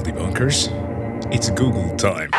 debunkers. It's Google time.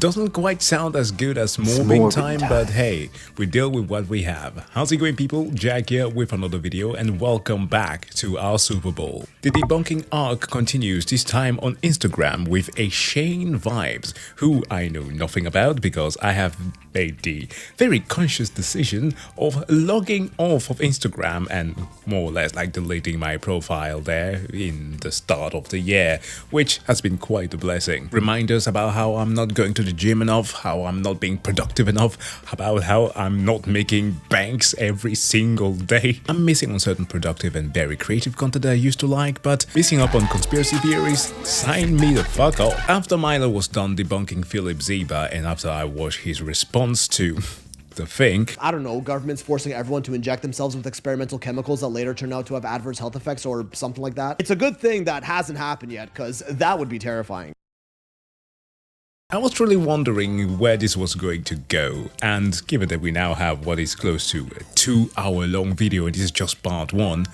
Doesn't quite sound as good as morbing time, but hey, we deal with what we have. How's it going, people? Jack here with another video, and welcome back to our Super Bowl. The debunking arc continues, this time on Instagram with a Shayne vibes, who I know nothing about because I have made the very conscious decision of logging off of Instagram and more or less like deleting my profile there in the start of the year, which has been quite a blessing. Reminders about how I'm not going to the gym enough, how I'm not being productive enough, about how I'm not making banks every single day. I'm missing on certain productive and very creative content that I used to like, but missing up on conspiracy theories, sign me the fuck off. After Milo was done debunking Zeba, and after I watched his response to the thing, I don't know, governments forcing everyone to inject themselves with experimental chemicals that later turn out to have adverse health effects or something like that. It's a good thing that hasn't happened yet, because that would be terrifying. I was truly wondering where this was going to go, and given that we now have what is close to a 2-hour-long video and this is just part 1,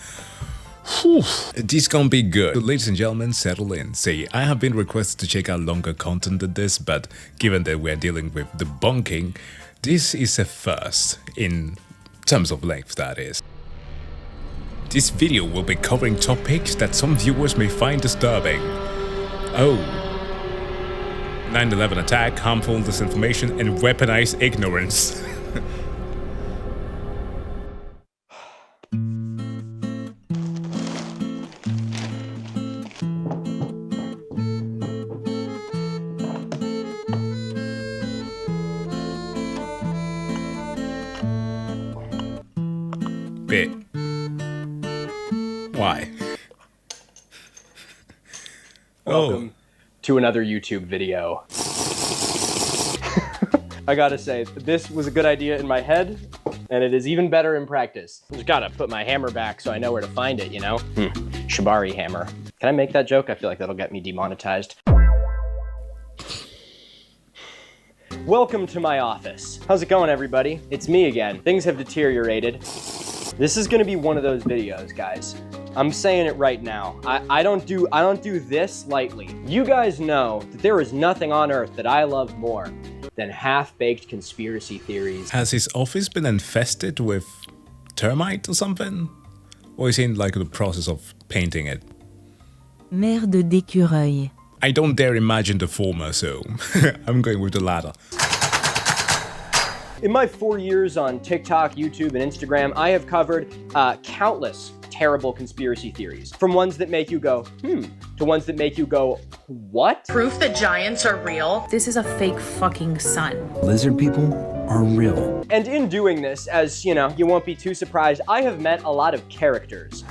this gonna be good. So ladies and gentlemen, settle in. See, I have been requested to check out longer content than this, but given that we're dealing with debunking, this is a first, in terms of length that is. This video will be covering topics that some viewers may find disturbing. 9/11 attack, harmful disinformation, and weaponized ignorance. Bit. Why? Welcome to another YouTube video. I gotta say, this was a good idea in my head, and it is even better in practice. I just gotta put my hammer back so I know where to find it, you know? Shibari hammer. Can I make that joke? I feel like that'll get me demonetized. Welcome to my office. How's it going, everybody? It's me again. Things have deteriorated. This is gonna be one of those videos, guys. I'm saying it right now. I don't do this lightly. You guys know that there is nothing on earth that I love more than half-baked conspiracy theories. Has his office been infested with termites or something? Or is he in like the process of painting it? Merde d'écureuil. I don't dare imagine the former, so I'm going with the latter. In my 4 years on TikTok, YouTube, and Instagram, I have covered countless terrible conspiracy theories. From ones that make you go, to ones that make you go, what? Proof that giants are real. This is a fake fucking sun. Lizard people are real. And in doing this, as you know, you won't be too surprised, I have met a lot of characters.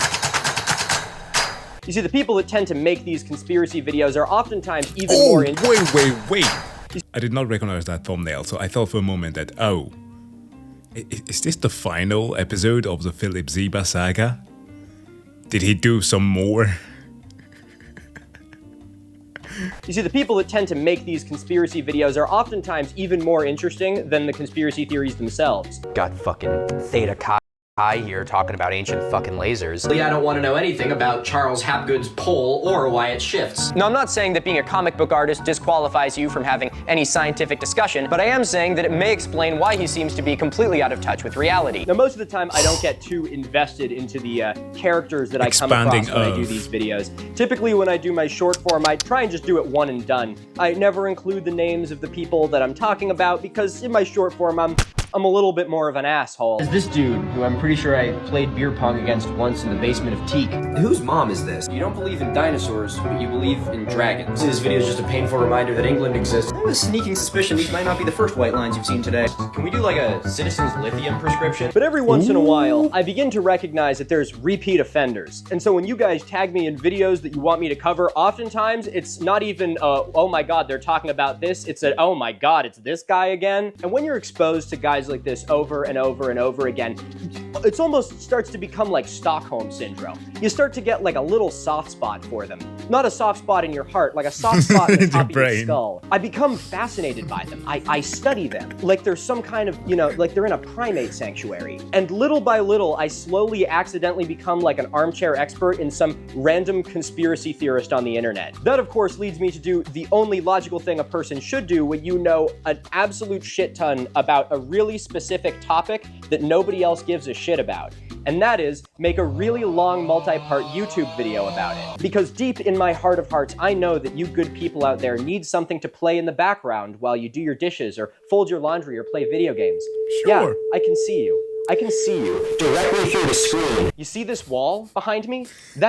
You see, the people that tend to make these conspiracy videos are oftentimes even more wait. I did not recognize that thumbnail, so I thought for a moment that, is this the final episode of the Zeba saga? Did he do some more? You see, the people that tend to make these conspiracy videos are oftentimes even more interesting than the conspiracy theories themselves. Got fucking Theta Chi here talking about ancient fucking lasers. I don't want to know anything about Charles Hapgood's pole or why it shifts. No, I'm not saying that being a comic book artist disqualifies you from having any scientific discussion, but I am saying that it may explain why he seems to be completely out of touch with reality. Now, most of the time, I don't get too invested into the characters that I come across when I do these videos. Typically, when I do my short form, I try and just do it one and done. I never include the names of the people that I'm talking about because in my short form, I'm a little bit more of an asshole. This dude, who I'm pretty sure I played beer pong against once in the basement of Teak. Whose mom is this? You don't believe in dinosaurs, but you believe in dragons. This video is just a painful reminder that England exists. I have a sneaking suspicion these might not be the first white lines you've seen today. Can we do like a citizen's lithium prescription? But every once in a while, I begin to recognize that there's repeat offenders. And so when you guys tag me in videos that you want me to cover, oftentimes it's not even, oh my god, they're talking about this. It's a, oh my god, it's this guy again. And when you're exposed to guys like this over and over and over again, it almost starts to become like Stockholm Syndrome. You start to get like a little soft spot for them. Not a soft spot in your heart, like a soft spot in the top of your skull. I become fascinated by them. I study them like they're some kind of, you know, like they're in a primate sanctuary. And little by little, I slowly accidentally become like an armchair expert in some random conspiracy theorist on the internet. That, of course, leads me to do the only logical thing a person should do when you know an absolute shit ton about a really specific topic that nobody else gives a shit about. And that is make a really long multi-part YouTube video about it. Because deep in my heart of hearts, I know that you good people out there need something to play in the background while you do your dishes or fold your laundry or play video games. Sure. Yeah, I can see you. I can see you directly through the screen. You see this wall behind me?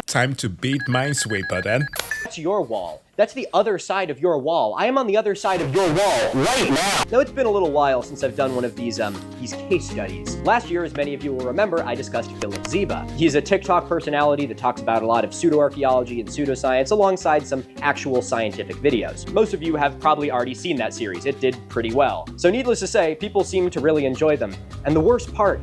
Time to beat Minesweeper then. That's your wall. That's the other side of your wall. I am on the other side of your wall right now. Now, it's been a little while since I've done one of these case studies. Last year, as many of you will remember, I discussed Philip Zeba. He's a TikTok personality that talks about a lot of pseudo-archaeology and pseudoscience alongside some actual scientific videos. Most of you have probably already seen that series. It did pretty well. So needless to say, people seem to really enjoy them. And the worst part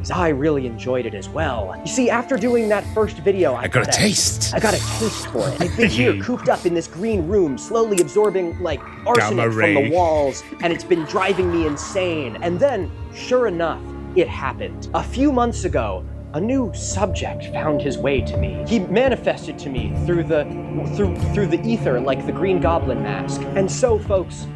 is I really enjoyed it as well. You see, after doing that first video, I got a taste. I got a taste for it. I've been here cooped up in this green room, slowly absorbing like arsenic from the walls, and it's been driving me insane. And then, sure enough, it happened. A few months ago, a new subject found his way to me. He manifested to me through the ether like the Green Goblin mask. And so, folks,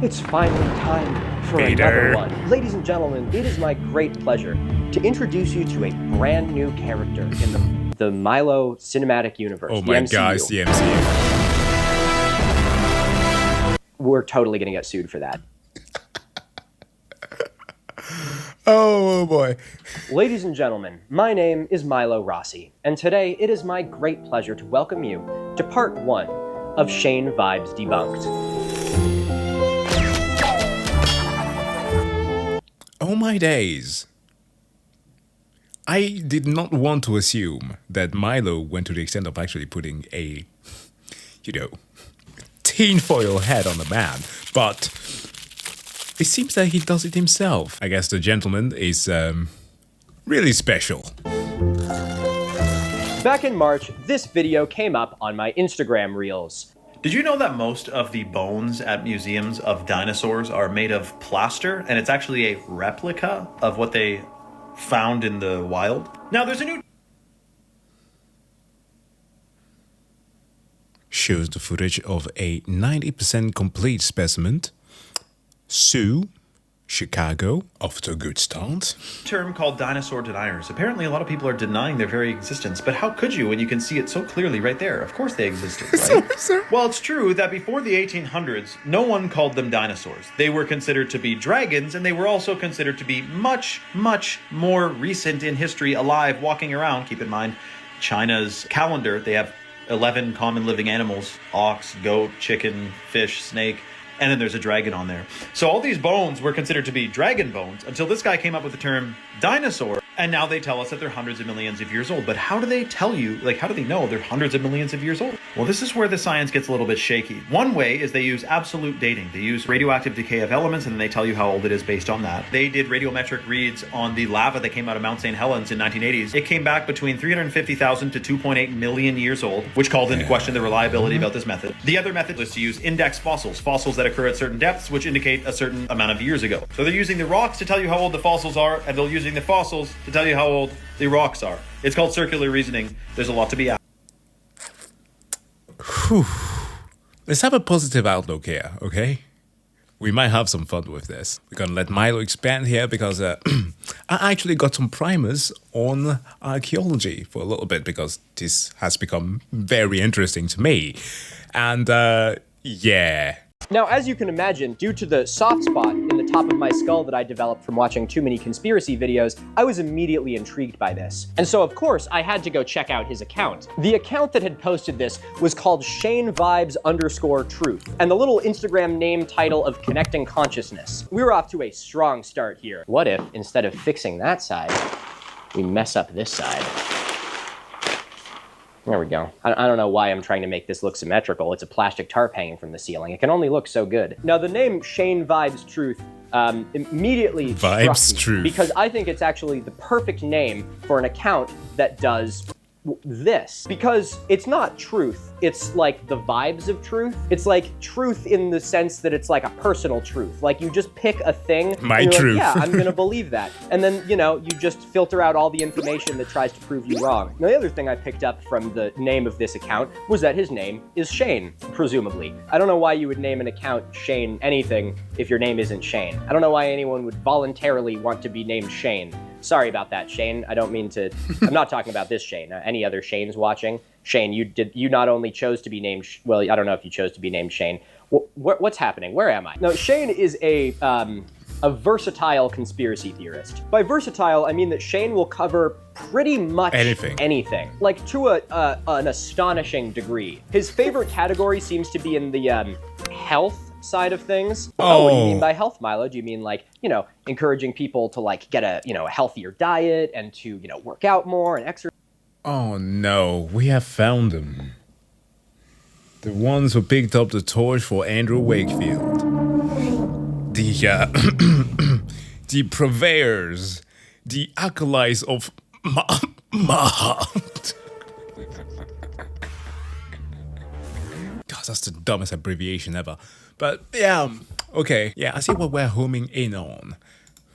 it's finally time for another one. Ladies and gentlemen, it is my great pleasure to introduce you to a brand new character in the Milo cinematic universe. Oh my gosh, the MCU. We're totally gonna get sued for that. Oh boy. Ladies and gentlemen, my name is Milo Rossi, and today it is my great pleasure to welcome you to part 1 of Shayne Vibes Debunked. Oh my days. I did not want to assume that Milo went to the extent of actually putting a, you know, tinfoil hat on the man, but it seems that he does it himself. I guess the gentleman is really special. Back in March, this video came up on my Instagram Reels. Did you know that most of the bones at museums of dinosaurs are made of plaster, and it's actually a replica of what they found in the wild? Now there's a new... Shows the footage of a 90% complete specimen. Sioux, Chicago, off to a good start. term called dinosaur deniers. Apparently a lot of people are denying their very existence, but how could you when you can see it so clearly right there? Of course they existed, right? Well, it's true that before the 1800s, no one called them dinosaurs. They were considered to be dragons, and they were also considered to be much, much more recent in history, alive, walking around. Keep in mind, China's calendar, they have 11 common living animals: ox, goat, chicken, fish, snake, and then there's a dragon on there. So all these bones were considered to be dragon bones until this guy came up with the term dinosaur, and now they tell us that they're hundreds of millions of years old. But how do they tell you, like, how do they know they're hundreds of millions of years old? Well, this is where the science gets a little bit shaky. One way is they use absolute dating. They use radioactive decay of elements, and then they tell you how old it is based on that. They did radiometric reads on the lava that came out of Mount St. Helens in 1980s. It came back between 350,000 to 2.8 million years old, which called into question the reliability about this method. The other method is to use index fossils, fossils that occur at certain depths, which indicate a certain amount of years ago. So they're using the rocks to tell you how old the fossils are, and they're using the fossils to tell you how old the rocks are. It's called circular reasoning. There's a lot to be asked. Whew. Let's have a positive outlook here, okay? We might have some fun with this. We're gonna let Milo expand here because I actually got some primers on archaeology for a little bit because this has become very interesting to me. And yeah. Now, as you can imagine, due to the soft spot in the top of my skull that I developed from watching too many conspiracy videos, I was immediately intrigued by this. And so, of course, I had to go check out his account. The account that had posted this was called Shayne Vibes _truth, and the little Instagram name title of Connecting Consciousness. We were off to a strong start here. What if, instead of fixing that side, we mess up this side? There we go. I don't know why I'm trying to make this look symmetrical. It's a plastic tarp hanging from the ceiling. It can only look so good. Now, the name Shayne Vibes Truth immediately struck me because I think it's actually the perfect name for an account that does this. Because it's not truth, it's like the vibes of truth. It's like truth in the sense that it's like a personal truth. Like you just pick a thing. My truth. Like, yeah, I'm gonna believe that. And then, you know, you just filter out all the information that tries to prove you wrong. Now, the other thing I picked up from the name of this account was that his name is Shayne, presumably. I don't know why you would name an account Shayne anything if your name isn't Shayne. I don't know why anyone would voluntarily want to be named Shayne. Sorry about that, Shayne. I don't mean to, I'm not talking about this Shayne. Any other Shaynes watching? Shayne, you not only chose to be named, well, I don't know if you chose to be named Shayne. What's happening? Where am I? No, Shayne is a versatile conspiracy theorist. By versatile, I mean that Shayne will cover pretty much anything. Like to an astonishing degree. His favorite category seems to be in the health side of things. Oh, what do you mean by health, Milo? Do you mean like, you know, encouraging people to like get a, you know, a healthier diet and to, you know, work out more and exercise? Oh no, we have found them. The ones who picked up the torch for Andrew Wakefield. The purveyors, the acolytes of Mahat. God, that's the dumbest abbreviation ever. But yeah, okay. Yeah, I see what we're homing in on.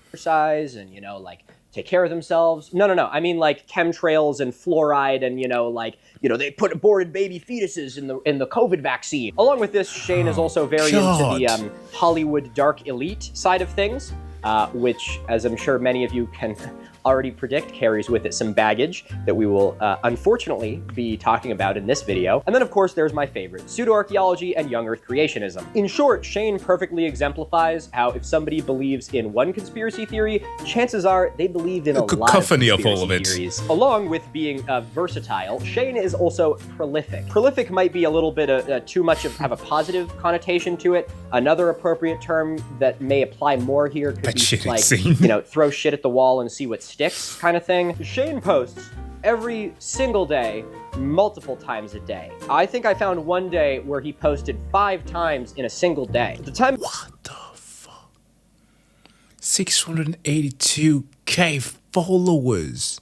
Exercise and, you know, like take care of themselves. No. I mean like chemtrails and fluoride and, you know, like, you know, they put aborted baby fetuses in the COVID vaccine. Along with this, Shayne is also very into the Hollywood dark elite side of things, which, as I'm sure many of you can already predict, carries with it some baggage that we will unfortunately be talking about in this video. And then of course there's my favorite, pseudoarchaeology and young earth creationism. In short, Shayne perfectly exemplifies how if somebody believes in one conspiracy theory, chances are they believe in a lot of conspiracy theories. Along with being versatile, Shayne is also prolific. Prolific might be a little bit too much of have a positive connotation to it. Another appropriate term that may apply more here could be like, you know, throw shit at the wall and see what sticks kind of thing. Shayne posts every single day, multiple times a day. I think I found one day where he posted 5 times in a single day. At the time— What the fuck? 682k followers.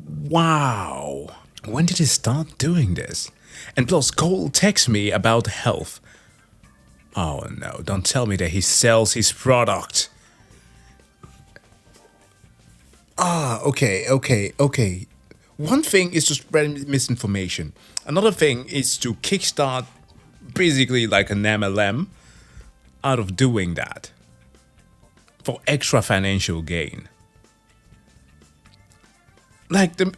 Wow. When did he start doing this? And plus, Cole texts me about health. Oh no, don't tell me that he sells his product. Okay. One thing is to spread misinformation. Another thing is to kickstart basically like an MLM out of doing that for extra financial gain. Like I'm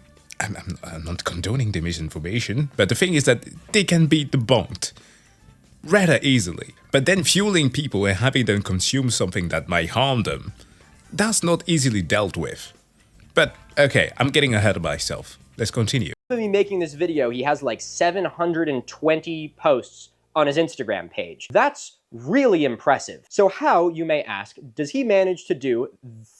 not condoning the misinformation, but the thing is that they can be debunked rather easily. But then fueling people and having them consume something that might harm them, that's not easily dealt with. But okay, I'm getting ahead of myself. Let's continue. Me making this video, he has like 720 posts on his Instagram page. That's really impressive. So how, you may ask, does he manage to do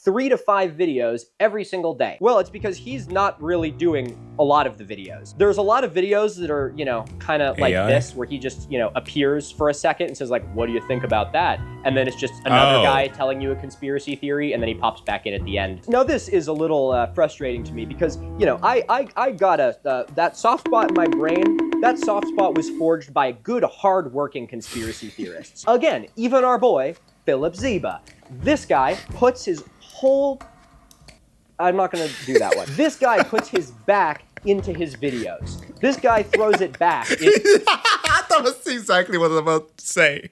3 to 5 videos every single day? Well, it's because he's not really doing a lot of the videos. There's a lot of videos that are, you know, kind of like this, where he just, you know, appears for a second and says like, what do you think about that? And then it's just another guy telling you a conspiracy theory, and then he pops back in at the end. Now this is a little frustrating to me because, you know, I got that soft spot in my brain. That soft spot was forged by good, hard-working conspiracy theorists. Again, even our boy, Philip Zeba. This guy puts his whole... I'm not gonna do that one. This guy puts his back into his videos. This guy throws it back. I thought that's exactly what I was about to say.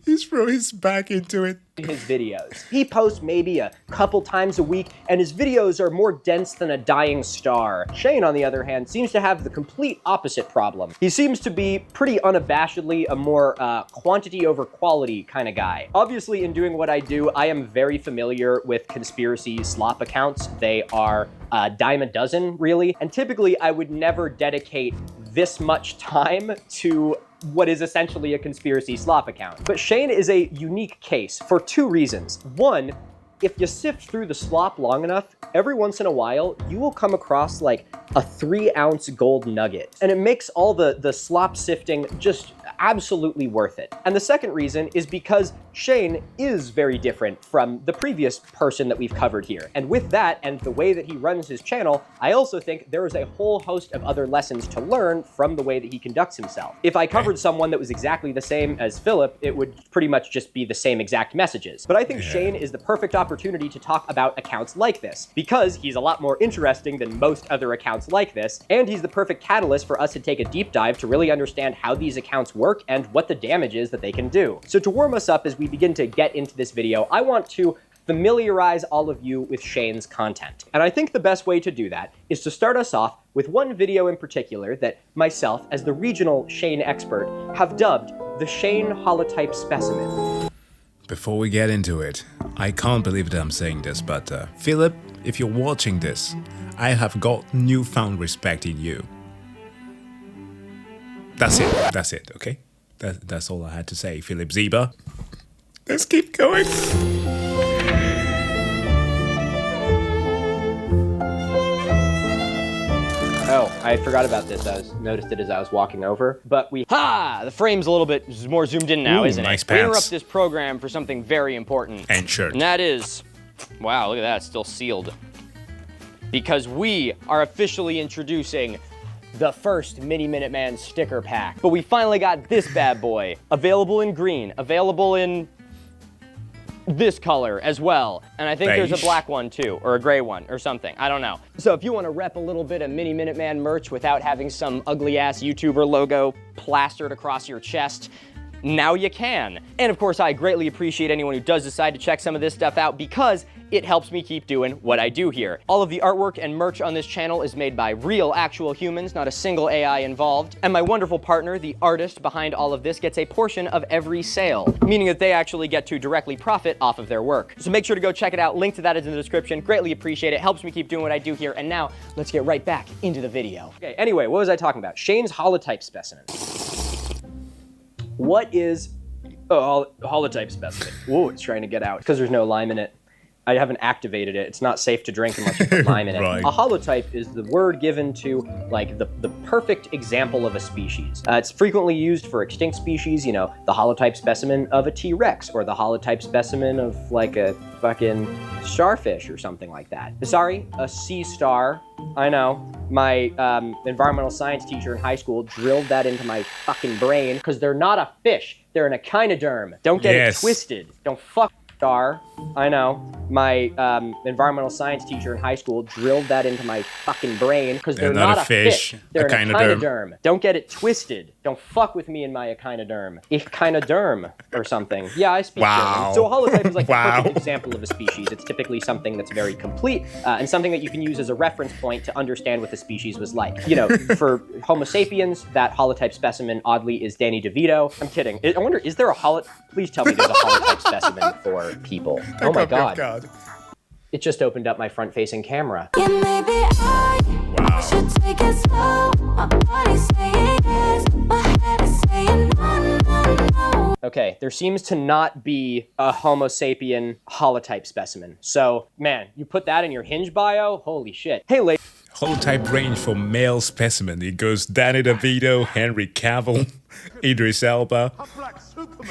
He throws his back into it. His videos. He posts maybe a couple times a week, and his videos are more dense than a dying star. Shayne, on the other hand, seems to have the complete opposite problem. He seems to be pretty unabashedly a more quantity over quality kind of guy. Obviously, in doing what I do, I am very familiar with conspiracy slop accounts. They are a dime a dozen, really, and typically I would never dedicate this much time to what is essentially a conspiracy slop account. But Shayne is a unique case for 2 reasons. One, if you sift through the slop long enough, every once in a while, you will come across like a 3-ounce gold nugget. And it makes all the slop sifting just absolutely worth it. And the second reason is because Shayne is very different from the previous person that we've covered here. And with that, and the way that he runs his channel, I also think there is a whole host of other lessons to learn from the way that he conducts himself. If I covered someone that was exactly the same as Philip, it would pretty much just be the same exact messages. But I think Shayne is the perfect opportunity to talk about accounts like this, because he's a lot more interesting than most other accounts like this, and he's the perfect catalyst for us to take a deep dive to really understand how these accounts work and what the damage is that they can do. So to warm us up as we begin to get into this video, I want to familiarize all of you with Shayne's content. And I think the best way to do that is to start us off with one video in particular that myself, as the regional Shayne expert, have dubbed the Shayne Holotype Specimen. Before we get into it, I can't believe that I'm saying this, but Philip, if you're watching this, I have got newfound respect in you. That's it, okay? That's all I had to say, Philip Zeba. Let's keep going. Oh, I forgot about this. I noticed it as I was walking over, but the frame's a little bit more zoomed in now, isn't nice it? pants. We interrupt this program for something very important. And shirt. And that is, wow, look at that, it's still sealed. Because we are officially introducing the first Miniminuteman sticker pack. But we finally got this bad boy. Available in green, available in this color as well. And I think beige. there's a black one too, or a gray one, or something. I don't know. So if you want to rep a little bit of Miniminuteman merch without having some ugly-ass YouTuber logo plastered across your chest, now you can. And of course, I greatly appreciate anyone who does decide to check some of this stuff out because it helps me keep doing what I do here. All of the artwork and merch on this channel is made by real, actual humans, not a single AI involved. And my wonderful partner, the artist behind all of this, gets a portion of every sale, meaning that they actually get to directly profit off of their work. So make sure to go check it out. Link to that is in the description. Greatly appreciate it. Helps me keep doing what I do here. And now, let's get right back into the video. Okay, anyway, what was I talking about? Shayne's Holotype Specimen. What is a Holotype Specimen? Whoa, it's trying to get out because there's no lime in it. I haven't activated it. It's not safe to drink unless you put lime in it. Right. A holotype is the word given to like the perfect example of a species. It's frequently used for extinct species, you know, the holotype specimen of a T-Rex or the holotype specimen of like a fucking starfish or something like that. Sorry, a sea star. I know. My environmental science teacher in high school drilled that into my fucking brain because they're not a fish. They're an echinoderm. Don't get it twisted. Don't fuck star. I know. My environmental science teacher in high school drilled that into my fucking brain because they're not a fish. They're an echinoderm. Don't get it twisted. Don't fuck with me in my echinoderm. Echinoderm or something. Yeah, I speak German. So a holotype is like the perfect example of a species. It's typically something that's very complete and something that you can use as a reference point to understand what the species was like. You know, for Homo sapiens, that holotype specimen oddly is Danny DeVito. I'm kidding. I wonder, is there a please tell me there's a holotype specimen for people. Oh my god. It just opened up my front-facing camera. Wow. Okay, there seems to not be a Homo sapien holotype specimen. So, man, you put that in your Hinge bio? Holy shit. Hey, ladies. Holotype range for male specimen. It goes Danny DeVito, Henry Cavill, Idris Elba,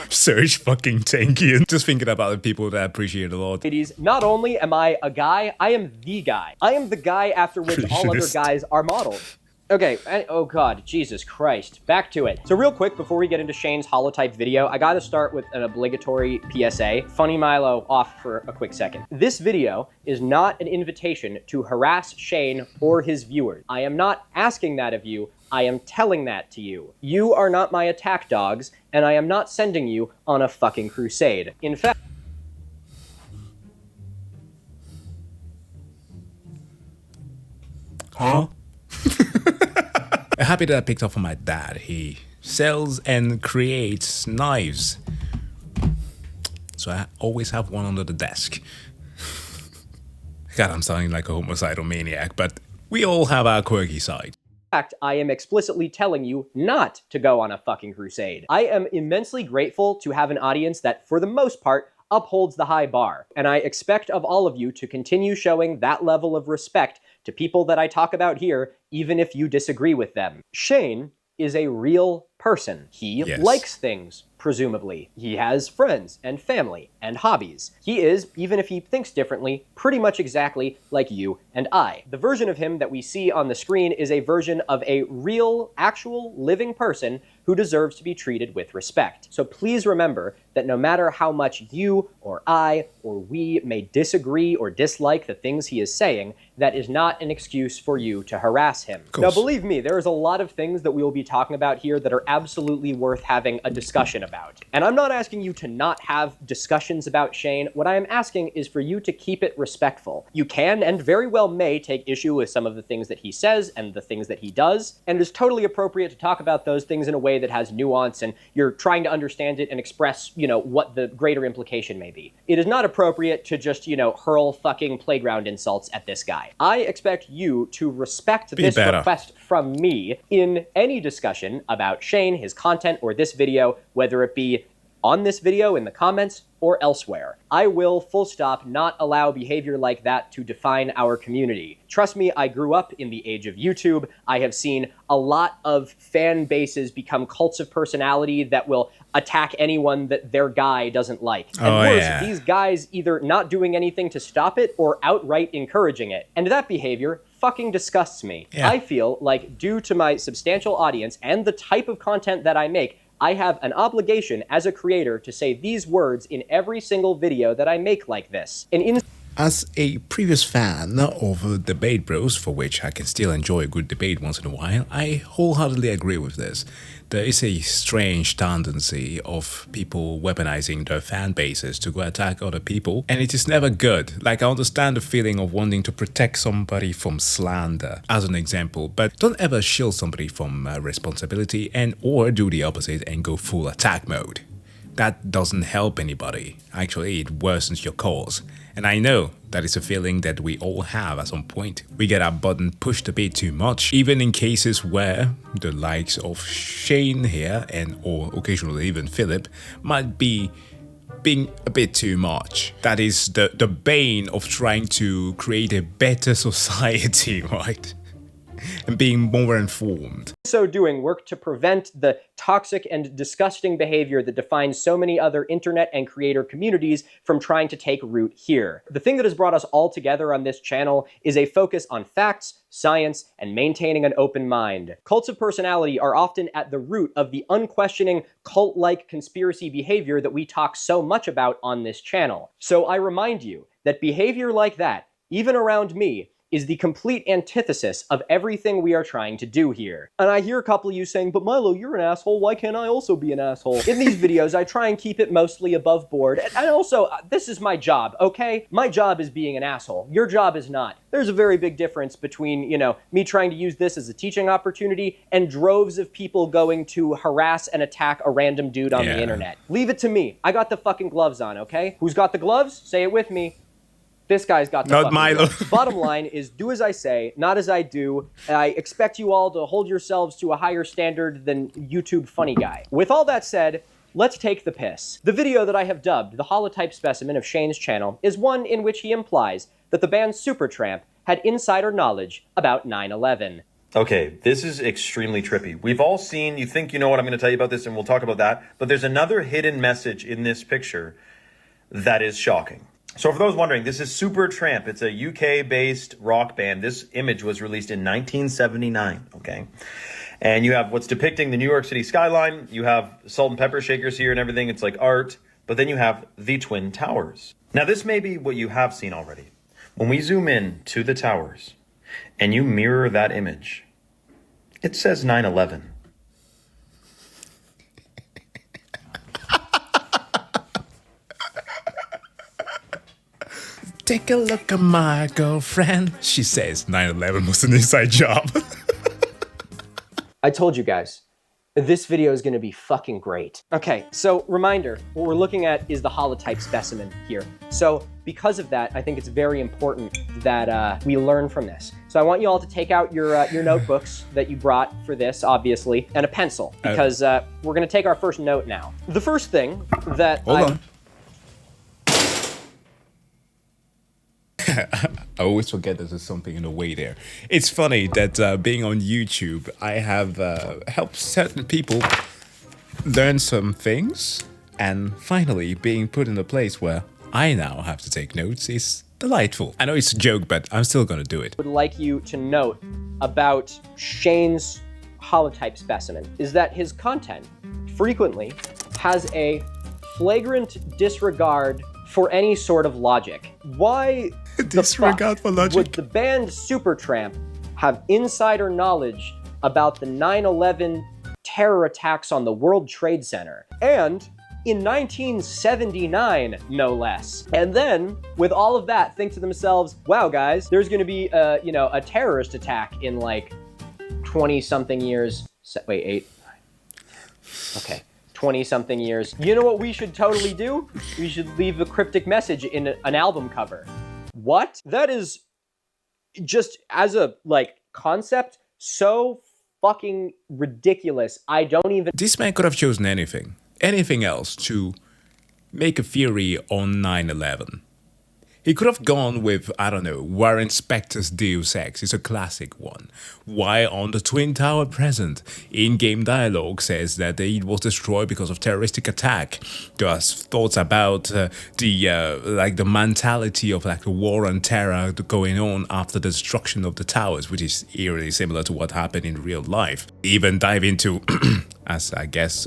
Serge fucking Tankian. Just thinking about the people that I appreciate a lot. Ladies, not only am I a guy, I am the guy. I am the guy after which all other guys are modeled. Okay, oh god, Jesus Christ. Back to it. So real quick, before we get into Shayne's holotype video, I gotta start with an obligatory PSA. Funny Milo off for a quick second. This video is not an invitation to harass Shayne or his viewers. I am not asking that of you. I am telling that to you. You are not my attack dogs, and I am not sending you on a fucking crusade. In fact... Huh? I'm happy that I picked up from my dad. He sells and creates knives. So I always have one under the desk. God, I'm sounding like a homicidal maniac, but we all have our quirky side. In fact, I am explicitly telling you not to go on a fucking crusade. I am immensely grateful to have an audience that, for the most part, upholds the high bar, and I expect of all of you to continue showing that level of respect to people that I talk about here, even if you disagree with them. Shayne is a real person. He likes things, presumably. He has friends and family and hobbies. He is, even if he thinks differently, pretty much exactly like you and I. The version of him that we see on the screen is a version of a real, actual, living person who deserves to be treated with respect. So please remember that no matter how much you or I or we may disagree or dislike the things he is saying, that is not an excuse for you to harass him. Now, believe me, there is a lot of things that we will be talking about here that are absolutely worth having a discussion about. And I'm not asking you to not have discussions about Shayne. What I am asking is for you to keep it respectful. You can and very well may take issue with some of the things that he says and the things that he does, and it is totally appropriate to talk about those things in a way that has nuance and you're trying to understand it and express, what the greater implication may be. It is not appropriate to just, hurl fucking playground insults at this guy. I expect you to respect this request from me in any discussion about Shayne, his content, or this video, whether it be on this video, in the comments, or elsewhere. I will, full stop, not allow behavior like that to define our community. Trust me, I grew up in the age of YouTube. I have seen a lot of fan bases become cults of personality that will attack anyone that their guy doesn't like. And worse, these guys either not doing anything to stop it or outright encouraging it. And that behavior fucking disgusts me. I feel like, due to my substantial audience and the type of content that I make, I have an obligation as a creator to say these words in every single video that I make like this. As a previous fan of Debate Bros, for which I can still enjoy a good debate once in a while, I wholeheartedly agree with this. There is a strange tendency of people weaponizing their fan bases to go attack other people, and it is never good. Like, I understand the feeling of wanting to protect somebody from slander, as an example, but don't ever shield somebody from responsibility or do the opposite and go full attack mode. That doesn't help anybody. Actually, it worsens your cause. And I know that is a feeling that we all have at some point. We get our button pushed a bit too much, even in cases where the likes of Shayne here or occasionally even Philip might be being a bit too much. That is the bane of trying to create a better society, right? And being more informed. So doing work to prevent the toxic and disgusting behavior that defines so many other internet and creator communities from trying to take root here. The thing that has brought us all together on this channel is a focus on facts, science, and maintaining an open mind. Cults of personality are often at the root of the unquestioning cult-like conspiracy behavior that we talk so much about on this channel. So I remind you that behavior like that, even around me, is the complete antithesis of everything we are trying to do here. And I hear a couple of you saying, but Milo, you're an asshole, why can't I also be an asshole? In these videos, I try and keep it mostly above board, and also, this is my job, okay? My job is being an asshole. Your job is not. There's a very big difference between, me trying to use this as a teaching opportunity and droves of people going to harass and attack a random dude on the internet. Leave it to me. I got the fucking gloves on, okay? Who's got the gloves? Say it with me. This guy's got the fucking Milo. Bottom line is, do as I say, not as I do. I expect you all to hold yourselves to a higher standard than YouTube funny guy. With all that said, let's take the piss. The video that I have dubbed the Holotype Specimen of Shayne's channel is one in which he implies that the band Supertramp had insider knowledge about 9/11. Okay, this is extremely trippy. We've all seen, you think you know what I'm going to tell you about this, and we'll talk about that, but there's another hidden message in this picture that is shocking. So for those wondering, this is Supertramp. It's a UK-based rock band. This image was released in 1979, okay? And you have what's depicting the New York City skyline. You have salt and pepper shakers here and everything. It's like art. But then you have the Twin Towers. Now, this may be what you have seen already. When we zoom in to the towers and you mirror that image, it says 9/11. Take a look at my girlfriend. She says 9/11 was an inside job. I told you guys, this video is going to be fucking great. Okay, so reminder, what we're looking at is the holotype specimen here. So because of that, I think it's very important that we learn from this. So I want you all to take out your notebooks that you brought for this, obviously, and a pencil, because we're going to take our first note now. The first thing that Hold on. I always forget that there's something in the way there. It's funny that being on YouTube, I have helped certain people learn some things, and finally being put in a place where I now have to take notes is delightful. I know it's a joke, but I'm still gonna do it. Would like you to note about Shayne's holotype specimen is that his content frequently has a flagrant disregard for any sort of logic. Why Disregard for logic? would the band Supertramp have insider knowledge about the 9/11 terror attacks on the World Trade Center? And in 1979, no less. And then, with all of that, think to themselves, wow, guys, there's gonna be a terrorist attack in like 20-something years. Wait, 8? Okay. 20-something years. You know what we should totally do? We should leave a cryptic message in an album cover. What? That is just, as a, concept, so fucking ridiculous. I don't even... This man could have chosen anything else to make a theory on 9/11. He could have gone with, I don't know, Warren Spector's Deus Ex. It's a classic one. Why on the Twin Tower present? In-game dialogue says that it was destroyed because of terroristic attack. There's thoughts about the mentality of the war on terror going on after the destruction of the towers, which is eerily similar to what happened in real life. Even dive into, as I guess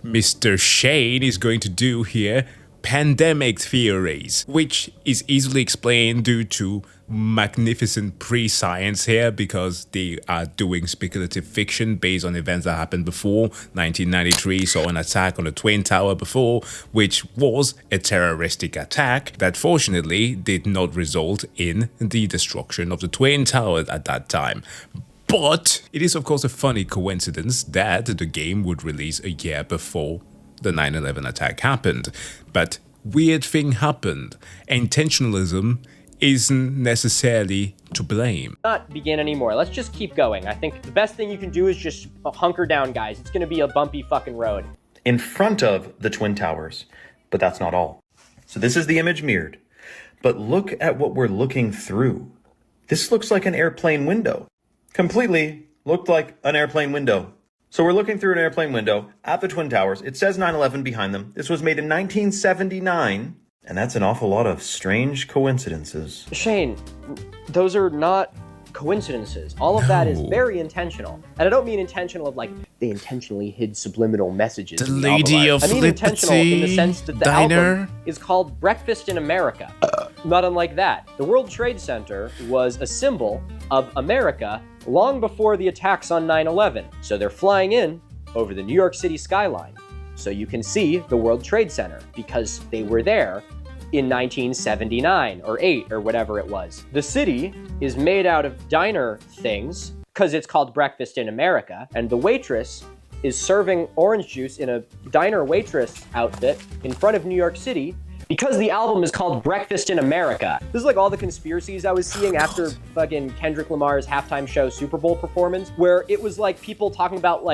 Mr. Shayne is going to do here, pandemic theories, which is easily explained due to magnificent pre-science here because they are doing speculative fiction based on events that happened before. 1993 saw an attack on the Twin Tower before, which was a terroristic attack that fortunately did not result in the destruction of the Twin Tower at that time. But it is of course a funny coincidence that the game would release a year before the 9/11 attack happened. But weird thing happened. Intentionalism isn't necessarily to blame. Not begin anymore. Let's just keep going. I think the best thing you can do is just hunker down, guys. It's gonna be a bumpy fucking road. In front of the Twin Towers. But that's not all. So this is the image mirrored. But look at what we're looking through. This looks like an airplane window. Completely looked like an airplane window. So we're looking through an airplane window at the Twin Towers. It says 9/11 behind them. This was made in 1979. And that's an awful lot of strange coincidences. Shayne, those are not coincidences. All of that is very intentional. And I don't mean intentional of they intentionally hid subliminal messages. The Lady of I mean intentional in the sense that the Diner album is called Breakfast in America. Not unlike that. The World Trade Center was a symbol of America long before the attacks on 9/11. So they're flying in over the New York City skyline. So you can see the World Trade Center because they were there in 1979 or 8 or whatever it was. The city is made out of diner things because it's called Breakfast in America. And the waitress is serving orange juice in a diner waitress outfit in front of New York City because the album is called Breakfast in America. This is like all the conspiracies I was seeing after fucking Kendrick Lamar's halftime show Super Bowl performance, where it was like people talking about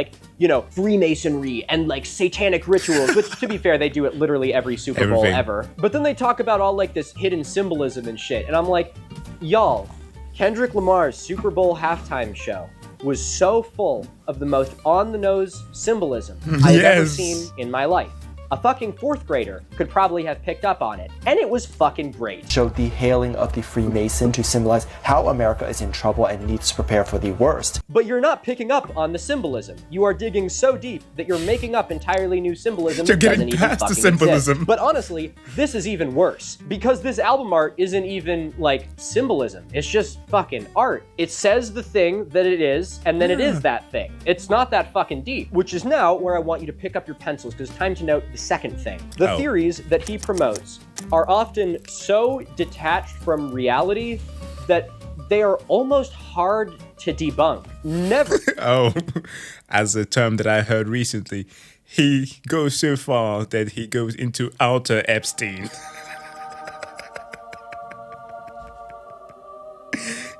Freemasonry and satanic rituals, which to be fair, they do it literally every Super Bowl ever. But then they talk about all this hidden symbolism and shit. And I'm like, y'all, Kendrick Lamar's Super Bowl halftime show was so full of the most on-the-nose symbolism I've ever seen in my life. A fucking 4th grader could probably have picked up on it, and it was fucking great. Showed the hailing of the Freemason to symbolize how America is in trouble and needs to prepare for the worst. But you're not picking up on the symbolism. You are digging so deep that you're making up entirely new symbolism that doesn't even fucking exist. But honestly, this is even worse, because this album art isn't even symbolism. It's just fucking art. It says the thing that it is, and then it is that thing. It's not that fucking deep, which is now where I want you to pick up your pencils, because it's time to note the second thing. The theories that he promotes are often so detached from reality that they are almost hard to debunk. Never. As a term that I heard recently, he goes so far that he goes into outer Epstein.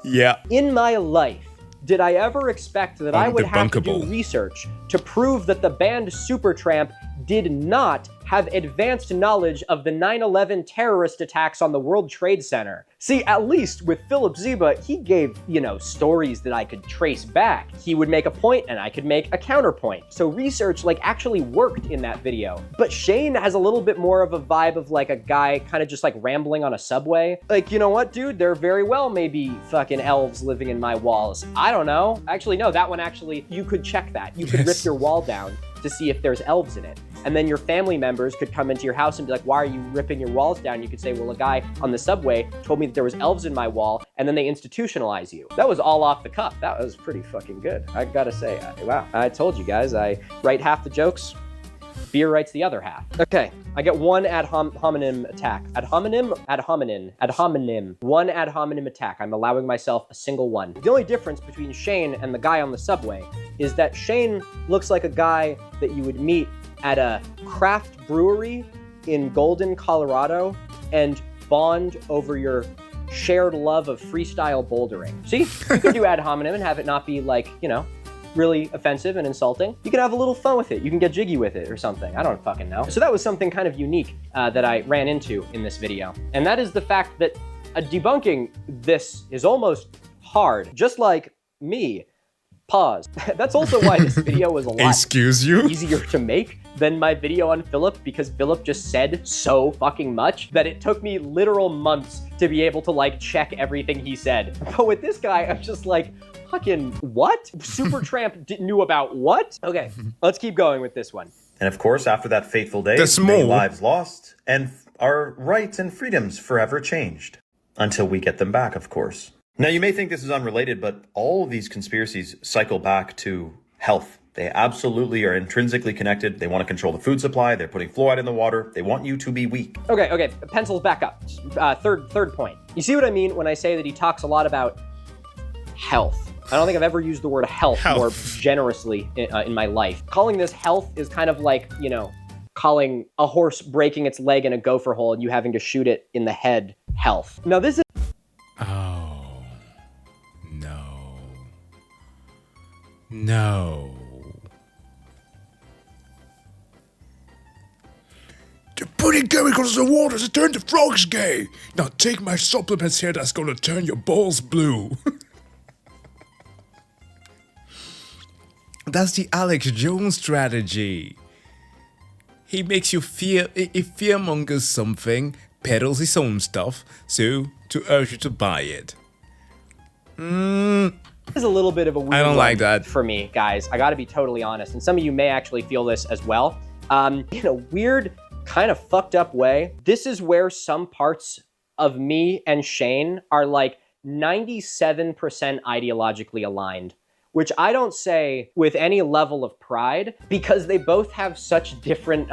Yeah. In my life, did I ever expect that I would have to do research to prove that the band Supertramp did not have advanced knowledge of the 9/11 terrorist attacks on the World Trade Center. See, at least with Philip Zeba, he gave, stories that I could trace back. He would make a point and I could make a counterpoint. So research actually worked in that video. But Shayne has a little bit more of a vibe of a guy kind of just rambling on a subway. You know what, dude? There very well may be fucking elves living in my walls. I don't know. Actually, no, that one you could check that. You could rip your wall down to see if there's elves in it. And then your family members could come into your house and be like, why are you ripping your walls down? You could say, well, a guy on the subway told me that there was elves in my wall, and then they institutionalize you. That was all off the cuff. That was pretty fucking good. I gotta say, wow. I told you guys, I write half the jokes, Beer writes the other half. Okay, I get one ad hominem attack. Ad hominem. One ad hominem attack. I'm allowing myself a single one. The only difference between Shayne and the guy on the subway is that Shayne looks like a guy that you would meet at a craft brewery in Golden, Colorado, and bond over your shared love of freestyle bouldering. See, you could do ad hominem and have it not be really offensive and insulting. You can have a little fun with it. You can get jiggy with it or something. I don't fucking know. So that was something kind of unique that I ran into in this video. And that is the fact that debunking this is almost hard, just like me. Pause. That's also why this video was a lot easier to make than my video on Philip, because Philip just said so fucking much that it took me literal months to be able to check everything he said. But with this guy, I'm just fucking what? Supertramp knew about what? Okay, let's keep going with this one. And of course, after that fateful day, many lives lost and our rights and freedoms forever changed. Until we get them back, of course. Now, you may think this is unrelated, but all of these conspiracies cycle back to health. They absolutely are intrinsically connected. They want to control the food supply. They're putting fluoride in the water. They want you to be weak. Okay, pencils back up. Third point. You see what I mean when I say that he talks a lot about health? I don't think I've ever used the word health more generously in my life. Calling this health is kind of like, calling a horse breaking its leg in a gopher hole and you having to shoot it in the head health. Now this is... Oh, no. You're putting chemicals in the water to turn the frogs gay. Now take my supplements here that's gonna turn your balls blue. That's the Alex Jones strategy. He makes you fear, he fearmongers something, peddles his own stuff, so to urge you to buy it. This is a little bit of a weird I don't like that for me, guys. I gotta be totally honest, and some of you may actually feel this as well. In a weird, kind of fucked up way, this is where some parts of me and Shayne are 97% ideologically aligned, which I don't say with any level of pride because they both have such different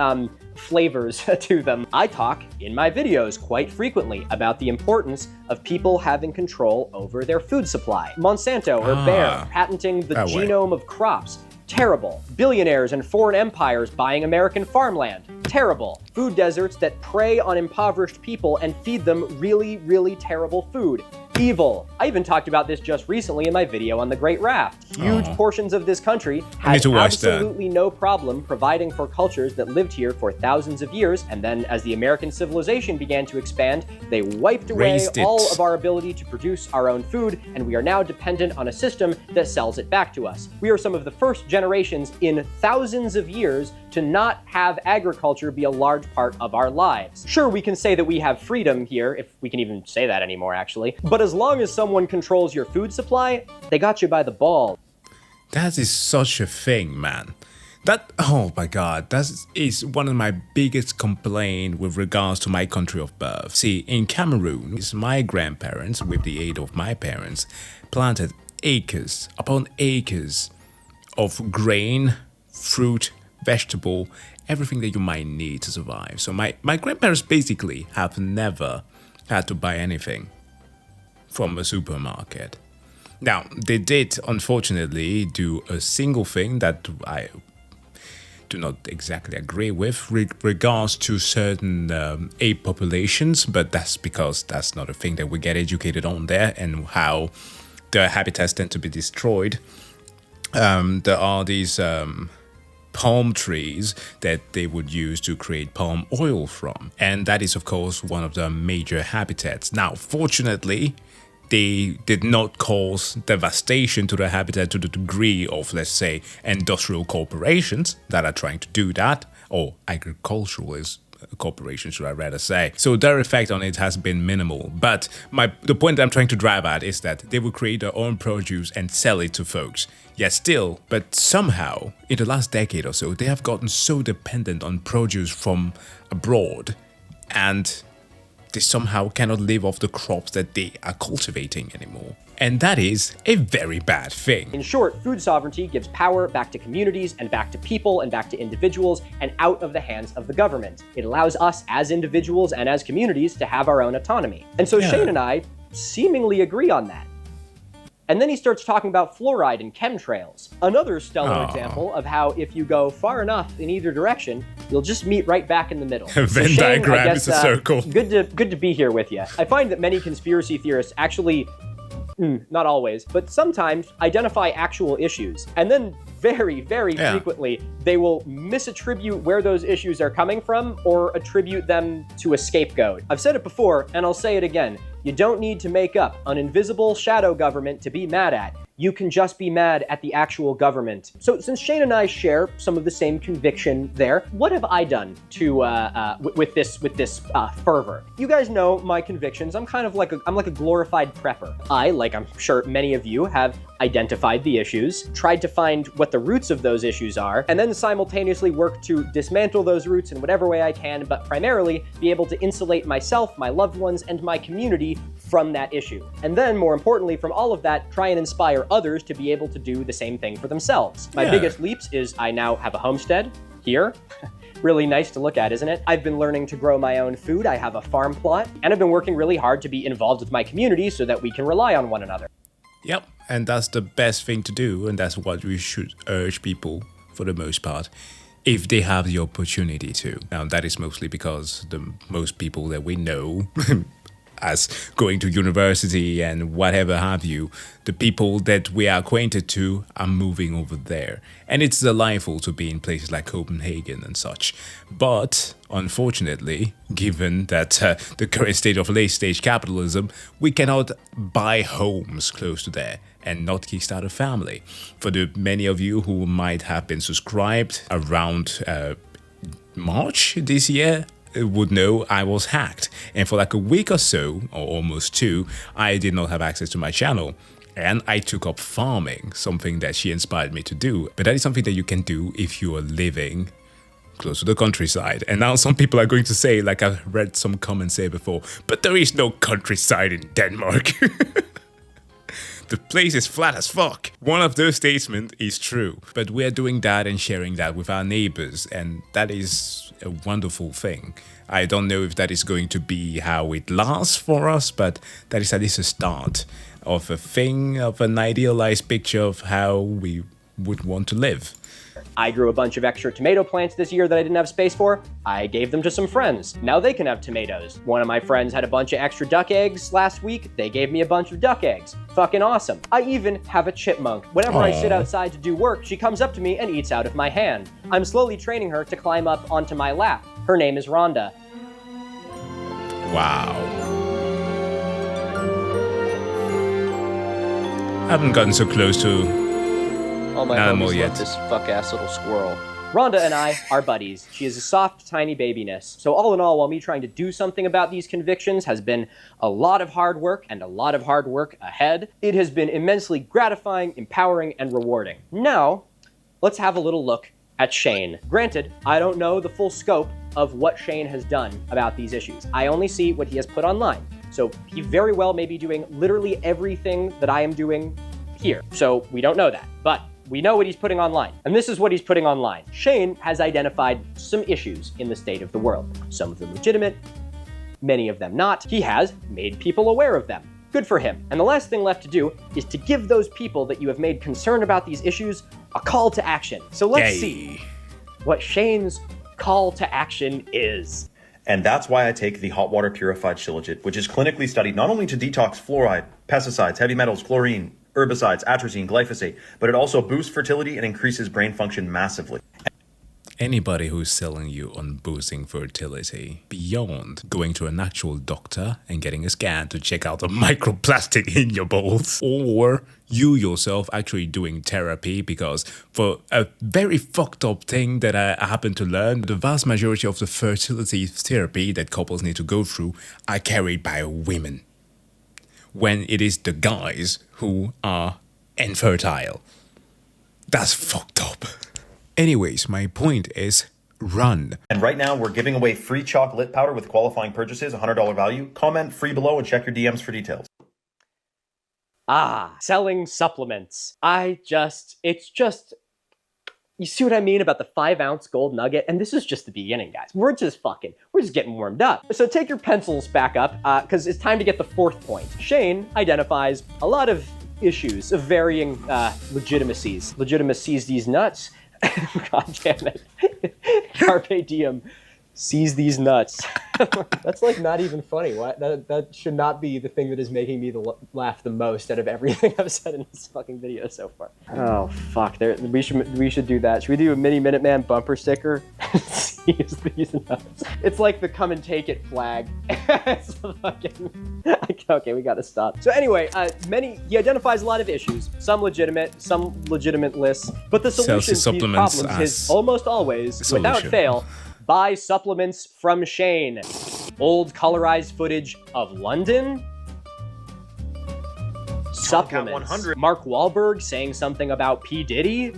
flavors to them. I talk in my videos quite frequently about the importance of people having control over their food supply. Monsanto or Bayer patenting the genome of crops. Terrible. Billionaires and foreign empires buying American farmland. Terrible. Food deserts that prey on impoverished people and feed them really, really terrible food. Evil. I even talked about this just recently in my video on the Great Raft. Huge portions of this country had absolutely no problem providing for cultures that lived here for thousands of years, and then as the American civilization began to expand, they wiped away all of our ability to produce our own food, and we are now dependent on a system that sells it back to us. We are some of the first generations in thousands of years to not have agriculture be a large part of our lives. Sure, we can say that we have freedom here, if we can even say that anymore, actually, but as long as someone controls your food supply, they got you by the ball. That is such a thing, man. Oh my god, that is one of my biggest complaints with regards to my country of birth. See, in Cameroon, my grandparents, with the aid of my parents, planted acres upon acres of grain, fruit, vegetable, everything that you might need to survive. So my grandparents basically have never had to buy anything from a supermarket. Now, they did, unfortunately, do a single thing that I do not exactly agree with regards to certain ape populations, but that's because that's not a thing that we get educated on there and how their habitats tend to be destroyed. There are these palm trees that they would use to create palm oil from. And that is, of course, one of the major habitats. Now, fortunately, they did not cause devastation to the habitat to the degree of, let's say, industrial corporations that are trying to do that, or agriculturalist corporations, should I rather say. So their effect on it has been minimal. But the point I'm trying to drive at is that they will create their own produce and sell it to folks. Yes, still, but somehow, in the last decade or so, they have gotten so dependent on produce from abroad, and they somehow cannot live off the crops that they are cultivating anymore. And that is a very bad thing. In short, food sovereignty gives power back to communities and back to people and back to individuals and out of the hands of the government. It allows us as individuals and as communities to have our own autonomy. And so Shayne and I seemingly agree on that. And then he starts talking about fluoride and chemtrails. Another stellar example of how if you go far enough in either direction, you'll just meet right back in the middle. A Venn diagram is a circle. Good to be here with you. I find that many conspiracy theorists actually, not always, but sometimes identify actual issues. And then very, very frequently, they will misattribute where those issues are coming from or attribute them to a scapegoat. I've said it before, and I'll say it again. You don't need to make up an invisible shadow government to be mad at. You can just be mad at the actual government. So since Shayne and I share some of the same conviction there, what have I done to with this fervor? You guys know my convictions. I'm kind of like a glorified prepper. I, like I'm sure many of you, have identified the issues, tried to find what the roots of those issues are, and then simultaneously work to dismantle those roots in whatever way I can, but primarily be able to insulate myself, my loved ones, and my community from that issue. And then, more importantly, from all of that, try and inspire others to be able to do the same thing for themselves. My biggest leaps is I now have a homestead here. Really nice to look at, isn't it? I've been learning to grow my own food. I have a farm plot, and I've been working really hard to be involved with my community so that we can rely on one another. Yep, and that's the best thing to do, and that's what we should urge people, for the most part, if they have the opportunity to. Now, that is mostly because most people that we know, as going to university and whatever have you, the people that we are acquainted to are moving over there. And it's delightful to be in places like Copenhagen and such. But, unfortunately, given that the current state of late-stage capitalism, we cannot buy homes close to there and not kickstart a family. For the many of you who might have been subscribed around March this year, would know I was hacked, and for like a week or so, or almost two, I did not have access to my channel, and I took up farming, something that she inspired me to do. But that is something that you can do if you are living close to the countryside. And now some people are going to say, like I've read some comments say before, but there is no countryside in Denmark. The place is flat as fuck. One of those statements is true, but we're doing that and sharing that with our neighbors, and that is a wonderful thing. I don't know if that is going to be how it lasts for us, but that is at least a start of a thing, of an idealized picture of how we would want to live. I grew a bunch of extra tomato plants this year that I didn't have space for. I gave them to some friends. Now they can have tomatoes. One of my friends had a bunch of extra duck eggs last week. They gave me a bunch of duck eggs. Fucking awesome. I even have a chipmunk. Whenever I sit outside to do work, she comes up to me and eats out of my hand. I'm slowly training her to climb up onto my lap. Her name is Rhonda. Wow. I haven't gotten so close to all my homies love this fuck-ass little squirrel. Rhonda and I are buddies. She is a soft, tiny babiness. So all in all, while me trying to do something about these convictions has been a lot of hard work and a lot of hard work ahead, it has been immensely gratifying, empowering, and rewarding. Now, let's have a little look at Shayne. Granted, I don't know the full scope of what Shayne has done about these issues. I only see what he has put online. So he very well may be doing literally everything that I am doing here. So we don't know that, but we know what he's putting online. And this is what he's putting online. Shayne has identified some issues in the state of the world. Some of them legitimate, many of them not. He has made people aware of them. Good for him. And the last thing left to do is to give those people that you have made concerned about these issues a call to action. So let's see what Shayne's call to action is. And that's why I take the hot water purified shilajit, which is clinically studied not only to detox fluoride, pesticides, heavy metals, chlorine, herbicides, atrazine, glyphosate, but it also boosts fertility and increases brain function massively. Anybody who's selling you on boosting fertility, beyond going to an actual doctor and getting a scan to check out the microplastic in your balls, or you yourself actually doing therapy, because for a very fucked up thing that I happen to learn, the vast majority of the fertility therapy that couples need to go through are carried by women, when it is the guys who are infertile. That's fucked up. Anyways, my point is, run. And right now, we're giving away free chalk lit powder with qualifying purchases, $100 value. Comment free below and check your DMs for details. Selling supplements. It's just, you see what I mean about the 5-ounce gold nugget? And this is just the beginning, guys. We're just getting warmed up. So take your pencils back up, because it's time to get the fourth point. Shayne identifies a lot of issues of varying legitimacies. Legitimacies these nuts. God damn it. Carpe diem. Seize these nuts. That's like not even funny. What? That should not be the thing that is making me laugh the most out of everything I've said in this fucking video so far. Oh fuck! We should do that. Should we do a Miniminuteman bumper sticker? Seize these nuts. It's like the come and take it flag. It's fucking. Okay, we gotta stop. So anyway, he identifies a lot of issues. Some legitimate, some legitimately, but the solution to these problems is almost always, without fail, buy supplements from Shayne. Old colorized footage of London. Supplements. Mark Wahlberg saying something about P. Diddy.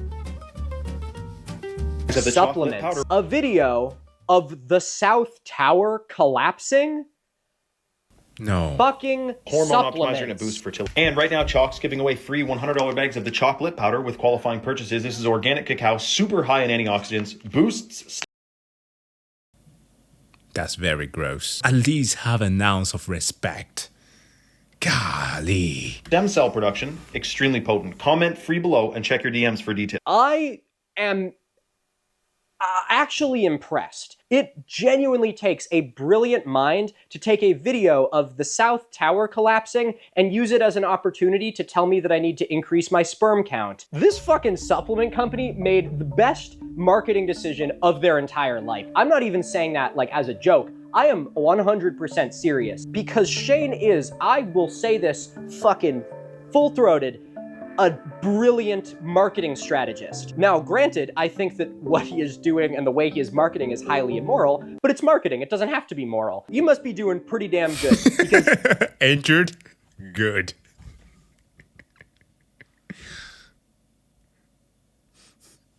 Supplements. A video of the South Tower collapsing. No. Fucking Hormone optimizer and a boost fertility. And right now, Chalk's giving away free $100 bags of the chocolate powder with qualifying purchases. This is organic cacao, super high in antioxidants, boosts. That's very gross. At least have an ounce of respect. Golly. Stem cell production, extremely potent. Comment free below and check your DMs for details. I am actually impressed. It genuinely takes a brilliant mind to take a video of the South Tower collapsing and use it as an opportunity to tell me that I need to increase my sperm count. This fucking supplement company made the best marketing decision of their entire life. I'm not even saying that like as a joke. I am 100% serious, because Shayne is, I will say this fucking full-throated, a brilliant marketing strategist. Now, granted, I think that what he is doing and the way he is marketing is highly immoral, but it's marketing. It doesn't have to be moral. You must be doing pretty damn good. Because entered good.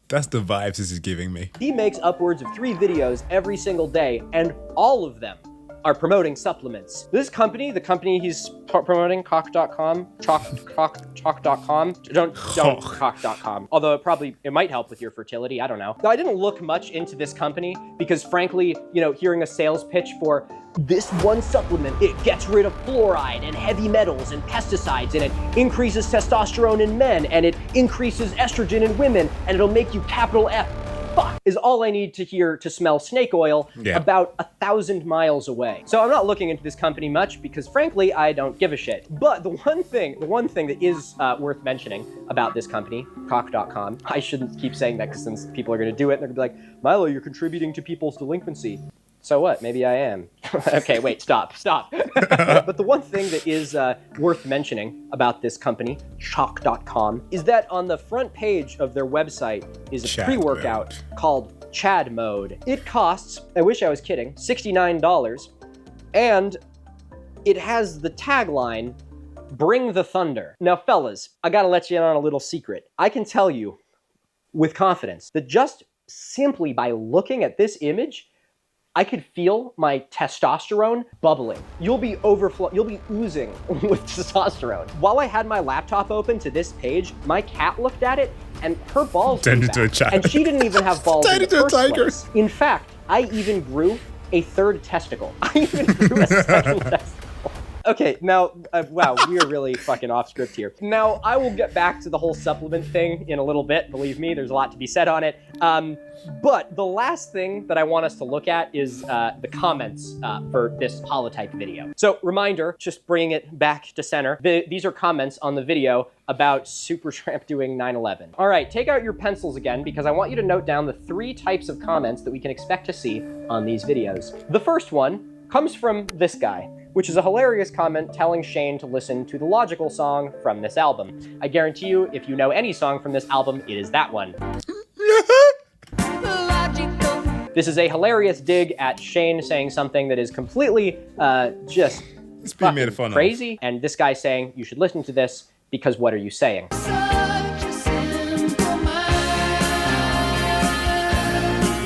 That's the vibes this is giving me. He makes upwards of 3 videos every single day, and all of them are promoting supplements. This company, the company he's promoting, cock.com, chalk.com, don't cock.com. Although it might help with your fertility, I don't know. Now, I didn't look much into this company because frankly, hearing a sales pitch for this one supplement, it gets rid of fluoride and heavy metals and pesticides, and it increases testosterone in men, and it increases estrogen in women, and it'll make you capital F fuck is all I need to hear to smell snake oil about 1,000 miles away. So I'm not looking into this company much because frankly, I don't give a shit. But the one thing that is worth mentioning about this company, cock.com, I shouldn't keep saying that because since people are gonna do it, they're gonna be like, Milo, you're contributing to people's delinquency. So what? Maybe I am. Okay, wait, stop. But the one thing that is worth mentioning about this company, chalk.com, is that on the front page of their website is a pre-workout called Chad Mode. It costs, I wish I was kidding, $69, and it has the tagline, Bring the Thunder. Now, fellas, I gotta let you in on a little secret. I can tell you with confidence that just simply by looking at this image, I could feel my testosterone bubbling. You'll be oozing with testosterone. While I had my laptop open to this page, my cat looked at it and her balls turned into a child. And she didn't even have balls in the first place. In fact, I even grew a third testicle. I even grew a second testicle. Okay, now, wow, we are really fucking off script here. Now, I will get back to the whole supplement thing in a little bit. Believe me, there's a lot to be said on it. But the last thing that I want us to look at is the comments for this holotype video. So, reminder, just bringing it back to center. These are comments on the video about Supertramp doing 9/11. All right, take out your pencils again, because I want you to note down the 3 types of comments that we can expect to see on these videos. The first one comes from this guy, which is a hilarious comment telling Shayne to listen to the Logical song from this album. I guarantee you, if you know any song from this album, it is that one. This is a hilarious dig at Shayne saying something that is completely just crazy. And this guy saying, you should listen to this because what are you saying?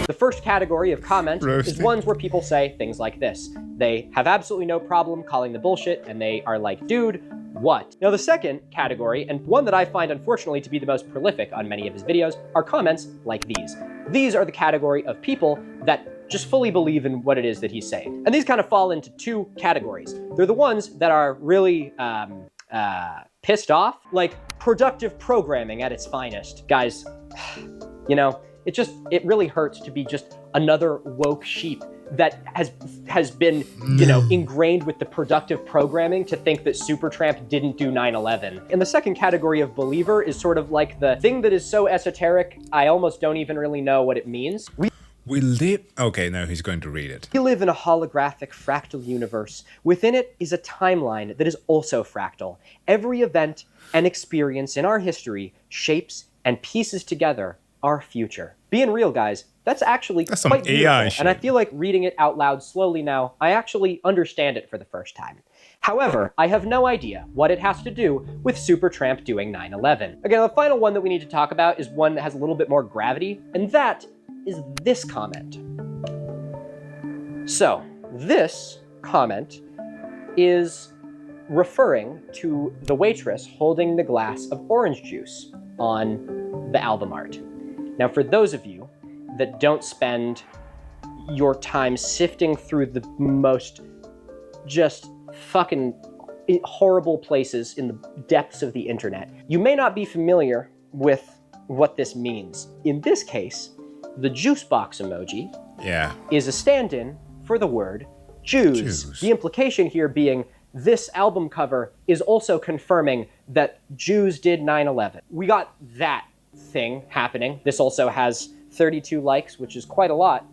The first category of comment is ones where people say things like this. They have absolutely no problem calling the bullshit, and they are like, dude, what? Now, the second category, and one that I find unfortunately to be the most prolific on many of his videos, are comments like these. These are the category of people that just fully believe in what it is that he's saying. And these kind of fall into 2 categories. They're the ones that are really pissed off, like productive programming at its finest. Guys, you know, it really hurts to be just another woke sheep that has been, you know, ingrained with the productive programming to think that Supertramp didn't do 9/11. And the second category of believer is sort of like the thing that is so esoteric, I almost don't even really know what it means. We live... Okay, now he's going to read it. We live in a holographic fractal universe. Within it is a timeline that is also fractal. Every event and experience in our history shapes and pieces together our future. Being real, guys, that's actually quite beautiful. And I feel like reading it out loud slowly now, I actually understand it for the first time. However, I have no idea what it has to do with Supertramp doing 9/11. Again, the final one that we need to talk about is one that has a little bit more gravity, and that is this comment. So, this comment is referring to the waitress holding the glass of orange juice on the album art. Now, for those of you that don't spend your time sifting through the most just fucking horrible places in the depths of the internet, you may not be familiar with what this means. In this case, the juice box emoji is a stand-in for the word Jews. The implication here being this album cover is also confirming that Jews did 9/11. We got that thing happening. This also has 32 likes, which is quite a lot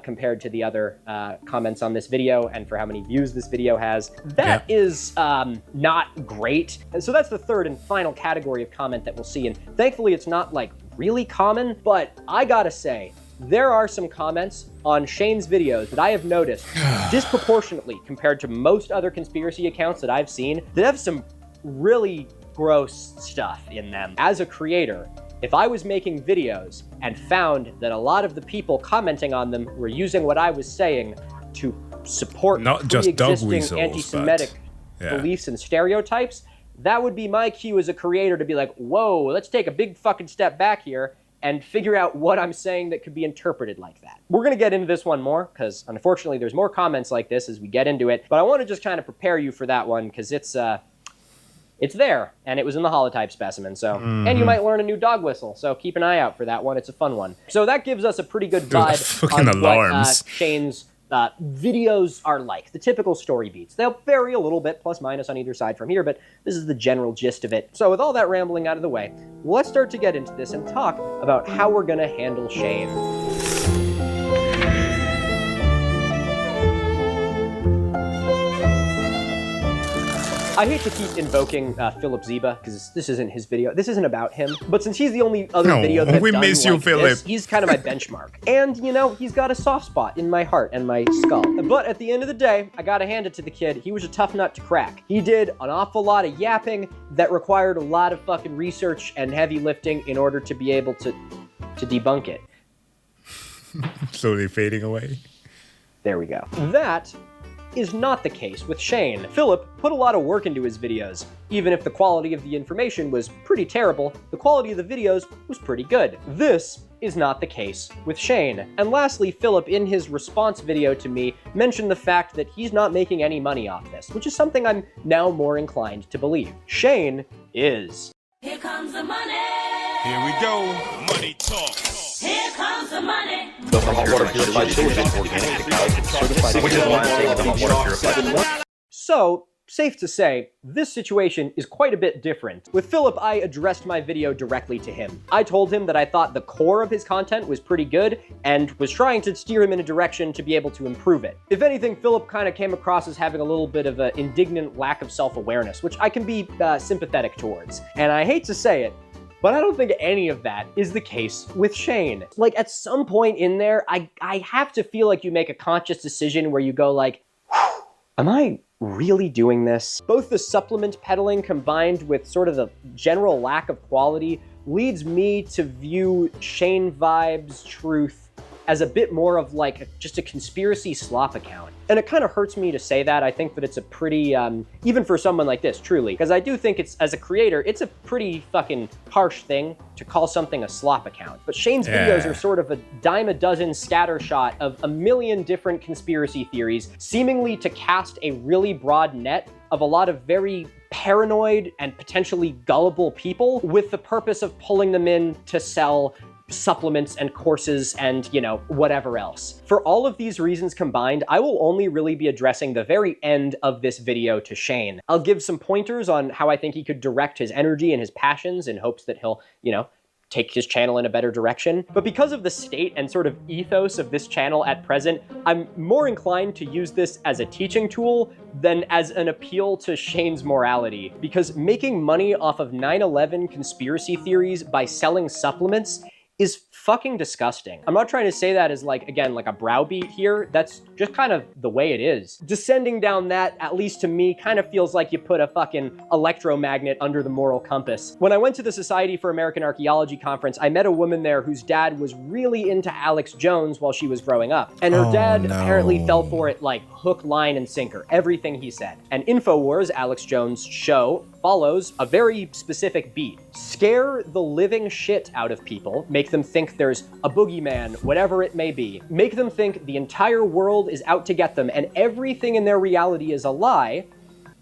compared to the other comments on this video and for how many views this video has. That is not great. And so that's the third and final category of comment that we'll see. And thankfully it's not like really common, but I gotta say, there are some comments on Shayne's videos that I have noticed disproportionately compared to most other conspiracy accounts that I've seen that have some really gross stuff in them. As a creator, if I was making videos and found that a lot of the people commenting on them were using what I was saying to support not just dog pre-existing weasels, anti-Semitic beliefs and stereotypes, that would be my cue as a creator to be like, whoa, let's take a big fucking step back here and figure out what I'm saying that could be interpreted like that. We're gonna get into this one more, because unfortunately there's more comments like this as we get into it, but I wanna just kind of prepare you for that one, because it's there, and it was in the Holotype Specimen, so, and you might learn a new dog whistle, so keep an eye out for that one, it's a fun one. So that gives us a pretty good vibe on what Shayne's videos are like, the typical story beats. They'll vary a little bit, plus minus on either side from here, but this is the general gist of it. So with all that rambling out of the way, let's start to get into this and talk about how we're gonna handle Shayne. I hate to keep invoking Philip Zeba, because this isn't his video. This isn't about him. But since he's the only other video that's we done miss you, like Philip. This, he's kind of my benchmark. And, you know, he's got a soft spot in my heart and my skull. But at the end of the day, I gotta hand it to the kid. He was a tough nut to crack. He did an awful lot of yapping that required a lot of fucking research and heavy lifting in order to be able to debunk it. Slowly fading away. There we go. That is not the case with Shayne. Philip put a lot of work into his videos. Even if the quality of the information was pretty terrible, the quality of the videos was pretty good. This is not the case with Shayne. And lastly, Philip, in his response video to me, mentioned the fact that he's not making any money off this, which is something I'm now more inclined to believe. Shayne is. Here comes the money. Here we go. Money talk. Here comes the money. The hot water purified sewage is organic cacao, which is why I'm taking the hot water purified. So, safe to say, this situation is quite a bit different. With Philip, I addressed my video directly to him. I told him that I thought the core of his content was pretty good and was trying to steer him in a direction to be able to improve it. If anything, Philip kind of came across as having a little bit of an indignant lack of self-awareness, which I can be sympathetic towards. And I hate to say it, but I don't think any of that is the case with Shayne. Like, at some point in there, I have to feel like you make a conscious decision where you go like, am I really doing this? Both the supplement peddling combined with sort of the general lack of quality leads me to view Shayne Vibes Truth as a bit more of like just a conspiracy slop account. And it kind of hurts me to say that. I think that it's a pretty, even for someone like this, truly, because I do think it's, as a creator, it's a pretty fucking harsh thing to call something a slop account. But Shayne's videos are sort of a dime a dozen scattershot of a million different conspiracy theories, seemingly to cast a really broad net of a lot of very paranoid and potentially gullible people with the purpose of pulling them in to sell supplements and courses and, you know, whatever else. For all of these reasons combined, I will only really be addressing the very end of this video to Shayne. I'll give some pointers on how I think he could direct his energy and his passions in hopes that he'll, you know, take his channel in a better direction. But because of the state and sort of ethos of this channel at present, I'm more inclined to use this as a teaching tool than as an appeal to Shayne's morality. Because making money off of 9/11 conspiracy theories by selling supplements is fucking disgusting. I'm not trying to say that as like, again, like a browbeat here. That's just kind of the way it is. Descending down that, at least to me, kind of feels like you put a fucking electromagnet under the moral compass. When I went to the Society for American Archaeology conference, I met a woman there whose dad was really into Alex Jones while she was growing up. And her dad apparently fell for it like hook, line, and sinker, everything he said. And InfoWars, Alex Jones' show, follows a very specific beat. Scare the living shit out of people, make them think there's a boogeyman, whatever it may be. Make them think the entire world is out to get them and everything in their reality is a lie,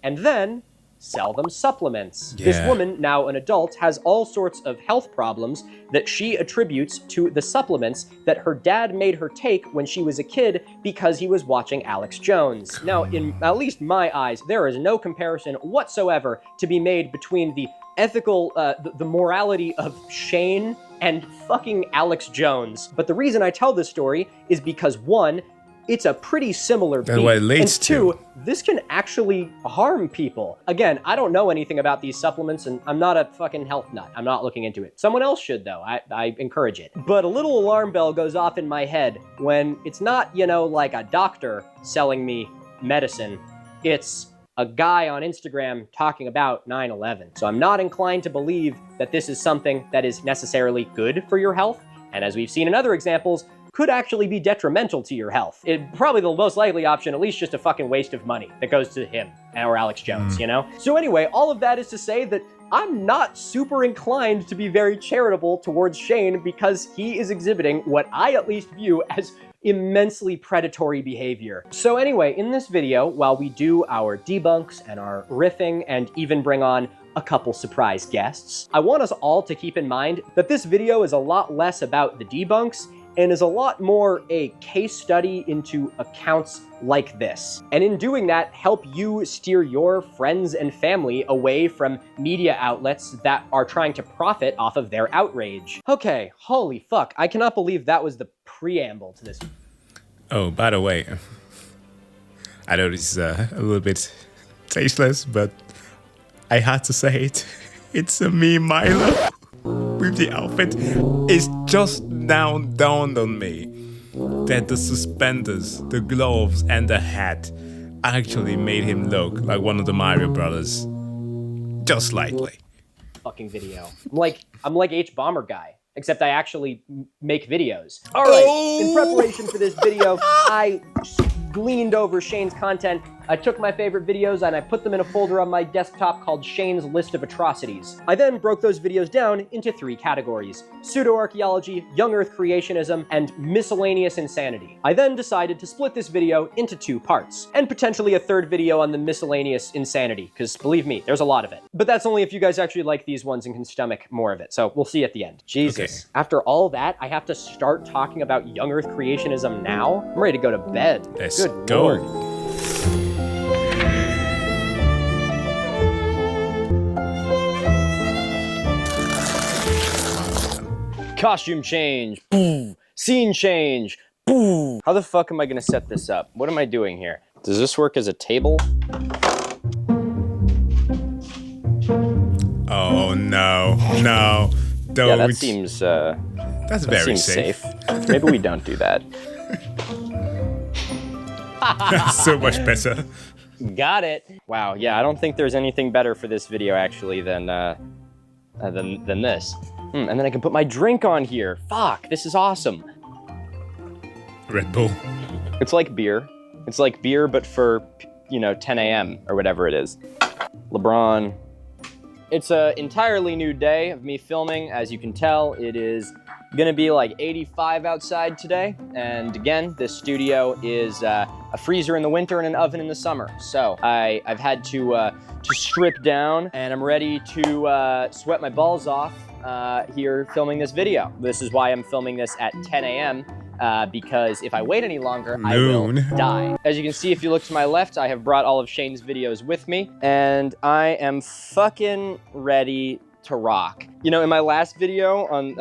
and then sell them supplements. This woman, now an adult, has all sorts of health problems that she attributes to the supplements that her dad made her take when she was a kid because he was watching Alex Jones. Now, in at least my eyes, there is no comparison whatsoever to be made between the ethical, the morality of Shayne and fucking Alex Jones. But the reason I tell this story is because, one, it's a pretty similar beat, and two, this can actually harm people. Again, I don't know anything about these supplements, and I'm not a fucking health nut. I'm not looking into it. Someone else should, though. I encourage it. But a little alarm bell goes off in my head when it's not, you know, like a doctor selling me medicine. It's a guy on Instagram talking about 9/11. So I'm not inclined to believe that this is something that is necessarily good for your health. And as we've seen in other examples, could actually be detrimental to your health. Probably the most likely option, at least just a fucking waste of money that goes to him or Alex Jones, you know? So anyway, all of that is to say that I'm not super inclined to be very charitable towards Shayne because he is exhibiting what I at least view as immensely predatory behavior. So anyway, in this video, while we do our debunks and our riffing and even bring on a couple surprise guests, I want us all to keep in mind that this video is a lot less about the debunks and is a lot more a case study into accounts like this. And in doing that, help you steer your friends and family away from media outlets that are trying to profit off of their outrage. Okay, holy fuck, I cannot believe that was the preamble to this. Oh, by the way, I know this is a little bit tasteless, but I had to say it. It's me, Milo. With the outfit, it's just now dawned on me that the suspenders, the gloves, and the hat actually made him look like one of the Mario brothers. Just slightly. Fucking video. I'm like H-Bomber guy, except I actually make videos. All right, in preparation for this video, I gleaned over Shayne's content, I took my favorite videos and I put them in a folder on my desktop called Shayne's List of Atrocities. I then broke those videos down into 3 categories: pseudo-archaeology, young earth creationism, and miscellaneous insanity. I then decided to split this video into 2 parts, and potentially a 3rd video on the miscellaneous insanity, because believe me, there's a lot of it. But that's only if you guys actually like these ones and can stomach more of it, so we'll see at the end. Jesus. Okay. After all that, I have to start talking about young earth creationism now? I'm ready to go to bed. Let's Good go. Lord. Costume change, boo. Scene change, boo. How the fuck am I gonna set this up? What am I doing here? Does this work as a table? Oh no, no, don't. Yeah, that seems, that's very safe. Maybe we don't do that. That's so much better. Got it. Wow, yeah, I don't think there's anything better for this video actually than this. And then I can put my drink on here. Fuck, this is awesome. Red Bull. It's like beer. It's like beer, but for, 10 a.m. or whatever it is. LeBron. It's an entirely new day of me filming. As you can tell, it is gonna be like 85 outside today. And again, this studio is a freezer in the winter and an oven in the summer. So I've had to strip down, and I'm ready to sweat my balls off here filming this video. This is why I'm filming this at 10 a.m. Because if I wait any longer, I will die. As you can see, if you look to my left, I have brought all of Shayne's videos with me, and I am fucking ready to rock. In my last video on,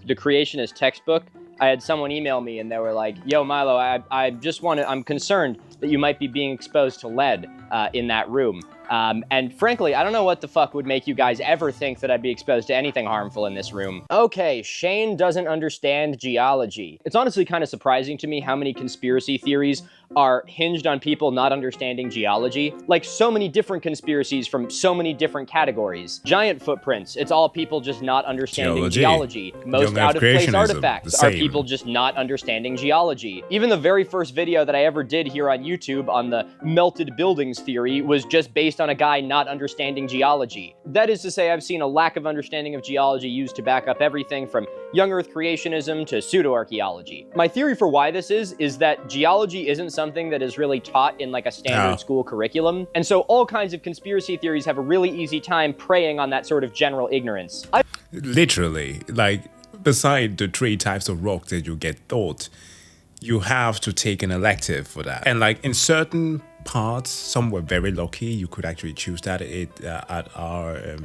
the Creationist textbook, I had someone email me and they were like, yo, Milo, I'm concerned that you might be being exposed to lead in that room. And frankly, I don't know what the fuck would make you guys ever think that I'd be exposed to anything harmful in this room. Okay, Shayne doesn't understand geology. It's honestly kind of surprising to me how many conspiracy theories are hinged on people not understanding geology. Like so many different conspiracies from so many different categories. Giant footprints, it's all people just not understanding geology. Most out-of-place artifacts are people just not understanding geology. Even the very first video that I ever did here on YouTube on the melted buildings theory was just based on a guy not understanding geology. That is to say, I've seen a lack of understanding of geology used to back up everything from young earth creationism to pseudo-archaeology. My theory for why this is that geology isn't something that is really taught in like a standard school curriculum. And so all kinds of conspiracy theories have a really easy time preying on that sort of general ignorance. Literally, like, beside the 3 types of rock that you get taught, you have to take an elective for that. And like in certain parts, some were very lucky, you could actually choose that at our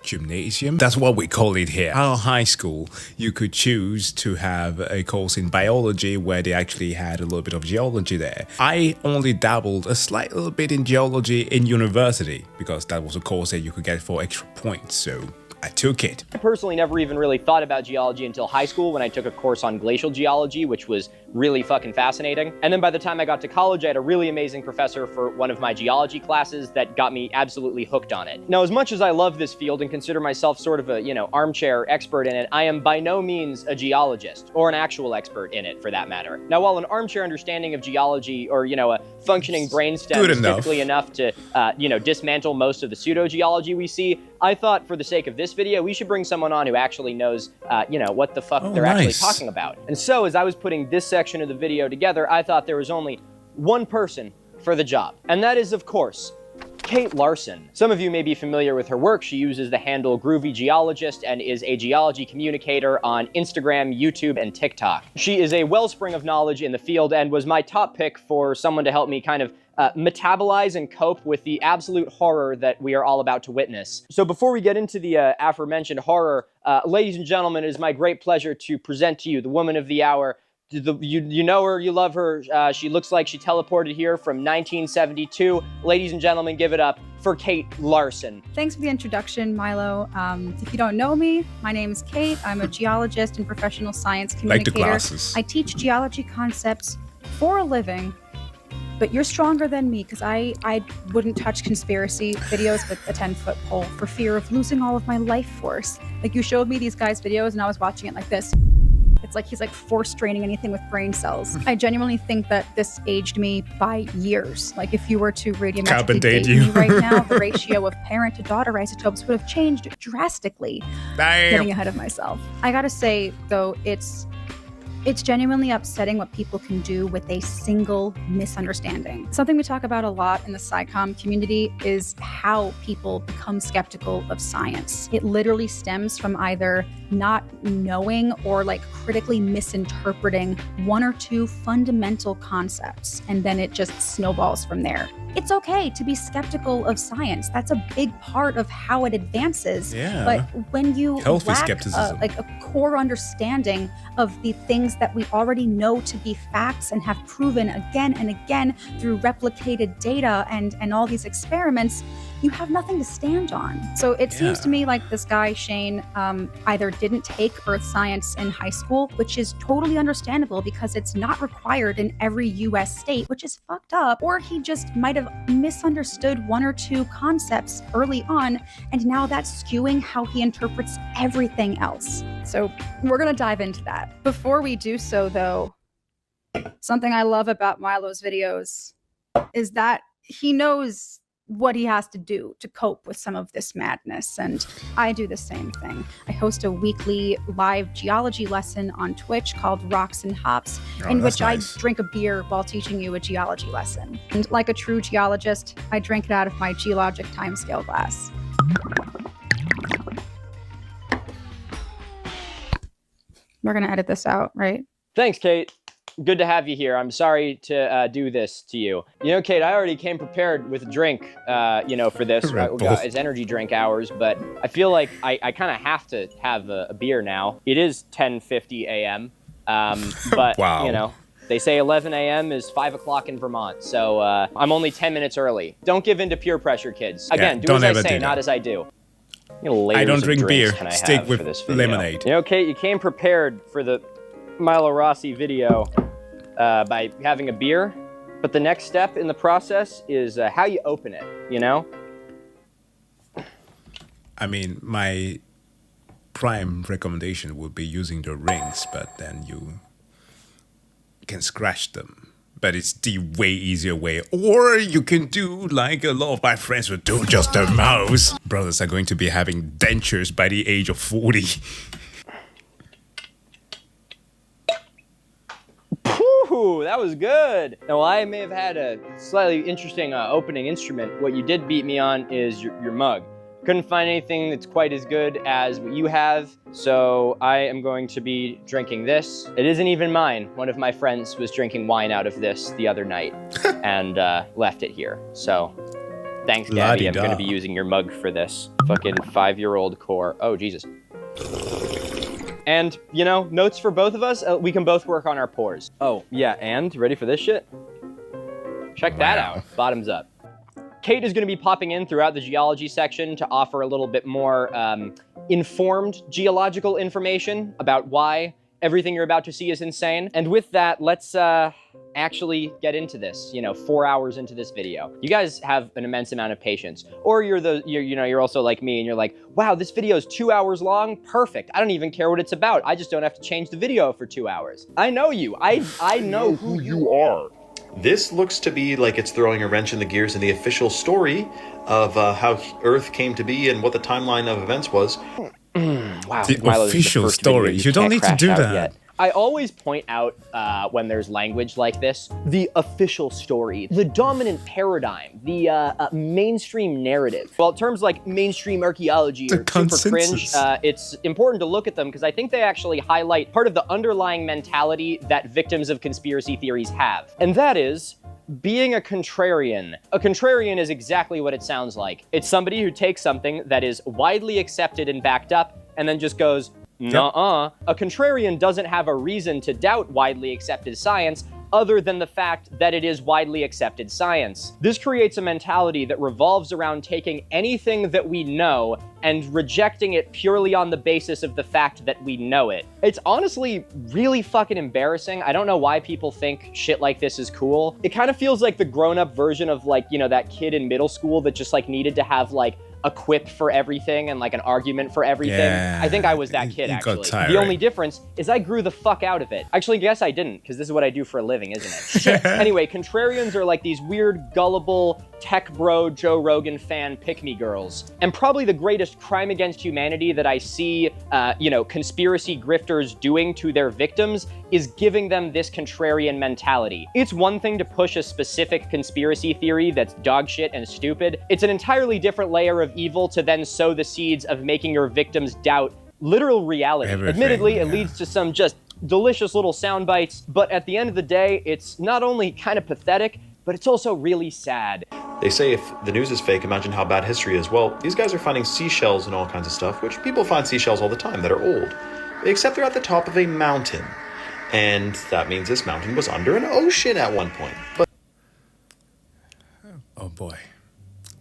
gymnasium. That's what we call it here. Our high school, you could choose to have a course in biology where they actually had a little bit of geology there. I only dabbled a slight little bit in geology in university because that was a course that you could get for extra points, so I took it. I personally never even really thought about geology until high school when I took a course on glacial geology, which was really fucking fascinating. And then by the time I got to college, I had a really amazing professor for one of my geology classes that got me absolutely hooked on it. Now, as much as I love this field and consider myself sort of a, armchair expert in it, I am by no means a geologist, or an actual expert in it for that matter. Now, while an armchair understanding of geology or, a functioning brainstem is typically enough to, dismantle most of the pseudo-geology we see, I thought for the sake of this video, we should bring someone on who actually knows, what the fuck they're actually talking about. And so as I was putting this section of the video together, I thought there was only one person for the job. And that is, of course, Kate Larson. Some of you may be familiar with her work. She uses the handle GroovyGeologist and is a geology communicator on Instagram, YouTube, and TikTok. She is a wellspring of knowledge in the field and was my top pick for someone to help me kind of metabolize and cope with the absolute horror that we are all about to witness. So before we get into the aforementioned horror, ladies and gentlemen, it is my great pleasure to present to you the woman of the hour. You know her, you love her. She looks like she teleported here from 1972. Ladies and gentlemen, give it up for Kate Larson. Thanks for the introduction, Milo. If you don't know me, my name is Kate. I'm a geologist and professional science communicator. Like the glasses. I teach geology concepts for a living. But you're stronger than me because I wouldn't touch conspiracy videos with a 10-foot pole for fear of losing all of my life force. Like you showed me these guys' videos and I was watching it like this. It's like he's like force draining anything with brain cells. I genuinely think that this aged me by years. Like if you were to radiometrically date me right now, the ratio of parent to daughter isotopes would have changed drastically. Damn. Getting ahead of myself. I gotta say though, it's genuinely upsetting what people can do with a single misunderstanding. Something we talk about a lot in the SciComm community is how people become skeptical of science. It literally stems from either not knowing or like critically misinterpreting one or two fundamental concepts, and then it just snowballs from there. It's okay to be skeptical of science. That's a big part of how it advances. Yeah. But when you Healthy lack skepticism. like a core understanding of the things that we already know to be facts and have proven again and again through replicated data and all these experiments, you have nothing to stand on. So it seems to me like this guy, Shayne, either didn't take earth science in high school, which is totally understandable because it's not required in every US state, which is fucked up, or he just might have misunderstood one or two concepts early on, and now that's skewing how he interprets everything else. So we're gonna dive into that. Before we do so though, something I love about Milo's videos is that he knows what he has to do to cope with some of this madness, and I do the same thing. I host a weekly live geology lesson on Twitch called Rocks and Hops, in which nice. I drink a beer while teaching you a geology lesson. And like a true geologist, I drink it out of my geologic timescale glass. We're gonna edit this out, right? Thanks, Kate. Good to have you here. I'm sorry to do this to you. You know, Kate, I already came prepared with a drink, for this. It's energy drink hours, but I feel like I kind of have to have a beer now. It is 10:50 a.m., but, wow. They say 11 a.m. is 5 o'clock in Vermont, so I'm only 10 minutes early. Don't give in to peer pressure, kids. Again, do as I say, not as I do. I don't drink beer. Stick with lemonade. You know, Kate, you came prepared for the Milo Rossi video by having a beer, but the next step in the process is how you open it, you know? I mean, my prime recommendation would be using the rings, but then you can scratch them. But it's the way easier way. Or you can do like a lot of my friends would do, just a mouse. Brothers are going to be having dentures by the age of 40. Ooh, that was good. Now, I may have had a slightly interesting opening instrument. What you did beat me on is your mug. Couldn't find anything that's quite as good as what you have, so I am going to be drinking this. It isn't even mine. One of my friends was drinking wine out of this the other night and left it here. So, thanks, Gabby. I'm going to be using your mug for this. Fucking 5-year-old core. Oh, Jesus. And, notes for both of us, we can both work on our pores. Oh, yeah, and ready for this shit? Check that out. Bottoms up. Kate is going to be popping in throughout the geology section to offer a little bit more informed geological information about why everything you're about to see is insane. And with that, let's actually get into this, 4 hours into this video. You guys have an immense amount of patience. Or you're also like me and you're like, wow, this video is 2 hours long? Perfect. I don't even care what it's about. I just don't have to change the video for 2 hours. I know you. I know who you are. This looks to be like it's throwing a wrench in the gears in the official story of how Earth came to be and what the timeline of events was. Wow. The official story. You don't need to do that. Yet. I always point out when there's language like this, the official story, the dominant paradigm, the mainstream narrative. Well, terms like mainstream archaeology or super cringe, it's important to look at them because I think they actually highlight part of the underlying mentality that victims of conspiracy theories have. And that is being a contrarian. A contrarian is exactly what it sounds like. It's somebody who takes something that is widely accepted and backed up and then just goes, nuh-uh. A contrarian doesn't have a reason to doubt widely accepted science other than the fact that it is widely accepted science. This creates a mentality that revolves around taking anything that we know and rejecting it purely on the basis of the fact that we know it. It's honestly really fucking embarrassing. I don't know why people think shit like this is cool. It kind of feels like the grown-up version of that kid in middle school that just needed to have a quip for everything and like an argument for everything. Yeah, I think I was that kid, actually. The only difference is I grew the fuck out of it. Actually, guess I didn't, because this is what I do for a living, isn't it? Shit. Anyway, contrarians are like these weird, gullible, tech bro, Joe Rogan fan pick-me girls. And probably the greatest crime against humanity that I see, conspiracy grifters doing to their victims is giving them this contrarian mentality. It's one thing to push a specific conspiracy theory that's dog shit and stupid. It's an entirely different layer of evil to then sow the seeds of making your victims doubt literal reality. Admittedly, it leads to some just delicious little sound bites, but at the end of the day, it's not only kind of pathetic, but it's also really sad. They say if the news is fake, imagine how bad history is. Well, these guys are finding seashells and all kinds of stuff, which people find seashells all the time that are old. Except they're at the top of a mountain. And that means this mountain was under an ocean at one point. But oh boy.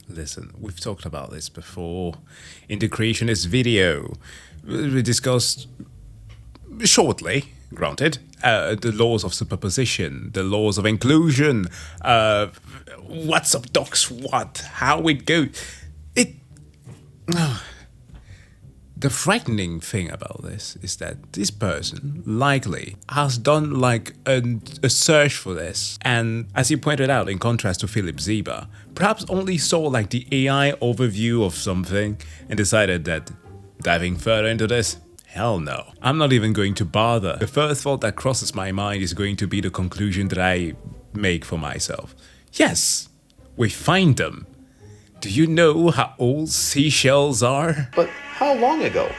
Listen, we've talked about this before. In the Creationist video, we discussed shortly, granted, the laws of superposition, the laws of inclusion, what's up docs what, how it goes. The frightening thing about this is that this person likely has done like a search for this, and as you pointed out, in contrast to Philip Zeba, perhaps only saw like the AI overview of something and decided that diving further into this, hell no. I'm not even going to bother. The first thought that crosses my mind is going to be the conclusion that I make for myself. Yes, we find them. Do you know how old seashells are? But how long ago?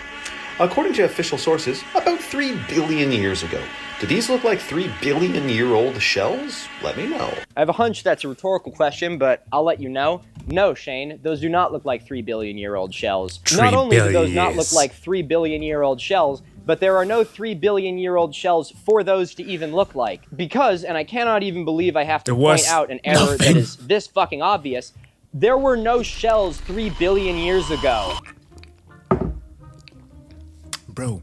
According to official sources, about 3 billion years ago. Do these look like 3 billion year old shells? Let me know. I have a hunch that's a rhetorical question, but I'll let you know. No, Shayne, those do not look like 3 billion year old shells. Not only do those not look like 3 billion year old shells, but there are no 3 billion year old shells for those to even look like. Because, and I cannot even believe I have to point out an error that is this fucking obvious, there were no shells 3 billion years ago. Bro,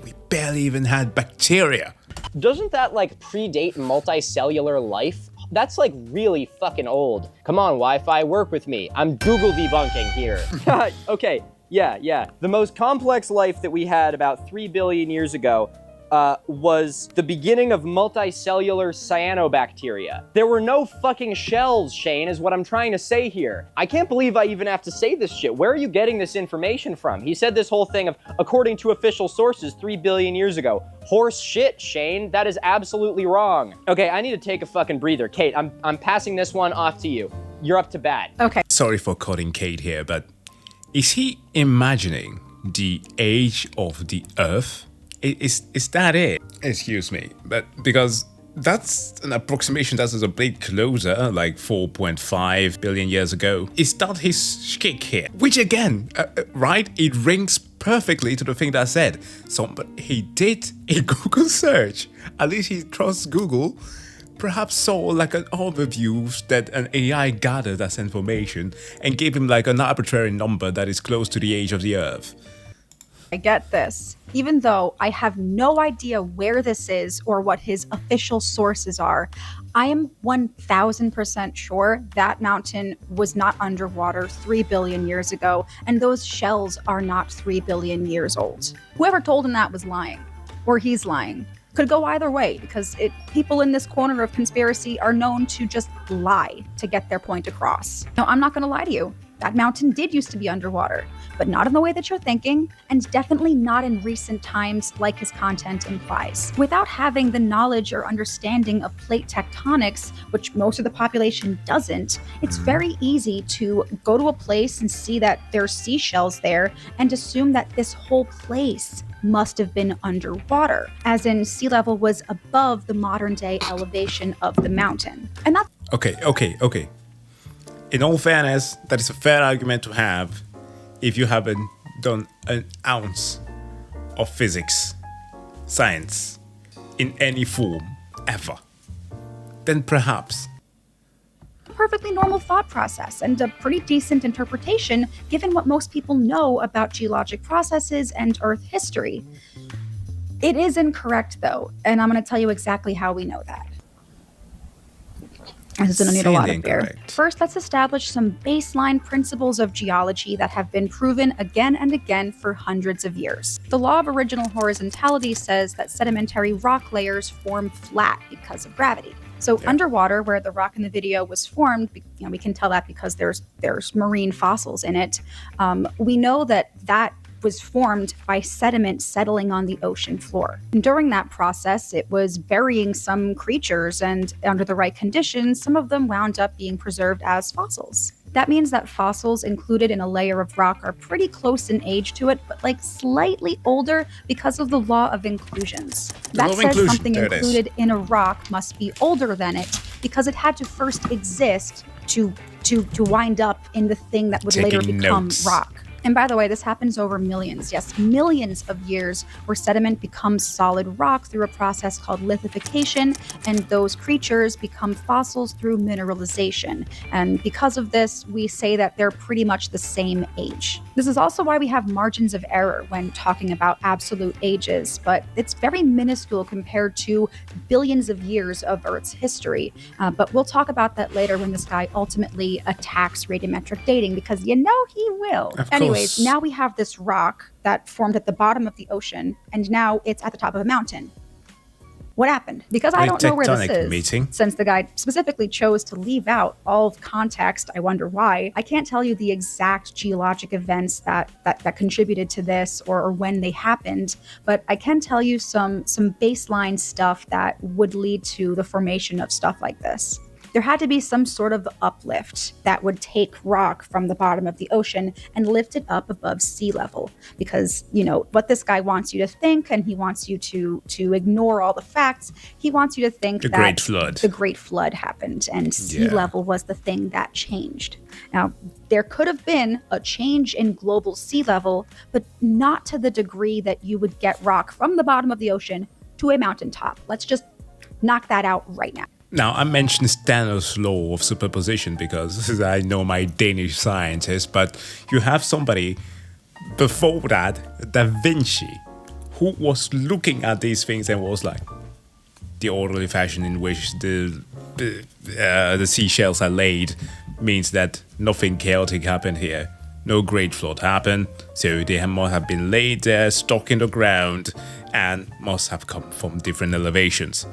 we barely even had bacteria. Doesn't that like predate multicellular life? That's like really fucking old. Come on, Wi-Fi, work with me. I'm Google debunking here. Okay, yeah. The most complex life that we had about 3 billion years ago was the beginning of multicellular cyanobacteria. There were no fucking shells, Shayne, is what I'm trying to say here. I can't believe I even have to say this shit. Where are you getting this information from? He said this whole thing of, according to official sources, 3 billion years ago. Horse shit, Shayne. That is absolutely wrong. Okay, I need to take a fucking breather. Kate, I'm passing this one off to you. You're up to bat. Okay. Sorry for cutting Kate here, but is he imagining the age of the Earth? Is that it? Excuse me, but because that's an approximation that is a bit closer, like 4.5 billion years ago. Is that his shtick here? Which again, right? It rings perfectly to the thing that I said. But he did a Google search. At least he trusts Google. Perhaps saw like an overview that an AI gathered as information and gave him like an arbitrary number that is close to the age of the Earth. I get this. Even though I have no idea where this is or what his official sources are, I am 1000% sure that mountain was not underwater 3 billion years ago, and those shells are not 3 billion years old. Whoever told him that was lying, or he's lying. Could go either way, because people in this corner of conspiracy are known to just lie to get their point across. No, I'm not going to lie to you. That mountain did used to be underwater, but not in the way that you're thinking, and definitely not in recent times like his content implies. Without having the knowledge or understanding of plate tectonics, which most of the population doesn't, it's very easy to go to a place and see that there's seashells there and assume that this whole place must have been underwater, as in sea level was above the modern day elevation of the mountain. And that's Okay. In all fairness, that is a fair argument to have if you haven't done an ounce of physics, science, in any form, ever. Then perhaps. a perfectly normal thought process and a pretty decent interpretation given what most people know about geologic processes and Earth history. It is incorrect though, and I'm going to tell you exactly how we know that. This is going to need a lot of beer. Incorrect. First, let's establish some baseline principles of geology that have been proven again and again for hundreds of years. The law of original horizontality says that sedimentary rock layers form flat because of gravity. So underwater, where the rock in the video was formed, we can tell that because there's marine fossils in it. We know that was formed by sediment settling on the ocean floor. And during that process, it was burying some creatures, and under the right conditions, some of them wound up being preserved as fossils. That means that fossils included in a layer of rock are pretty close in age to it, but like slightly older because of the law of inclusions. That says something included in a rock must be older than it because it had to first exist to wind up in the thing that would later become rock. And by the way, this happens over millions, yes, millions of years, where sediment becomes solid rock through a process called lithification, and those creatures become fossils through mineralization. And because of this, we say that they're pretty much the same age. This is also why we have margins of error when talking about absolute ages, but it's very minuscule compared to billions of years of Earth's history. But we'll talk about that later when this guy ultimately attacks radiometric dating, because you know he will. Anyways, now we have this rock that formed at the bottom of the ocean, and now it's at the top of a mountain. What happened? Because I don't know where this is, since the guy specifically chose to leave out all of context, I wonder why. I can't tell you the exact geologic events that contributed to this or when they happened, but I can tell you some baseline stuff that would lead to the formation of stuff like this. There had to be some sort of uplift that would take rock from the bottom of the ocean and lift it up above sea level. Because, you know, what this guy wants you to think, and he wants you to ignore all the facts, he wants you to think that the Great Flood happened and sea level was the thing that changed. Now, there could have been a change in global sea level, but not to the degree that you would get rock from the bottom of the ocean to a mountaintop. Let's just knock that out right now. Now, I mentioned Stanley's law of superposition because I know my Danish scientist, but you have somebody before that, Da Vinci, who was looking at these things and was like, the orderly fashion in which the seashells are laid means that nothing chaotic happened here. No great flood happened, so they must have been laid there, stuck in the ground, and must have come from different elevations.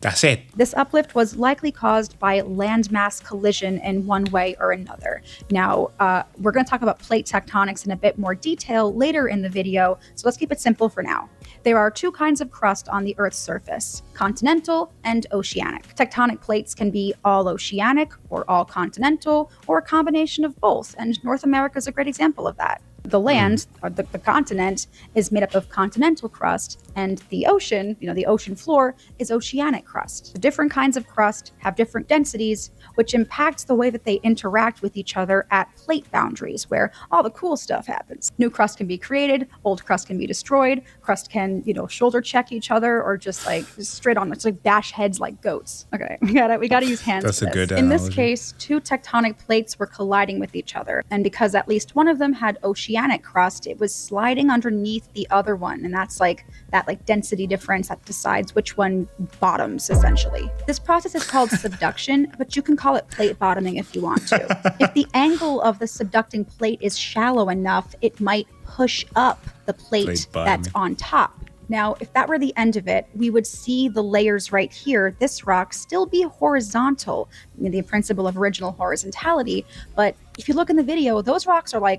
That's it. This uplift was likely caused by landmass collision in one way or another. Now, we're going to talk about plate tectonics in a bit more detail later in the video, so let's keep it simple for now. There are two kinds of crust on the Earth's surface, continental and oceanic. Tectonic plates can be all oceanic or all continental, or a combination of both, and North America is a great example of that. The land, or the continent, is made up of continental crust, and the ocean, the ocean floor, is oceanic crust. The different kinds of crust have different densities, which impacts the way that they interact with each other at plate boundaries, where all the cool stuff happens. New crust can be created, old crust can be destroyed, crust can, shoulder check each other, or just straight on, it's like bash heads like goats. Okay, we gotta use hands. That's for a this. good analogy. In this case, two tectonic plates were colliding with each other, and because at least one of them had oceanic crust, it was sliding underneath the other one, and that's that density difference that decides which one bottoms, essentially. This process is called subduction, but you can call it plate bottoming if you want to. If the angle of the subducting plate is shallow enough, it might push up the plate that's on top. Now, if that were the end of it, we would see the layers right here, this rock, still be horizontal, the principle of original horizontality. But if you look in the video, those rocks are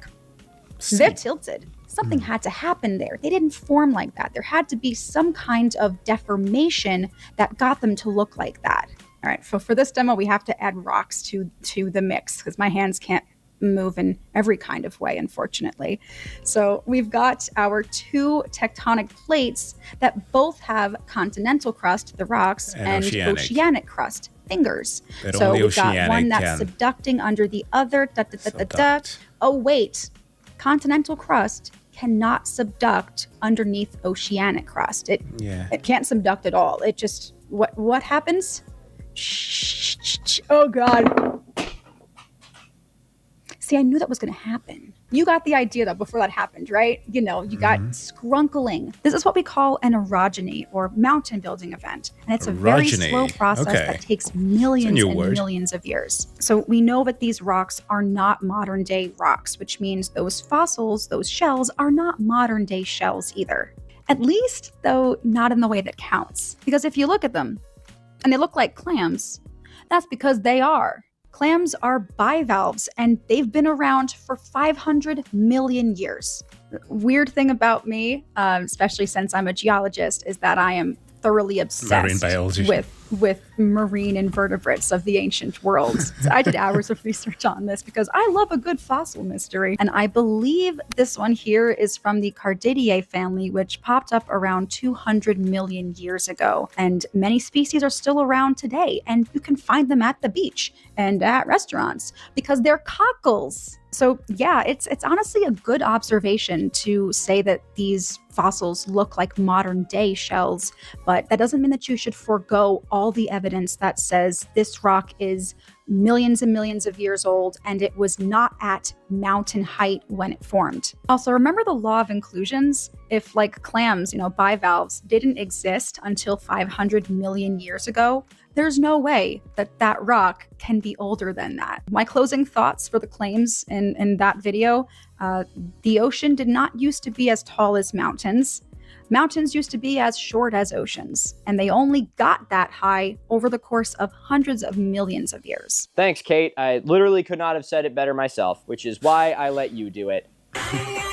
they're tilted. Something had to happen there. They didn't form like that. There had to be some kind of deformation that got them to look like that. All right, so for this demo, we have to add rocks to the mix because my hands can't move in every kind of way, unfortunately. So we've got our two tectonic plates that both have continental crust, the rocks, and oceanic crust, fingers. So we've got one that's subducting under the other. Oh, wait. Continental crust cannot subduct underneath oceanic crust. It can't subduct at all. It just, what happens? Oh God. See, I knew that was going to happen. You got the idea though before that happened, right? You know, you got scrunkling. This is what we call an orogeny or mountain building event. And it's a very slow process that takes millions and millions of years. So we know that these rocks are not modern day rocks, which means those fossils, those shells are not modern day shells either. At least, though, not in the way that counts. Because if you look at them and they look like clams, that's because they are. Clams are bivalves, and they've been around for 500 million years. Weird thing about me, especially since I'm a geologist, is that I am thoroughly obsessed with marine invertebrates of the ancient world. So I did hours of research on this because I love a good fossil mystery. And I believe this one here is from the Cardidae family, which popped up around 200 million years ago. And many species are still around today. And you can find them at the beach and at restaurants because they're cockles. So yeah, it's honestly a good observation to say that these fossils look like modern day shells, but that doesn't mean that you should forego all the evidence that says this rock is millions and millions of years old and it was not at mountain height when it formed. Also, remember the law of inclusions? If like clams, bivalves didn't exist until 500 million years ago, there's no way that that rock can be older than that. My closing thoughts for the claims in that video, the ocean did not used to be as tall as mountains. Mountains used to be as short as oceans, and they only got that high over the course of hundreds of millions of years. Thanks, Kate. I literally could not have said it better myself, which is why I let you do it.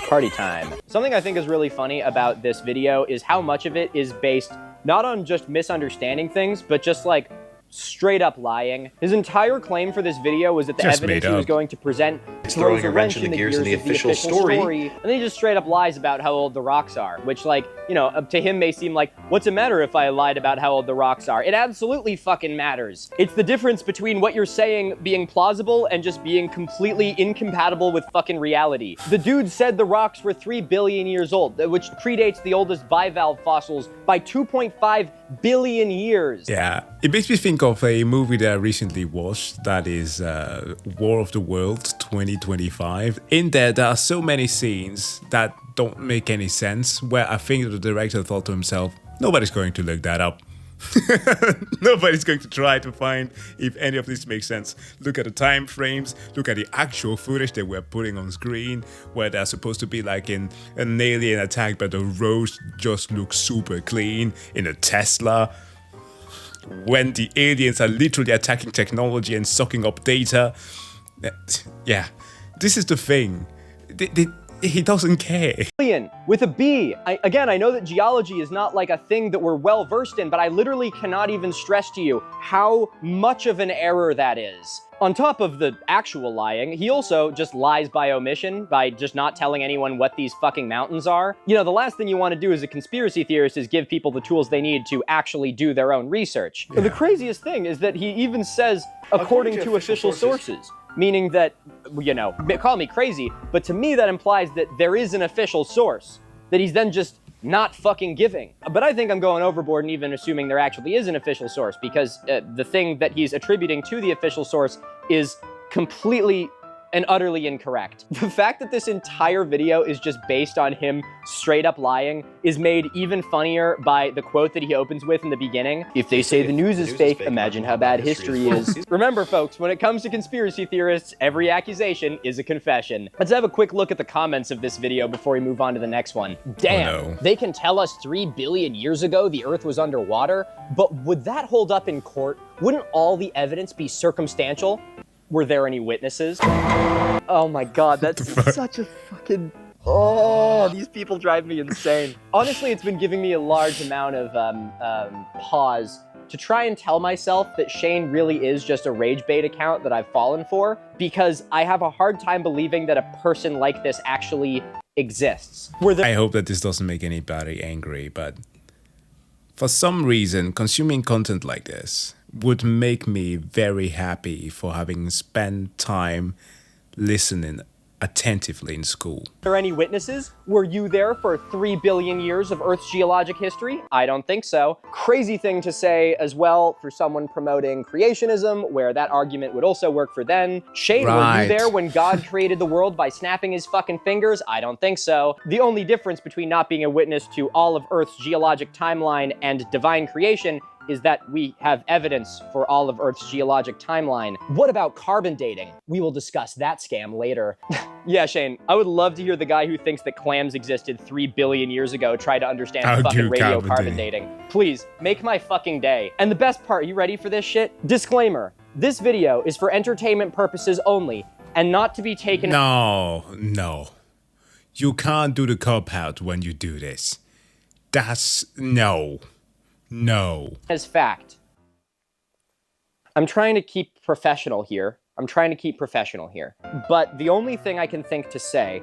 Party time. Something I think is really funny about this video is how much of it is based not on just misunderstanding things, but just like straight up lying. His entire claim for this video was that the evidence he was going to present throws a wrench in the gears of the official story, and then he just straight up lies about how old the rocks are, which, like, to him may seem like, what's the matter if I lied about how old the rocks are? It absolutely fucking matters. It's the difference between what you're saying being plausible and just being completely incompatible with fucking reality. The dude said the rocks were 3 billion years old, which predates the oldest bivalve fossils by 2.5 billion years. Yeah, it makes me think of a movie that I recently watched, that is War of the Worlds 2025. In there are so many scenes that don't make any sense, where I think the director thought to himself, nobody's going to look that up. Nobody's going to try to find if any of this makes sense. Look at the time frames, look at the actual footage that we're putting on screen, where they're supposed to be like in an alien attack, but the roads just look super clean in a Tesla, when the aliens are literally attacking technology and sucking up data. Yeah, this is the thing. He doesn't care. With a B. I know that geology is not like a thing that we're well versed in, but I literally cannot even stress to you how much of an error that is. On top of the actual lying, he also just lies by omission, by just not telling anyone what these fucking mountains are. The last thing you want to do as a conspiracy theorist is give people the tools they need to actually do their own research. Yeah. The craziest thing is that he even says, according to official sources. Meaning that, call me crazy, but to me that implies that there is an official source that he's then just not fucking giving. But I think I'm going overboard and even assuming there actually is an official source, because the thing that he's attributing to the official source is completely and utterly incorrect. The fact that this entire video is just based on him straight up lying is made even funnier by the quote that he opens with in the beginning. If they say the news is fake, imagine how bad history is. Remember, folks, when it comes to conspiracy theorists, every accusation is a confession. Let's have a quick look at the comments of this video before we move on to the next one. Damn, they can tell us 3 billion years ago the Earth was underwater, but would that hold up in court? Wouldn't all the evidence be circumstantial? Were there any witnesses? Oh my god, that's such a fucking... Oh, these people drive me insane. Honestly, it's been giving me a large amount of pause to try and tell myself that Shayne really is just a rage bait account that I've fallen for, because I have a hard time believing that a person like this actually exists. I hope that this doesn't make anybody angry, but for some reason, consuming content like this would make me very happy for having spent time listening attentively in school. Are there any witnesses? Were you there for 3 billion years of Earth's geologic history? I don't think so. Crazy thing to say as well for someone promoting creationism, where that argument would also work for then. Shayne, were you there when God created the world by snapping his fucking fingers? I don't think so. The only difference between not being a witness to all of Earth's geologic timeline and divine creation is that we have evidence for all of Earth's geologic timeline. What about carbon dating? We will discuss that scam later. Yeah, Shayne, I would love to hear the guy who thinks that clams existed 3 billion years ago try to understand fucking radiocarbon dating. Please, make my fucking day. And the best part, you ready for this shit? Disclaimer, this video is for entertainment purposes only and not to be taken— No. You can't do the cop-out when you do this. That's— no. As fact. I'm trying to keep professional here. But the only thing I can think to say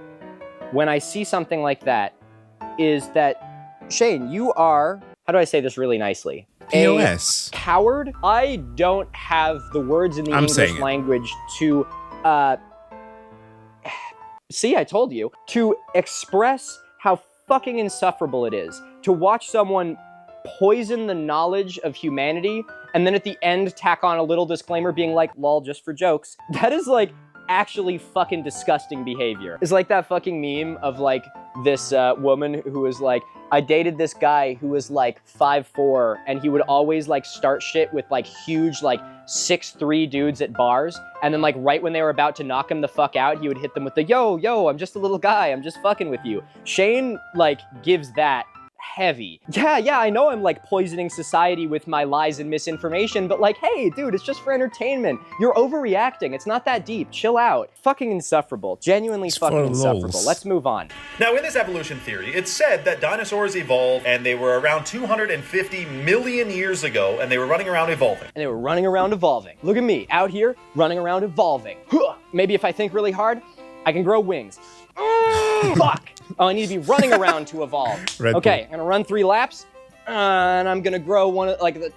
when I see something like that is that, Shayne, you are— how do I say this really nicely? POS. A coward? I don't have the words in the English language to, see, I told you. To express how fucking insufferable it is to watch someone poison the knowledge of humanity and then at the end tack on a little disclaimer being like, lol, just for jokes. That is like actually fucking disgusting behavior. It's like that fucking meme of like this woman who was like, I dated this guy who was like 5'4" and he would always like start shit with like huge like 6'3" dudes at bars, and then like right when they were about to knock him the fuck out, he would hit them with the yo, I'm just a little guy, I'm just fucking with you. Shayne like gives that heavy. Yeah, I know I'm like poisoning society with my lies and misinformation, but like, hey, dude, it's just for entertainment. You're overreacting. It's not that deep. Chill out. Fucking insufferable. Genuinely fucking insufferable. Let's move on. Now, in this evolution theory, it's said that dinosaurs evolved and they were around 250 million years ago and they were running around evolving. Look at me, out here, running around evolving. Maybe if I think really hard, I can grow wings. Fuck! Oh, I need to be running around to evolve. Okay, I'm gonna run 3 laps, and I'm gonna grow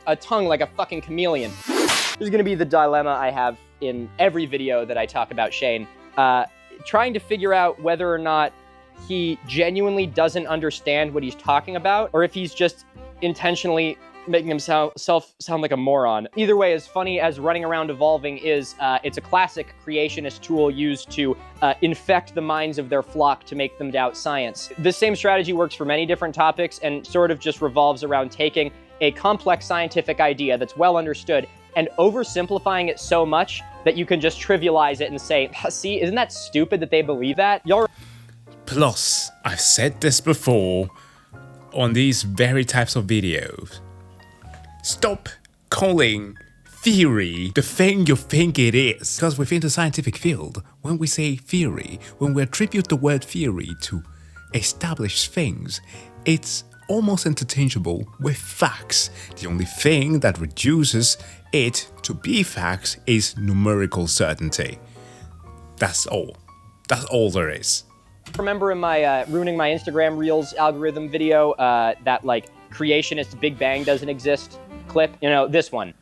a tongue like a fucking chameleon. This is gonna be the dilemma I have in every video that I talk about Shayne. Trying to figure out whether or not he genuinely doesn't understand what he's talking about, or if he's just intentionally making himself sound like a moron. Either way, as funny as running around evolving is, it's a classic creationist tool used to infect the minds of their flock to make them doubt science. This same strategy works for many different topics and sort of just revolves around taking a complex scientific idea that's well understood and oversimplifying it so much that you can just trivialize it and say, see, isn't that stupid that they believe that? Plus, I've said this before on these very types of videos. Stop calling theory the thing you think it is. Because within the scientific field, when we say theory, when we attribute the word theory to established things, it's almost interchangeable with facts. The only thing that reduces it to be facts is numerical certainty. That's all. That's all there is. Remember in my ruining my Instagram Reels algorithm video, that like creationist Big Bang doesn't exist clip? You know, this one.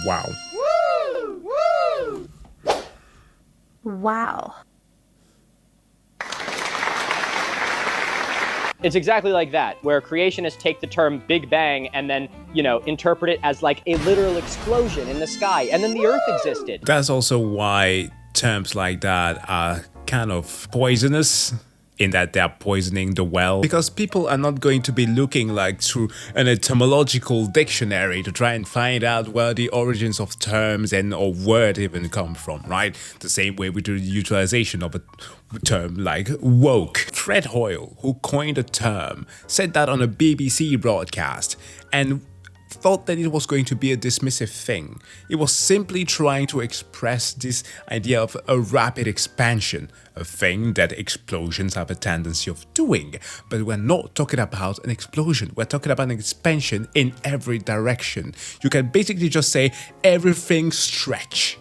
Wow. Woo! Wow. It's exactly like that, where creationists take the term Big Bang and then, you know, interpret it as like a literal explosion in the sky, and then the Earth existed. That's also why terms like that are kind of poisonous, in that they're poisoning the well, because people are not going to be looking like through an etymological dictionary to try and find out where the origins of terms and or word even come from, right? The same way with the utilization of a term like woke. Fred Hoyle, who coined the term, said that on a BBC broadcast and thought that it was going to be a dismissive thing. It was simply trying to express this idea of a rapid expansion, a thing that explosions have a tendency of doing. But we're not talking about an explosion, we're talking about an expansion in every direction. You can basically just say everything stretch.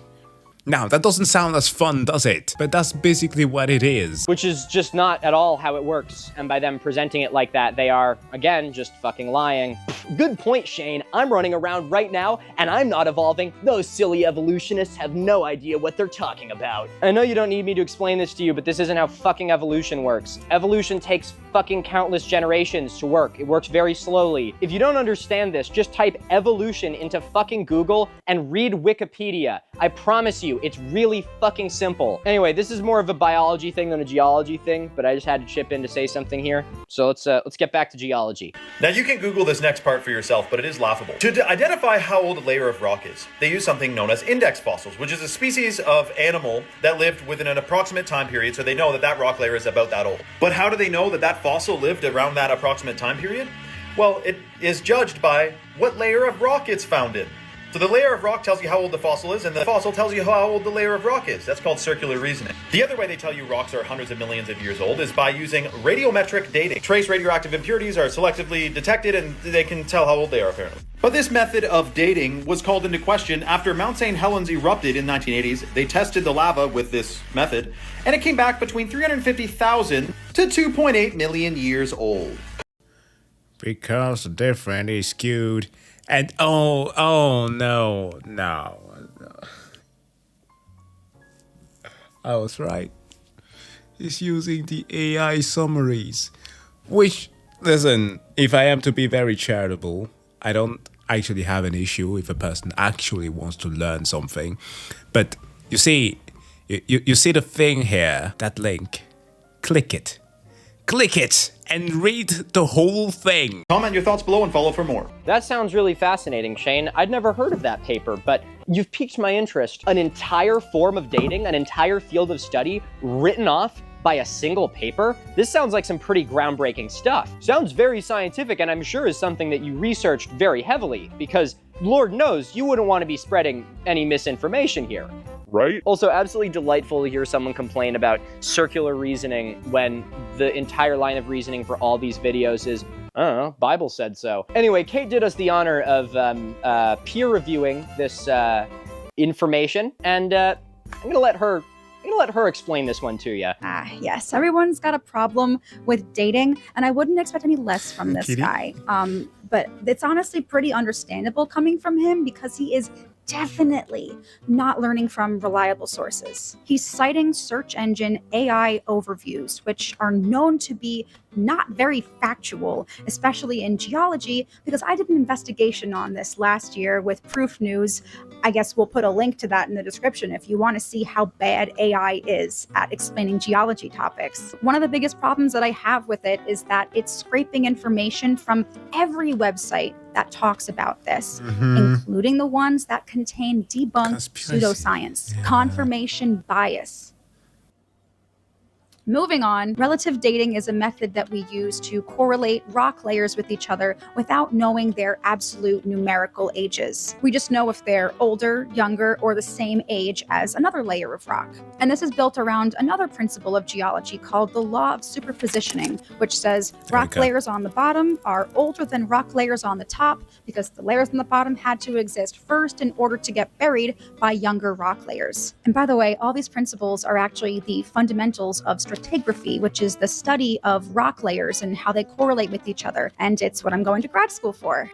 Now, that doesn't sound as fun, does it? But that's basically what it is. Which is just not at all how it works. And by them presenting it like that, they are, again, just fucking lying. Good point, Shayne. I'm running around right now, and I'm not evolving. Those silly evolutionists have no idea what they're talking about. I know you don't need me to explain this to you, but this isn't how fucking evolution works. Evolution takes fucking countless generations to work. It works very slowly. If you don't understand this, just type evolution into fucking Google and read Wikipedia. I promise you, it's really fucking simple. Anyway, this is more of a biology thing than a geology thing, but I just had to chip in to say something here. So let's get back to geology. Now you can Google this next part for yourself, but it is laughable. To identify how old a layer of rock is, they use something known as index fossils, which is a species of animal that lived within an approximate time period, so they know that that rock layer is about that old. But how do they know that that fossil lived around that approximate time period? Well, it is judged by what layer of rock it's found in. So the layer of rock tells you how old the fossil is, and the fossil tells you how old the layer of rock is. That's called circular reasoning. The other way they tell you rocks are hundreds of millions of years old is by using radiometric dating. Trace radioactive impurities are selectively detected, and they can tell how old they are, apparently. But this method of dating was called into question after Mount St. Helens erupted in the 1980s. They tested the lava with this method, and it came back between 350,000 to 2.8 million years old. Because the difference is skewed. And no. I was right. He's using the AI summaries. Which, listen, if I am to be very charitable, I don't actually have an issue if a person actually wants to learn something. But you see, you see the thing here, that link. Click it. Click it and read the whole thing. Comment your thoughts below and follow for more. That sounds really fascinating, Shayne. I'd never heard of that paper, but you've piqued my interest. An entire form of dating, an entire field of study written off by a single paper? This sounds like some pretty groundbreaking stuff. Sounds very scientific, and I'm sure is something that you researched very heavily, because Lord knows you wouldn't want to be spreading any misinformation here. Right? Also, absolutely delightful to hear someone complain about circular reasoning when the entire line of reasoning for all these videos is, I don't know, Bible said so. Anyway, Kate did us the honor of peer reviewing this information, and I'm gonna let her explain this one to you. Yes, everyone's got a problem with dating, and I wouldn't expect any less from this guy. But it's honestly pretty understandable coming from him because he is definitely not learning from reliable sources. He's citing search engine AI overviews, which are known to be not very factual, especially in geology, because I did an investigation on this last year with Proof News. I guess we'll put a link to that in the description if you want to see how bad AI is at explaining geology topics. One of the biggest problems that I have with it is that it's scraping information from every website that talks about this, including the ones that contain debunked pseudoscience, confirmation bias. Moving on, relative dating is a method that we use to correlate rock layers with each other without knowing their absolute numerical ages. We just know if they're older, younger, or the same age as another layer of rock. And this is built around another principle of geology called the law of superpositioning, which says rock layers on the bottom are older than rock layers on the top because the layers on the bottom had to exist first in order to get buried by younger rock layers. And by the way, all these principles are actually the fundamentals of stratigraphy, which is the study of rock layers and how they correlate with each other. And it's what I'm going to grad school for.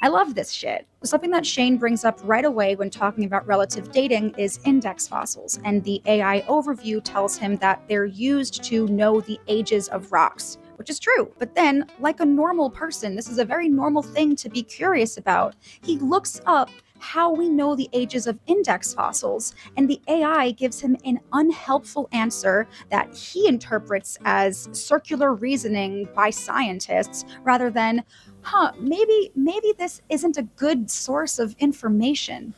I love this shit. Something that Shayne brings up right away when talking about relative dating is index fossils, and the AI overview tells him that they're used to know the ages of rocks, which is true. But then, like a normal person, this is a very normal thing to be curious about. He looks up how we know the ages of index fossils, and the AI gives him an unhelpful answer that he interprets as circular reasoning by scientists rather than, maybe this isn't a good source of information.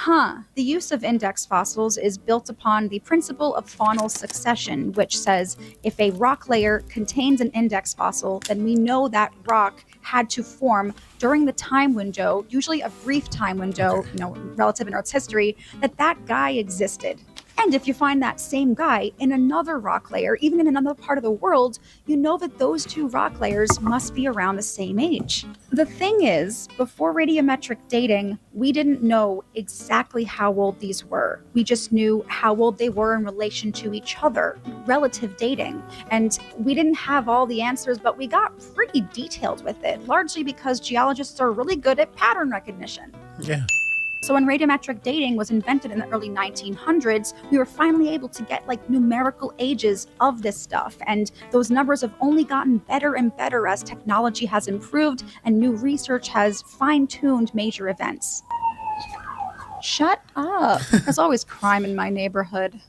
The use of index fossils is built upon the principle of faunal succession, which says if a rock layer contains an index fossil, then we know that rock had to form during the time window, usually a brief time window, relative in Earth's history, that guy existed. And if you find that same guy in another rock layer, even in another part of the world, you know that those two rock layers must be around the same age. The thing is, before radiometric dating, we didn't know exactly how old these were. We just knew how old they were in relation to each other, relative dating. And we didn't have all the answers, but we got pretty detailed with it, largely because geologists are really good at pattern recognition. Yeah. So when radiometric dating was invented in the early 1900s, we were finally able to get like numerical ages of this stuff. And those numbers have only gotten better and better as technology has improved and new research has fine-tuned major events. Shut up. There's always crime in my neighborhood.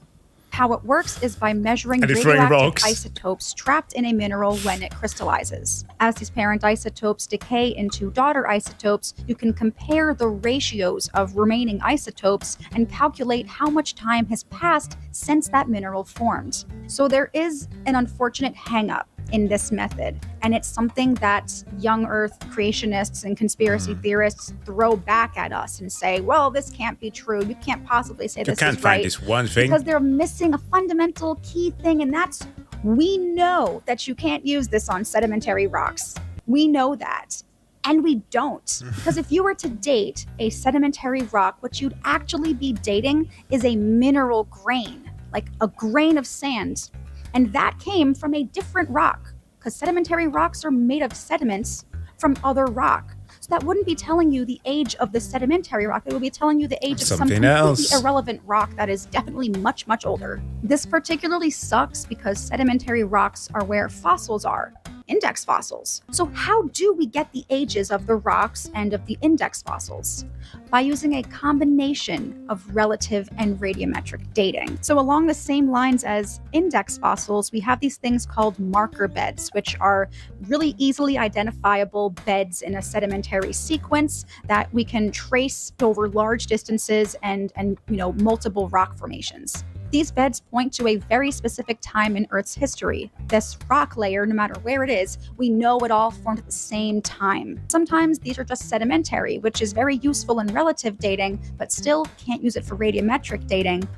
How it works is by measuring radioactive isotopes trapped in a mineral when it crystallizes. As these parent isotopes decay into daughter isotopes, you can compare the ratios of remaining isotopes and calculate how much time has passed since that mineral formed. So there is an unfortunate hang-up in this method, and it's something that young Earth creationists and conspiracy theorists throw back at us and say, well, this can't be true. You can't possibly say this is right. You can't find this one thing. Because they're missing a fundamental key thing, and that's, we know that you can't use this on sedimentary rocks. We know that. And we don't. Because if you were to date a sedimentary rock, what you'd actually be dating is a mineral grain, like a grain of sand. And that came from a different rock, because sedimentary rocks are made of sediments from other rock. So that wouldn't be telling you the age of the sedimentary rock. It would be telling you the age of some completely irrelevant rock that is definitely much, much older. This particularly sucks because sedimentary rocks are where fossils are. Index fossils. So how do we get the ages of the rocks and of the index fossils? By using a combination of relative and radiometric dating. So along the same lines as index fossils, we have these things called marker beds, which are really easily identifiable beds in a sedimentary sequence that we can trace over large distances and multiple rock formations. These beds point to a very specific time in Earth's history. This rock layer, no matter where it is, we know it all formed at the same time. Sometimes these are just sedimentary, which is very useful in relative dating, but still can't use it for radiometric dating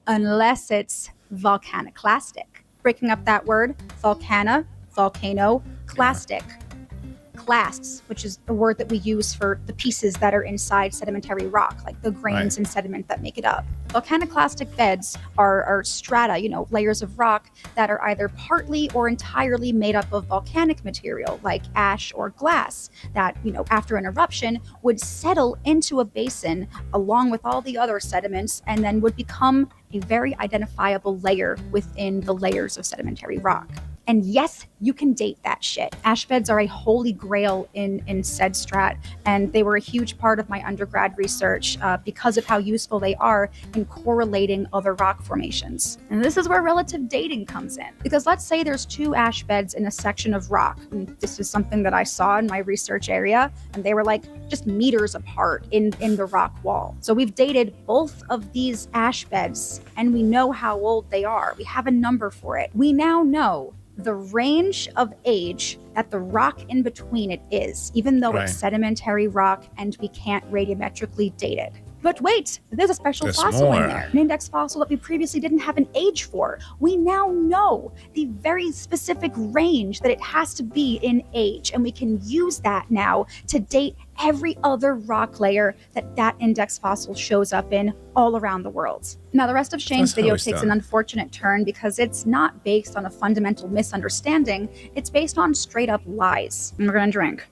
unless it's volcaniclastic. Breaking up that word, volcano, clastic. Clasts, which is the word that we use for the pieces that are inside sedimentary rock, like the grains and sediment that make it up. Volcaniclastic beds are strata, layers of rock that are either partly or entirely made up of volcanic material, like ash or glass, that, after an eruption would settle into a basin along with all the other sediments and then would become a very identifiable layer within the layers of sedimentary rock. And yes, you can date that shit. Ash beds are a holy grail in SedStrat, and they were a huge part of my undergrad research because of how useful they are in correlating other rock formations. And this is where relative dating comes in. Because let's say there's two ash beds in a section of rock. And this is something that I saw in my research area, and they were like just meters apart in the rock wall. So we've dated both of these ash beds, and we know how old they are. We have a number for it. We now know the range of age that the rock in between it is, even though it's sedimentary rock and we can't radiometrically date it. But wait, there's a special fossil in there, an index fossil that we previously didn't have an age for. We now know the very specific range that it has to be in age, and we can use that now to date every other rock layer that index fossil shows up in all around the world. Now, the rest of Shayne's video takes an unfortunate turn because it's not based on a fundamental misunderstanding. It's based on straight up lies. And we're gonna drink.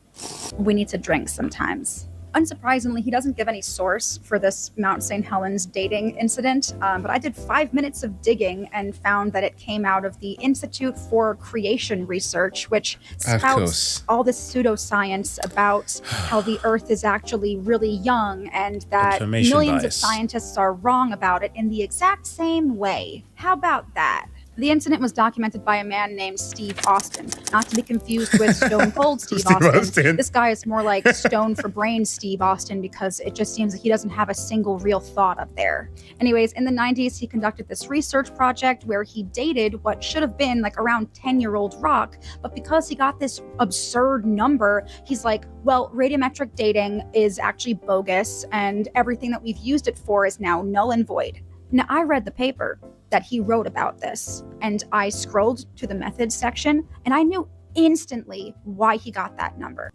We need to drink sometimes. Unsurprisingly, he doesn't give any source for this Mount St. Helens dating incident, but I did 5 minutes of digging and found that it came out of the Institute for Creation Research, which spouts all this pseudoscience about how the Earth is actually really young and that millions of scientists are wrong about it in the exact same way. How about that? The incident was documented by a man named Steve Austin, not to be confused with Stone Cold Steve Austin. This guy is more like Stone for Brain Steve Austin because it just seems like he doesn't have a single real thought up there. Anyways, in the 90s, he conducted this research project where he dated what should have been like around 10-year-old rock, but because he got this absurd number, he's like, well, radiometric dating is actually bogus and everything that we've used it for is now null and void. Now, I read the paper that he wrote about this, and I scrolled to the methods section, and I knew instantly why he got that number.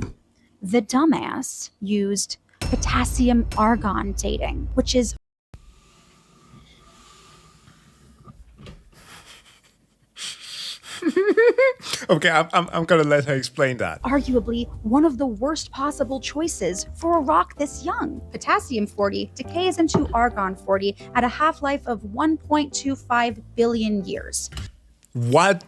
The dumbass used potassium argon dating, which is Okay, I'm gonna let her explain that. arguably one of the worst possible choices for a rock this young. Potassium-40 decays into argon-40 at a half-life of 1.25 billion years. What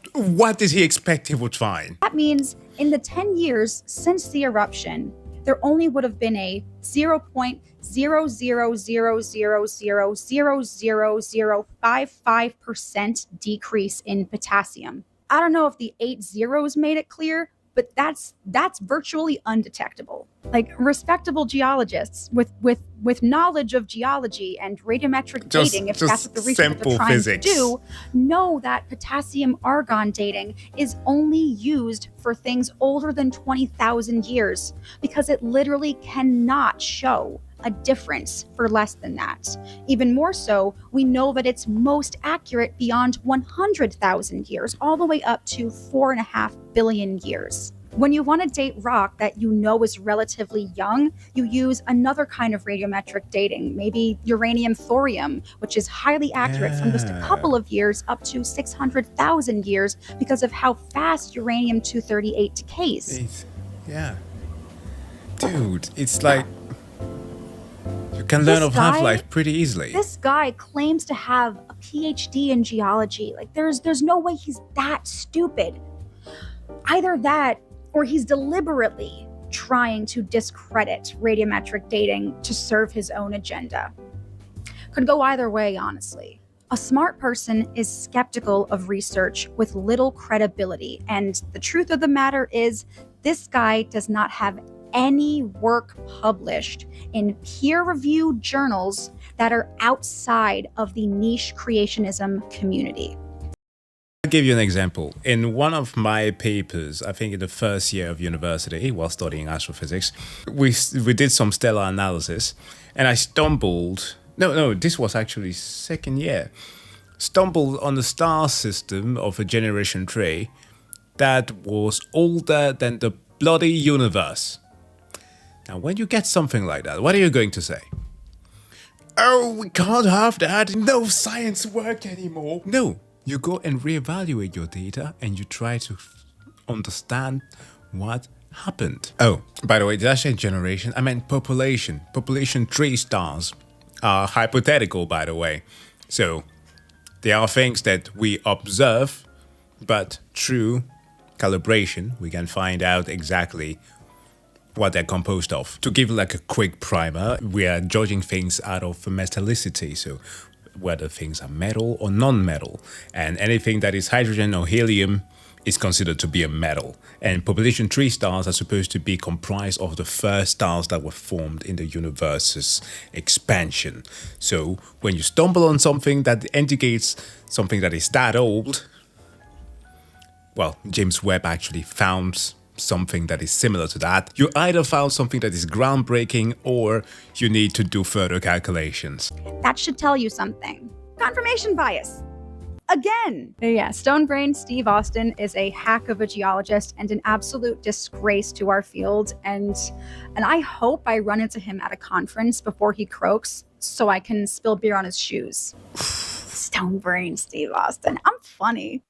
did he expect he would find? That means in the 10 years since the eruption, there only would have been a 0.00000000055% decrease in potassium. I don't know if the 8 zeros made it clear, but that's virtually undetectable. Like, respectable geologists with knowledge of geology and radiometric dating, if that's what the research they're trying to do, know that potassium argon dating is only used for things older than 20,000 years, because it literally cannot show a difference for less than that. Even more so, we know that it's most accurate beyond 100,000 years, all the way up to 4.5 billion years. When you want to date rock that you know is relatively young, you use another kind of radiometric dating, maybe uranium-thorium, which is highly accurate from just a couple of years up to 600,000 years because of how fast uranium-238 decays. Yeah. Dude, it's like you can learn of half-life pretty easily. This guy claims to have a PhD in geology. Like, there's no way he's that stupid. Either that, or he's deliberately trying to discredit radiometric dating to serve his own agenda. Could go either way, honestly. A smart person is skeptical of research with little credibility, and the truth of the matter is, this guy does not have any work published in peer-reviewed journals that are outside of the niche creationism community. I'll give you an example. In one of my papers, I think in the first year of university, while studying astrophysics, we did some stellar analysis, and I stumbled... No, this was actually second year. Stumbled on the star system of a generation tree that was older than the bloody universe. Now, when you get something like that, what are you going to say? Oh, we can't have that. No science work anymore. No, you go and reevaluate your data and you try to understand what happened. Oh, by the way, did I say generation? I meant population. Population tree stars are hypothetical, by the way. So, they are things that we observe, but through calibration, we can find out exactly what they're composed of. To give like a quick primer, we are judging things out of metallicity, so whether things are metal or non-metal, and anything that is hydrogen or helium is considered to be a metal. And population tree stars are supposed to be comprised of the first stars that were formed in the universe's expansion. So when you stumble on something that indicates something that is that old, well, James Webb actually found something that is similar to that. You either found something that is groundbreaking or you need to do further calculations. That should tell you something. Confirmation bias. Again. Yeah, Stone-brained Steve Austin is a hack of a geologist and an absolute disgrace to our field, and I hope I run into him at a conference before he croaks so I can spill beer on his shoes. Stone-brained Steve Austin. I'm funny.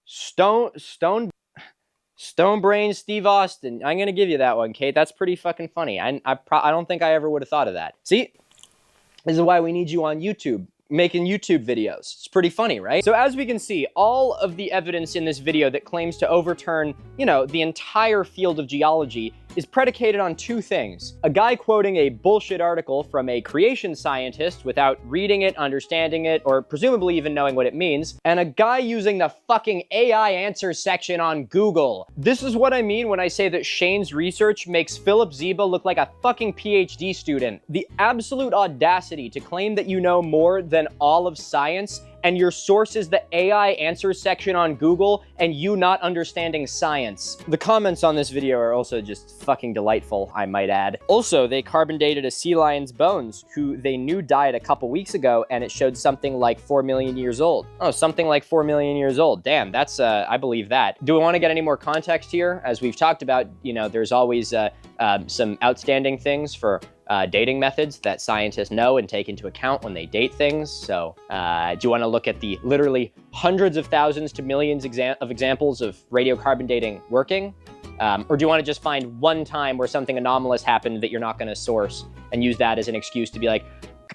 Stone-brained Steve Austin. I'm gonna give you that one, Kate. That's pretty fucking funny. I don't think I ever would have thought of that. See, this is why we need you on YouTube, making YouTube videos. It's pretty funny, right? So as we can see, all of the evidence in this video that claims to overturn, the entire field of geology is predicated on two things. A guy quoting a bullshit article from a creation scientist without reading it, understanding it, or presumably even knowing what it means, and a guy using the fucking AI answers section on Google. This is what I mean when I say that Shayne's research makes Philip Zeba look like a fucking PhD student. The absolute audacity to claim that you know more than all of science and your source is the AI answers section on Google and you not understanding science. The comments on this video are also just fucking delightful, I might add. Also, they carbon dated a sea lion's bones, who they knew died a couple weeks ago, and it showed something like 4 million years old. Oh, something like 4 million years old. Damn, that's, I believe that. Do we want to get any more context here? As we've talked about, you know, there's always some outstanding things for dating methods that scientists know and take into account when they date things. So do you want to look at the literally hundreds of thousands to millions of examples of radiocarbon dating working? Or do you want to just find one time where something anomalous happened that you're not going to source and use that as an excuse to be like,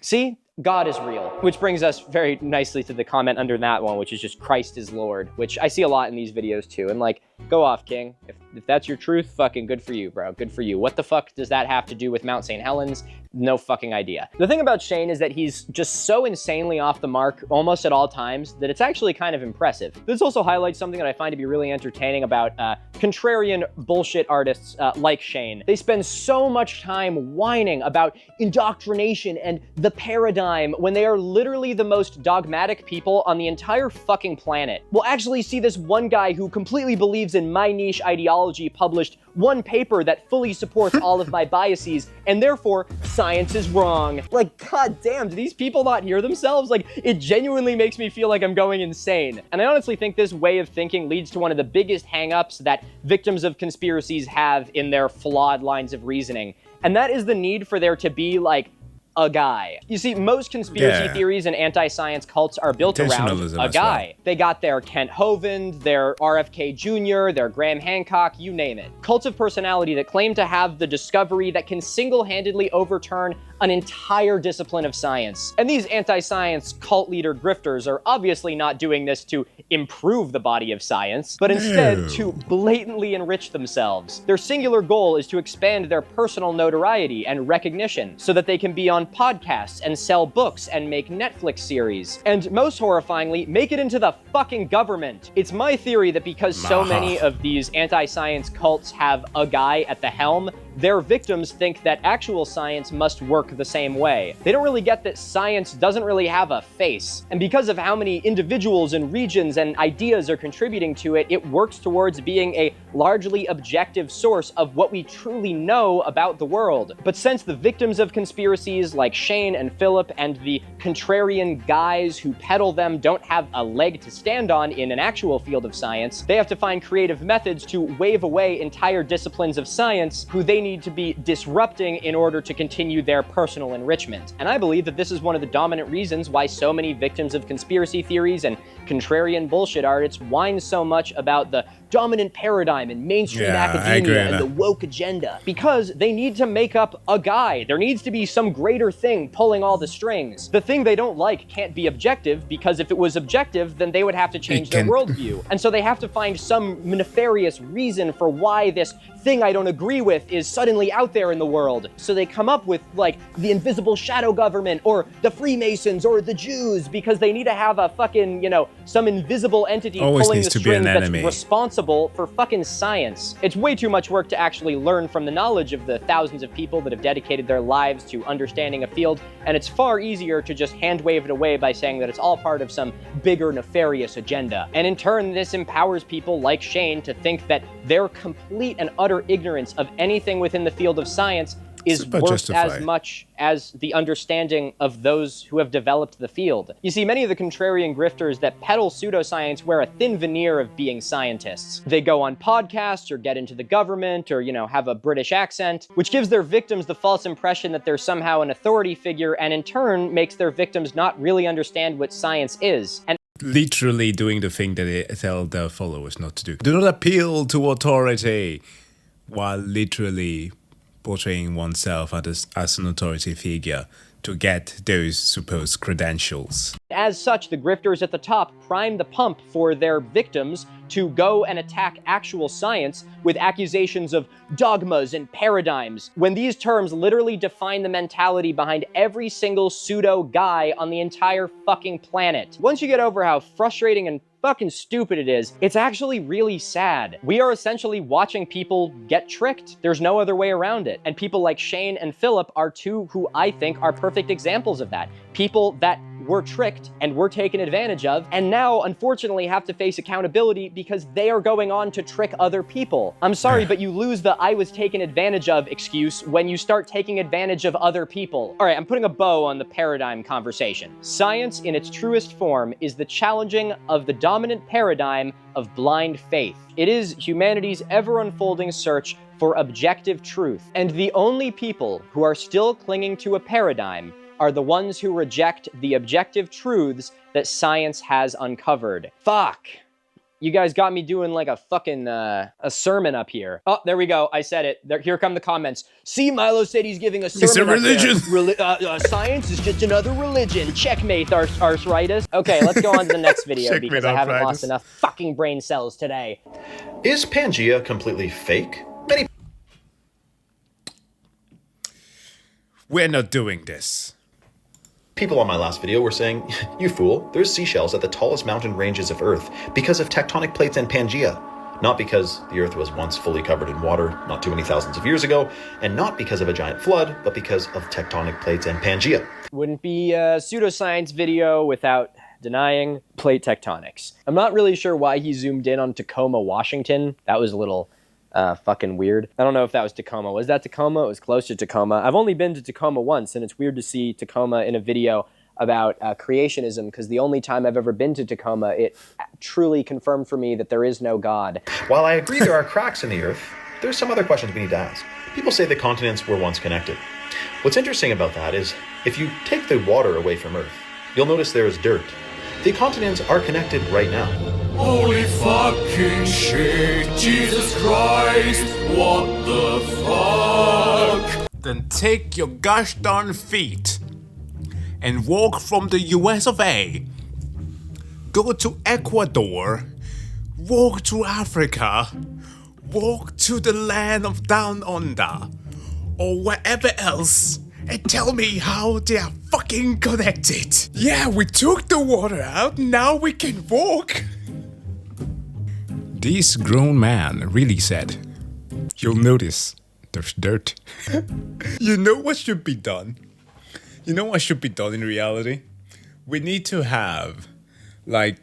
see, God is real? Which brings us very nicely to the comment under that one, which is just Christ is Lord, which I see a lot in these videos too. And like, go off, King. If that's your truth, fucking good for you, bro. Good for you. What the fuck does that have to do with Mount St. Helens? No fucking idea. The thing about Shayne is that he's just so insanely off the mark almost at all times that it's actually kind of impressive. This also highlights something that I find to be really entertaining about contrarian bullshit artists like Shayne. They spend so much time whining about indoctrination and the paradigm when they are literally the most dogmatic people on the entire fucking planet. We'll actually see this one guy who completely believes in my niche ideology published one paper that fully supports all of my biases, and therefore science is wrong. Like, god damn, do these people not hear themselves? Like, it genuinely makes me feel like I'm going insane. And I honestly think this way of thinking leads to one of the biggest hang-ups that victims of conspiracies have in their flawed lines of reasoning. And that is the need for there to be, like, a guy. You see, most conspiracy theories and anti-science cults are built around a guy. They got their Kent Hovind, their RFK Jr., their Graham Hancock, you name it. Cults of personality that claim to have the discovery that can single-handedly overturn an entire discipline of science. And these anti-science cult leader grifters are obviously not doing this to improve the body of science, but instead to blatantly enrich themselves. Their singular goal is to expand their personal notoriety and recognition so that they can be on podcasts and sell books and make Netflix series. And most horrifyingly, make it into the fucking government. It's my theory that because so many of these anti-science cults have a guy at the helm, their victims think that actual science must work the same way. They don't really get that science doesn't really have a face. And because of how many individuals and regions and ideas are contributing to it, it works towards being a largely objective source of what we truly know about the world. But since the victims of conspiracies like Shayne and Philip and the contrarian guys who peddle them don't have a leg to stand on in an actual field of science, they have to find creative methods to wave away entire disciplines of science who they need to be disrupting in order to continue their personal enrichment. And I believe that this is one of the dominant reasons why so many victims of conspiracy theories and contrarian bullshit artists whine so much about the dominant paradigm in mainstream academia and the woke agenda. Because they need to make up a guy. There needs to be some greater thing pulling all the strings. The thing they don't like can't be objective, because if it was objective, then they would have to change their worldview. And so they have to find some nefarious reason for why this thing I don't agree with is suddenly out there in the world. So they come up with, like, the invisible shadow government, or the Freemasons, or the Jews, because they need to have a fucking, you know, some invisible entity pulling the strings that's responsible for fucking science. It's way too much work to actually learn from the knowledge of the thousands of people that have dedicated their lives to understanding a field, and it's far easier to just hand wave it away by saying that it's all part of some bigger nefarious agenda. And in turn, this empowers people like Shayne to think that their complete and utter ignorance of anything within the field of science is worth as much as the understanding of those who have developed the field. You see, many of the contrarian grifters that peddle pseudoscience wear a thin veneer of being scientists. They go on podcasts or get into the government or, you know, have a British accent, which gives their victims the false impression that they're somehow an authority figure, and in turn makes their victims not really understand what science is. And literally doing the thing that they tell their followers not to do. Do not appeal to authority, while literally portraying oneself as an authority figure to get those supposed credentials. As such, the grifters at the top prime the pump for their victims to go and attack actual science with accusations of dogmas and paradigms, when these terms literally define the mentality behind every single pseudo guy on the entire fucking planet. Once you get over how frustrating and fucking stupid it is, it's actually really sad. We are essentially watching people get tricked. There's no other way around it. And people like Shayne and Philip are two who I think are perfect examples of that. People that were tricked and were taken advantage of, and now unfortunately have to face accountability because they are going on to trick other people. I'm sorry, but you lose the "I was taken advantage of" excuse when you start taking advantage of other people. All right, I'm putting a bow on the paradigm conversation. Science in its truest form is the challenging of the dominant paradigm of blind faith. It is humanity's ever-unfolding search for objective truth, and the only people who are still clinging to a paradigm are the ones who reject the objective truths that science has uncovered. Fuck. You guys got me doing like a fucking a sermon up here. Oh, there we go. I said it. Here come the comments. See, Milo said he's giving a sermon. It's a religion. Science is just another religion. Checkmate, arthritis. Okay, let's go on to the next video because I haven't lost enough fucking brain cells today. Is Pangaea completely fake? We're not doing this. People on my last video were saying, you fool, there's seashells at the tallest mountain ranges of Earth because of tectonic plates and Pangaea. Not because the Earth was once fully covered in water not too many thousands of years ago, and not because of a giant flood, but because of tectonic plates and Pangaea. Wouldn't be a pseudoscience video without denying plate tectonics. I'm not really sure why he zoomed in on Tacoma, Washington. That was a little fucking weird. I don't know if that was Tacoma. Was that Tacoma? It was close to Tacoma. I've only been to Tacoma once, and it's weird to see Tacoma in a video about creationism, because the only time I've ever been to Tacoma, it truly confirmed for me that there is no God. While I agree there are cracks in the Earth, there's some other questions we need to ask. People say the continents were once connected. What's interesting about that is, if you take the water away from Earth, you'll notice there is dirt. The continents are connected right now. Holy fucking shit, Jesus Christ, what the fuck? Then take your gosh darn feet and walk from the US of A, go to Ecuador, walk to Africa, walk to the land of Down Under, or wherever else, and tell me how they are fucking connected. Yeah, we took the water out, now we can walk. This grown man really said, you'll notice there's dirt. You know what should be done? You know what should be done in reality? We need to have, like,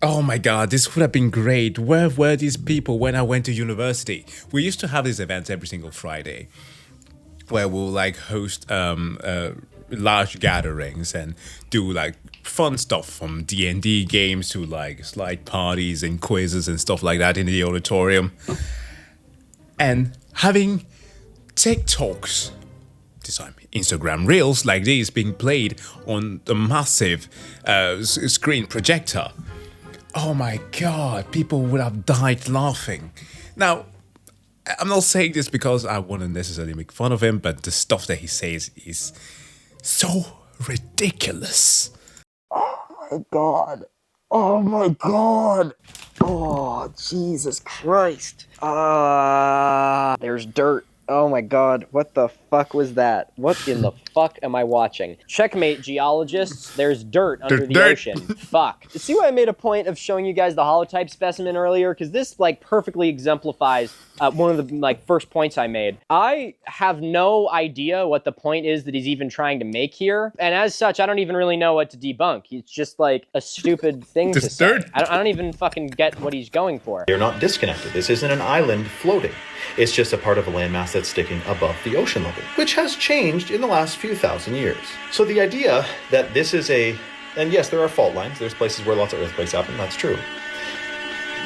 oh my god, this would have been great. Where were these people when I went to university? We used to have these events every single Friday where we'll like host large gatherings and do like fun stuff from D&D games to like slide parties and quizzes and stuff like that in the auditorium. And having TikToks, this time Instagram Reels like these being played on the massive screen projector. Oh my god, people would have died laughing. Now, I'm not saying this because I want to necessarily make fun of him, but the stuff that he says is so ridiculous. Oh my god. Oh my god. Oh, Jesus Christ. There's dirt. Oh my god, what the fuck was that? What in the fuck am I watching? Checkmate, geologists, there's dirt under the ocean. Fuck. See why I made a point of showing you guys the holotype specimen earlier? Because this like perfectly exemplifies one of the like first points I made. I have no idea what the point is that he's even trying to make here. And as such, I don't even really know what to debunk. It's just like a stupid thing to say. I don't even fucking get what he's going for. They're not disconnected. This isn't an island floating. It's just a part of a landmass that's sticking above the ocean level, which has changed in the last few thousand years. So the idea that this is and yes, there are fault lines. There's places where lots of earthquakes happen. That's true.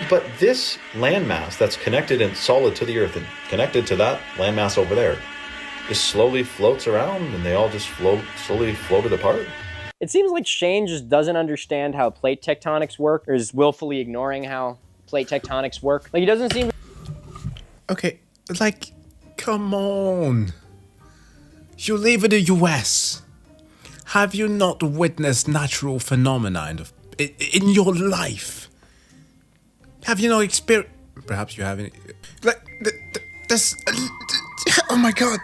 But this landmass that's connected and solid to the earth and connected to that landmass over there just slowly floats around and they all just slowly floated apart. It seems like Shayne just doesn't understand how plate tectonics work, or is willfully ignoring how plate tectonics work. Like, he doesn't seem... Okay, like, come on. You live in the US. Have you not witnessed natural phenomena in your life? Have you not experienced... Perhaps you haven't... Like, this... Oh my god.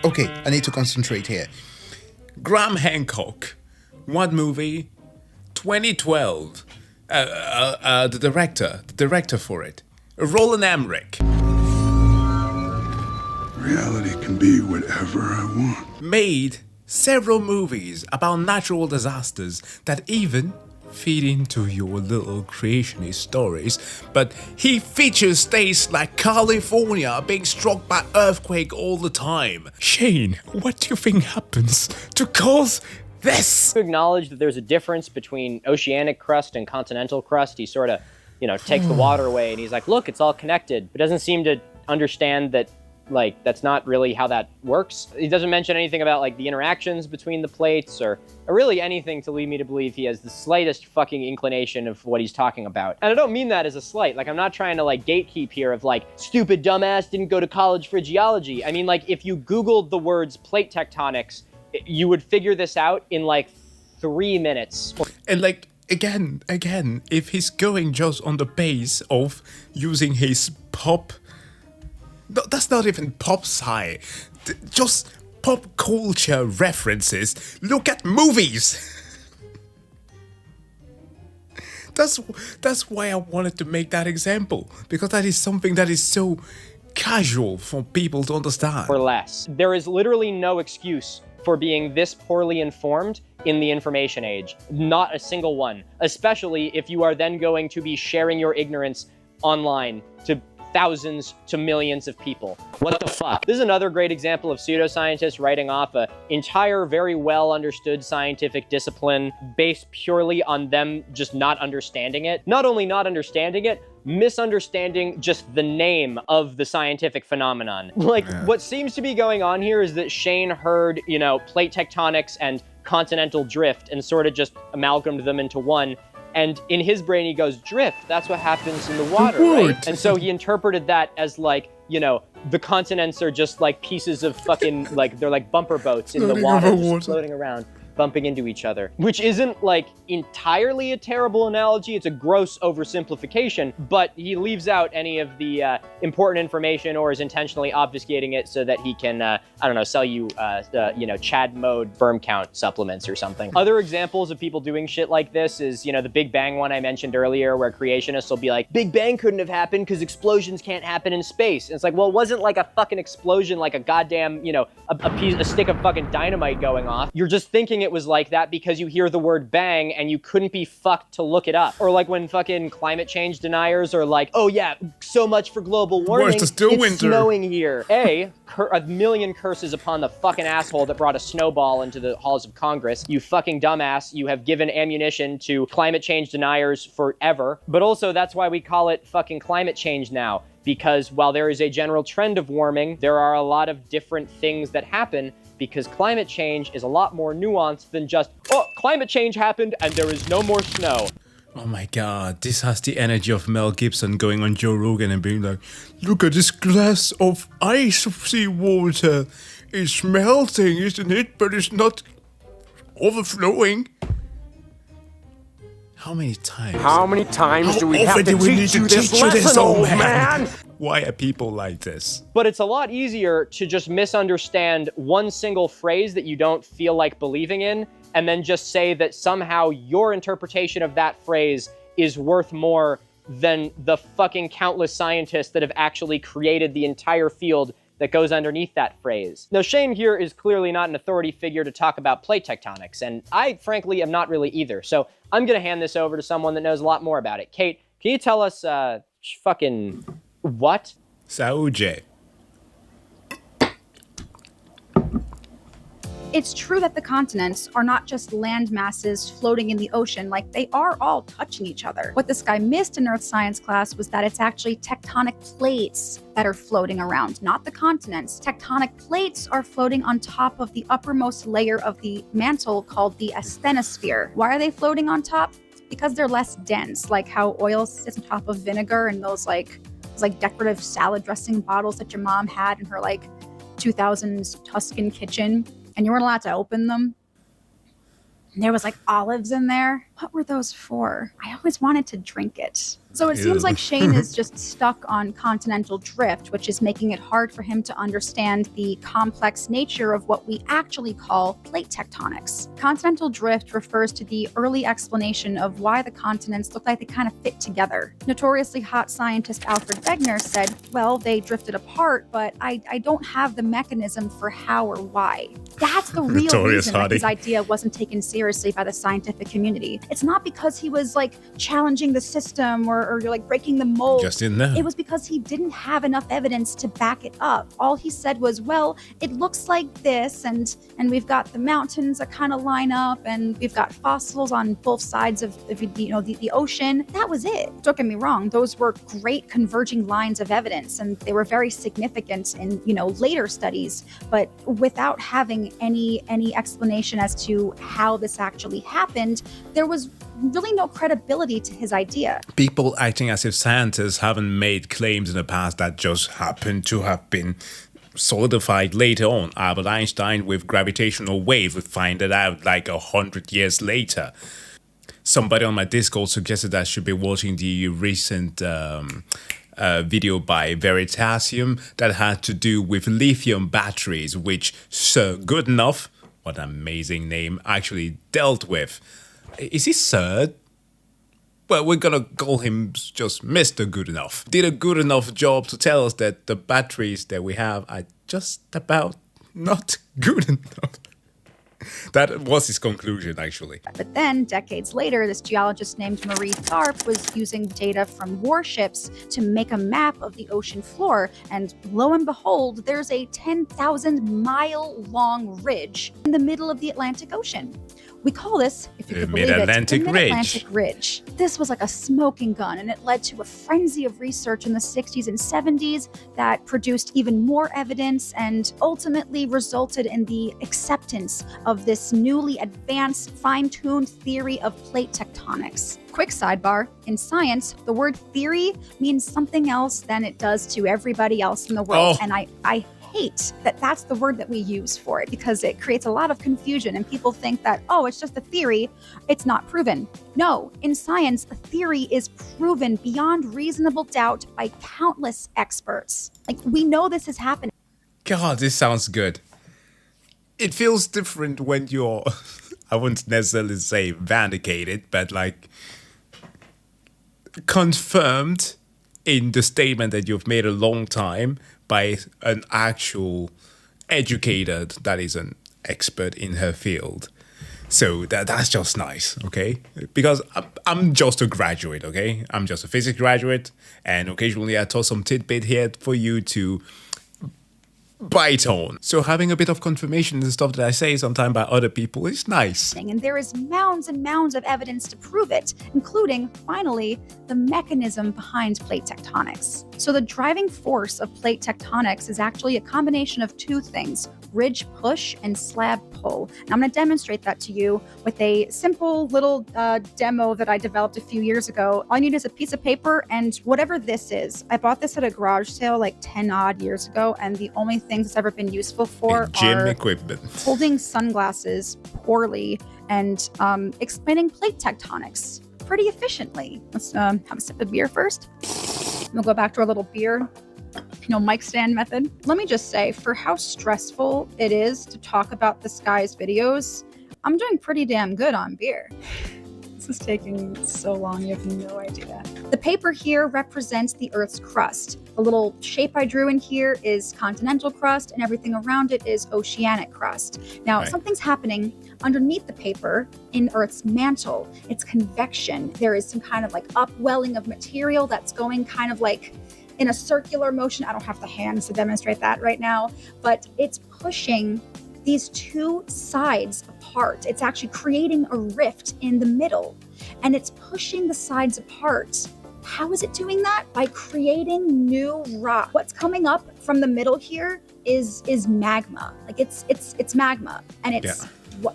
Okay, I need to concentrate here. Graham Hancock. What movie? 2012. The director for it. Roland Emmerich. Reality can be whatever I want. Made several movies about natural disasters that even feed into your little creationist stories, but he features states like California being struck by earthquake all the time. Shayne, what do you think happens to cause this? To acknowledge that there's a difference between oceanic crust and continental crust, he sort of, takes the water away and he's like, look, it's all connected. But doesn't seem to understand that, that's not really how that works. He doesn't mention anything about, the interactions between the plates or really anything to lead me to believe he has the slightest fucking inclination of what he's talking about. And I don't mean that as a slight. I'm not trying to, gatekeep here of, stupid dumbass didn't go to college for geology. I mean, if you Googled the words plate tectonics, you would figure this out in, 3 minutes. And, again, if he's going just on the base of using his pop... No, that's not even pop sci. Just pop culture references. Look at movies. That's why I wanted to make that example, because that is something that is so casual for people to understand. Or less. There is literally no excuse for being this poorly informed in the information age. Not a single one. Especially if you are then going to be sharing your ignorance online to thousands to millions of people. What the fuck? This is another great example of pseudoscientists writing off an entire, very well understood scientific discipline based purely on them just not understanding it. Not only not understanding it, misunderstanding just the name of the scientific phenomenon. What seems to be going on here is that Shayne heard, plate tectonics and continental drift and sort of just amalgamated them into one. And in his brain, he goes, drift, that's what happens in the water, right? And so he interpreted that as the continents are just pieces of fucking, they're bumper boats in the water, just floating around, bumping into each other. Which isn't entirely a terrible analogy, it's a gross oversimplification, but he leaves out any of the important information or is intentionally obfuscating it so that he can, sell you, Chad mode sperm count supplements or something. Other examples of people doing shit like this is, the Big Bang one I mentioned earlier, where creationists will be like, Big Bang couldn't have happened because explosions can't happen in space. And it's well, it wasn't a fucking explosion, a goddamn, a stick of fucking dynamite going off. You're just thinking it was like that because you hear the word bang and you couldn't be fucked to look it up. Or when fucking climate change deniers are oh yeah, so much for global warming, it's snowing here. A million curses upon the fucking asshole that brought a snowball into the halls of Congress. You fucking dumbass, you have given ammunition to climate change deniers forever. But also that's why we call it fucking climate change now. Because while there is a general trend of warming, there are a lot of different things that happen because climate change is a lot more nuanced than just, oh, climate change happened and there is no more snow. Oh my god, this has the energy of Mel Gibson going on Joe Rogan and being like, look at this glass of ice of seawater. It's melting, isn't it? But it's not overflowing. How many times? How many times do we have to teach you this lesson, old man? Why are people like this? But it's a lot easier to just misunderstand one single phrase that you don't feel like believing in, and then just say that somehow your interpretation of that phrase is worth more than the fucking countless scientists that have actually created the entire field that goes underneath that phrase. Now, Shayne here is clearly not an authority figure to talk about plate tectonics, and I, frankly, am not really either. So I'm gonna hand this over to someone that knows a lot more about it. Kate, can you tell us, fucking what? Saúde. It's true that the continents are not just land masses floating in the ocean, they are all touching each other. What this guy missed in Earth Science class was that it's actually tectonic plates that are floating around, not the continents. Tectonic plates are floating on top of the uppermost layer of the mantle called the asthenosphere. Why are they floating on top? Because they're less dense, like how oil sits on top of vinegar and those decorative salad dressing bottles that your mom had in her 2000s Tuscan kitchen. And you weren't allowed to open them. And there was olives in there. What were those for? I always wanted to drink it. So it seems like Shayne is just stuck on continental drift, which is making it hard for him to understand the complex nature of what we actually call plate tectonics. Continental drift refers to the early explanation of why the continents look like they kind of fit together. Notoriously hot scientist Alfred Wegener said, well, they drifted apart, but I don't have the mechanism for how or why. That's the real reason that his idea wasn't taken seriously by the scientific community. It's not because he was like challenging the system or like breaking the mold. Just didn't know. It was because he didn't have enough evidence to back it up. All he said was, well, it looks like this, and we've got the mountains that kind of line up, and we've got fossils on both sides of the ocean. That was it. Don't get me wrong, those were great converging lines of evidence, and they were very significant in later studies, but without having any explanation as to how this actually happened, there was really no credibility to his idea. People acting as if scientists haven't made claims in the past that just happen to have been solidified later on. Albert Einstein with gravitational waves would find it out like 100 years later. Somebody on my Discord suggested I should be watching the recent video by Veritasium that had to do with lithium batteries, which Sir Goodenough, what an amazing name, actually dealt with. Is he Sir? Well, we're gonna call him just Mr. Goodenough. Did a good enough job to tell us that the batteries that we have are just about not good enough. That was his conclusion, actually. But then, decades later, this geologist named Marie Tharp was using data from warships to make a map of the ocean floor. And lo and behold, there's a 10,000-mile-long ridge in the middle of the Atlantic Ocean. We call this, if you could believe it, the Mid-Atlantic Ridge. This was like a smoking gun, and it led to a frenzy of research in the 60s and 70s that produced even more evidence and ultimately resulted in the acceptance of this newly advanced, fine-tuned theory of plate tectonics. Quick sidebar, in science, the word theory means something else than it does to everybody else in the world, and I hate that that's the word that we use for it because it creates a lot of confusion and people think that, oh, it's just a theory, it's not proven. No, in science, a theory is proven beyond reasonable doubt by countless experts. Like, we know this is happening. God, this sounds good. It feels different when you're, I wouldn't necessarily say vindicated, but like confirmed in the statement that you've made a long time by an actual educator that is an expert in her field. So that's just nice, okay? Because I'm just a graduate, okay? I'm just a physics graduate, and occasionally I toss some tidbit here for you to bite on. So having a bit of confirmation in the stuff that I say sometimes by other people is nice. And there is mounds and mounds of evidence to prove it, including, finally, the mechanism behind plate tectonics. So the driving force of plate tectonics is actually a combination of two things: ridge push and slab pull. And I'm going to demonstrate that to you with a simple little demo that I developed a few years ago. All you need is a piece of paper and whatever this is. I bought this at a garage sale like 10 odd years ago, and the only things it's ever been useful for gym equipment, holding sunglasses poorly and explaining plate tectonics pretty efficiently. Let's have a sip of beer first. We'll go back to our little beer, mic stand method. Let me just say, for how stressful it is to talk about this guy's videos, I'm doing pretty damn good on beer. This is taking so long, you have no idea. The paper here represents the Earth's crust. The little shape I drew in here is continental crust, and everything around it is oceanic crust. Now, something's happening underneath the paper in Earth's mantle. It's convection. There is some kind of like upwelling of material that's going kind of like in a circular motion. I don't have the hands to demonstrate that right now, but it's pushing these two sides apart. It's actually creating a rift in the middle, and it's pushing the sides apart. How is it doing that? By creating new rock. What's coming up from the middle here is magma. Like it's magma, and it's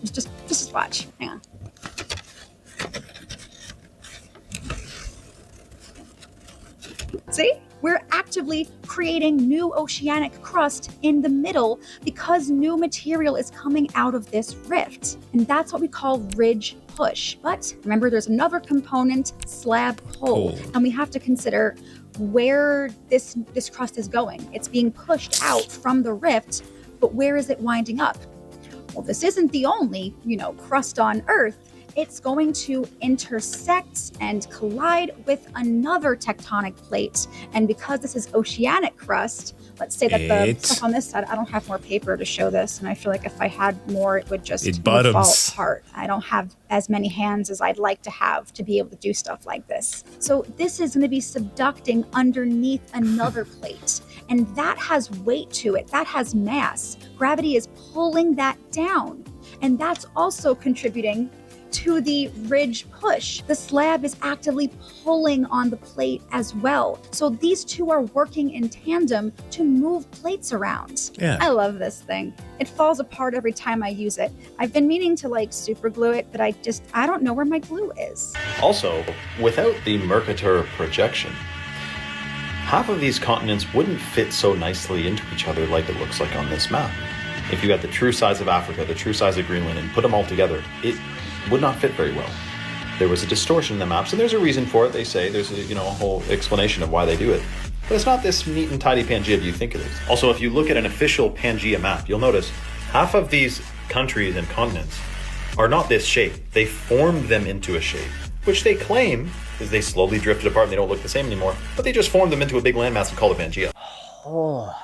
just watch. Hang on. See? We're actively creating new oceanic crust in the middle because new material is coming out of this rift. And that's what we call ridge push. But remember, there's another component, slab hole. And we have to consider where this crust is going. It's being pushed out from the rift, but where is it winding up? Well, this isn't the only, crust on Earth. It's going to intersect and collide with another tectonic plate. And because this is oceanic crust, let's say that the stuff on this side, I don't have more paper to show this. And I feel like if I had more, it would just fall apart. I don't have as many hands as I'd like to have to be able to do stuff like this. So this is going to be subducting underneath another plate. And that has weight to it. That has mass. Gravity is pulling that down. And that's also contributing to the ridge push. The slab is actively pulling on the plate as well. So these two are working in tandem to move plates around. Yeah. I love this thing. It falls apart every time I use it. I've been meaning to super glue it, but I don't know where my glue is. Also, without the Mercator projection, half of these continents wouldn't fit so nicely into each other like it looks like on this map. If you got the true size of Africa, the true size of Greenland, and put them all together, it would not fit very well. There was a distortion in the maps, and there's a reason for it. They say there's a whole explanation of why they do it. But it's not this neat and tidy Pangaea you think it is. Also, if you look at an official Pangaea map, you'll notice half of these countries and continents are not this shape. They formed them into a shape, which they claim is they slowly drifted apart and they don't look the same anymore, but they just formed them into a big landmass and called it Pangaea.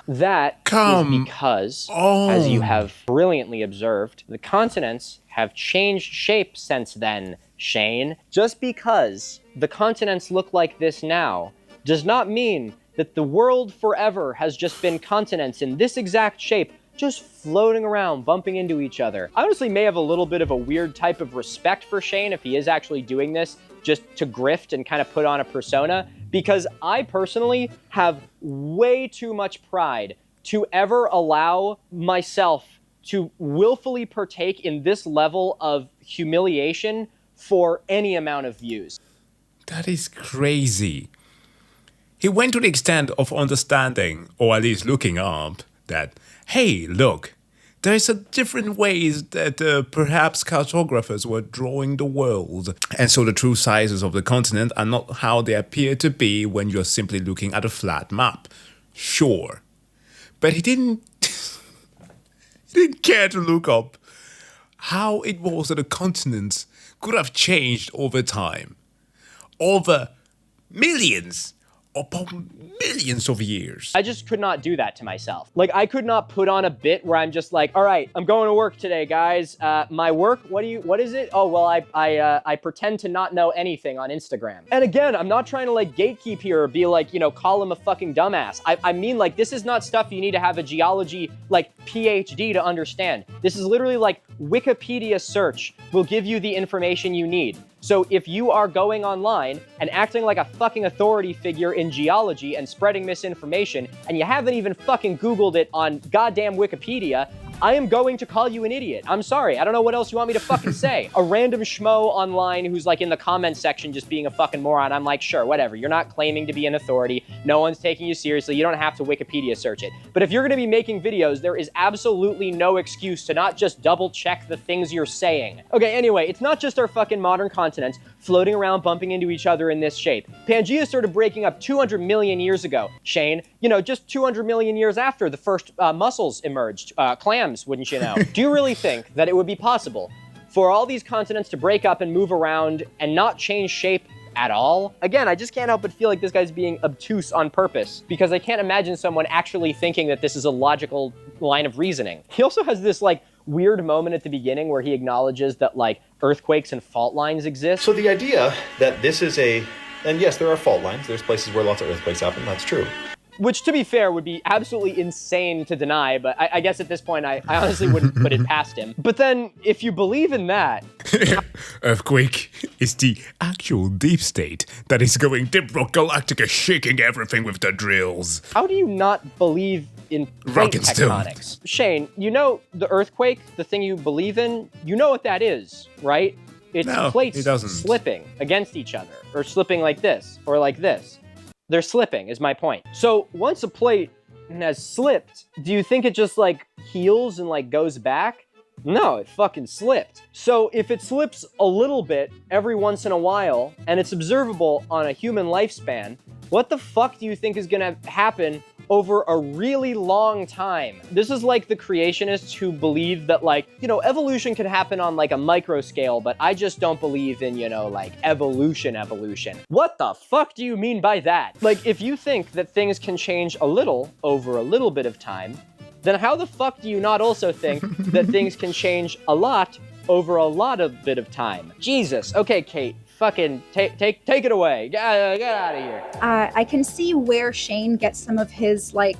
That is because, as you have brilliantly observed, the continents have changed shape since then, Shayne. Just because the continents look like this now does not mean that the world forever has just been continents in this exact shape, just floating around, bumping into each other. I honestly may have a little bit of a weird type of respect for Shayne if he is actually doing this just to grift and kind of put on a persona, because I personally have way too much pride to ever allow myself to willfully partake in this level of humiliation for any amount of views. That is crazy. He went to the extent of understanding, or at least looking up, that, hey, look, there's a different ways that perhaps cartographers were drawing the world. And so the true sizes of the continent are not how they appear to be when you're simply looking at a flat map. Sure. But he didn't care to look up how it was that the continents could have changed over time. Over millions upon millions of years. I just could not do that to myself. I could not put on a bit where I'm just like, all right, I'm going to work today, guys. My work, what is it? Oh, well, I pretend to not know anything on Instagram. And again, I'm not trying to gatekeep here or be call him a fucking dumbass. I mean, this is not stuff you need to have a geology, PhD to understand. This is literally Wikipedia search will give you the information you need. So if you are going online and acting like a fucking authority figure in geology and spreading misinformation, and you haven't even fucking Googled it on goddamn Wikipedia, I am going to call you an idiot. I'm sorry. I don't know what else you want me to fucking say. A random schmo online who's in the comment section just being a fucking moron. I'm like, sure, whatever. You're not claiming to be an authority. No one's taking you seriously. You don't have to Wikipedia search it. But if you're going to be making videos, there is absolutely no excuse to not just double check the things you're saying. Okay, anyway, it's not just our fucking modern continents floating around bumping into each other in this shape. Pangaea started breaking up 200 million years ago, Shayne. Just 200 million years after the first mussels emerged. Clams, wouldn't you know? Do you really think that it would be possible for all these continents to break up and move around and not change shape at all? Again, I just can't help but feel like this guy's being obtuse on purpose, because I can't imagine someone actually thinking that this is a logical line of reasoning. He also has this weird moment at the beginning where he acknowledges that earthquakes and fault lines exist. So the idea that this is and yes, there are fault lines. There's places where lots of earthquakes happen. That's true. Which, to be fair, would be absolutely insane to deny, but I guess at this point, I honestly wouldn't put it past him. But then, if you believe in that... Earthquake is the actual deep state that is going Deep Rock Galactica, shaking everything with the drills. How do you not believe in plate tectonics? Shayne, the earthquake, the thing you believe in, you know what that is, right? It's plates slipping against each other, or slipping like this, or like this. They're slipping, is my point. So once a plate has slipped, do you think it just heals and goes back? No, it fucking slipped. So if it slips a little bit every once in a while, and it's observable on a human lifespan, what the fuck do you think is gonna happen over a really long time? This is like the creationists who believe that, like, you know, evolution can happen on like a micro scale, but I just don't believe in, you know, like evolution. What the fuck do you mean by that? Like, if you think that things can change a little over a little bit of time, then how the fuck do you not also think that things can change a lot over a lot of bit of time? Jesus. Okay, Kate, fucking take it away. Get out of here. I can see where Shayne gets some of his, like,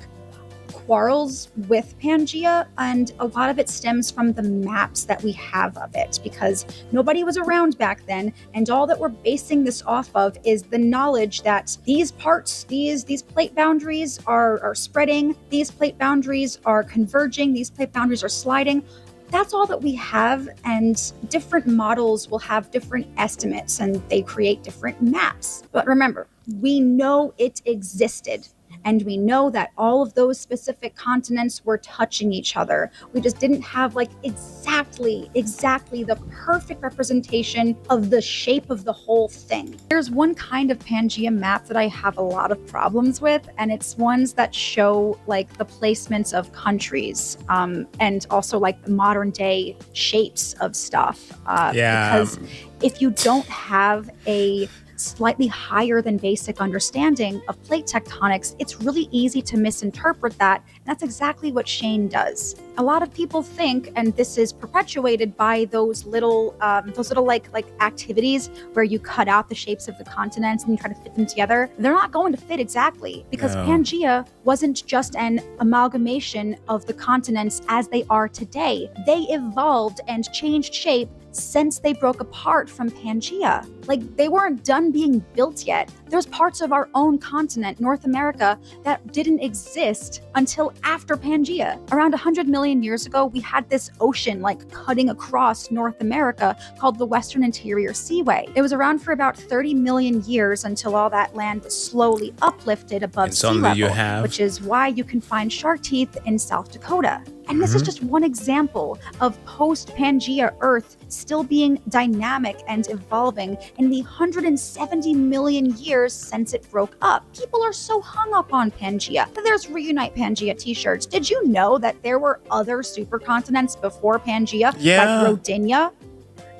quarrels with Pangaea, and a lot of it stems from the maps that we have of it, because nobody was around back then, and all that we're basing this off of is the knowledge that these parts, these plate boundaries are spreading, these plate boundaries are converging, these plate boundaries are sliding. That's all that we have, and different models will have different estimates, and they create different maps. But remember, we know it existed. And we know that all of those specific continents were touching each other. We just didn't have, like, exactly the perfect representation of the shape of the whole thing. There's one kind of Pangaea map that I have a lot of problems with, and it's ones that show, like, the placements of countries, and also, like, the modern day shapes of stuff. Because if you don't have a slightly higher than basic understanding of plate tectonics, it's really easy to misinterpret that, and that's exactly what Shayne does. A lot of people think, and this is perpetuated by those little like activities where you cut out the shapes of the continents and you try to fit them together. They're not going to fit exactly, because Pangaea wasn't just an amalgamation of the continents as they are today. They evolved and changed shape since they broke apart from Pangaea. Like, they weren't done being built yet. There's parts of our own continent, North America, that didn't exist until after Pangaea. Around 100 million years ago, we had this ocean, like, cutting across North America called the Western Interior Seaway. It was around for about 30 million years until all that land was slowly uplifted above sea level, which is why you can find shark teeth in South Dakota. And this is just one example of post-Pangaea Earth still being dynamic and evolving in the 170 million years since it broke up. People are so hung up on Pangaea. There's Reunite Pangaea t-shirts. Did you know that there were other supercontinents before Pangaea? Like Rodinia?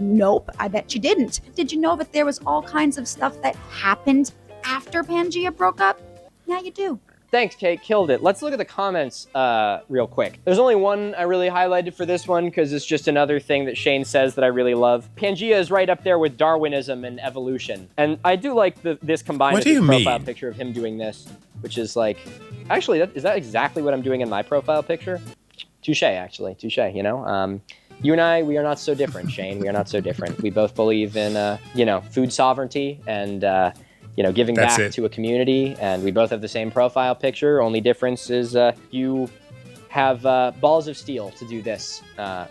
Nope, I bet you didn't. Did you know that there was all kinds of stuff that happened after Pangaea broke up? Now you do. Thanks, Kate. Killed it. Let's look at the comments real quick. There's only one I really highlighted for this one because it's just another thing that Shayne says that I really love. Pangaea is right up there with Darwinism and evolution. And I do like this combined with the profile picture of him doing this, which is like, actually, is that exactly what I'm doing in my profile picture? Touche, actually. Touche, you know? You and I, we are not so different, Shayne. We are not so different. We both believe in, you know, food sovereignty and, you know, giving back to a community, and we both have the same profile picture. Only difference is you have balls of steel to do this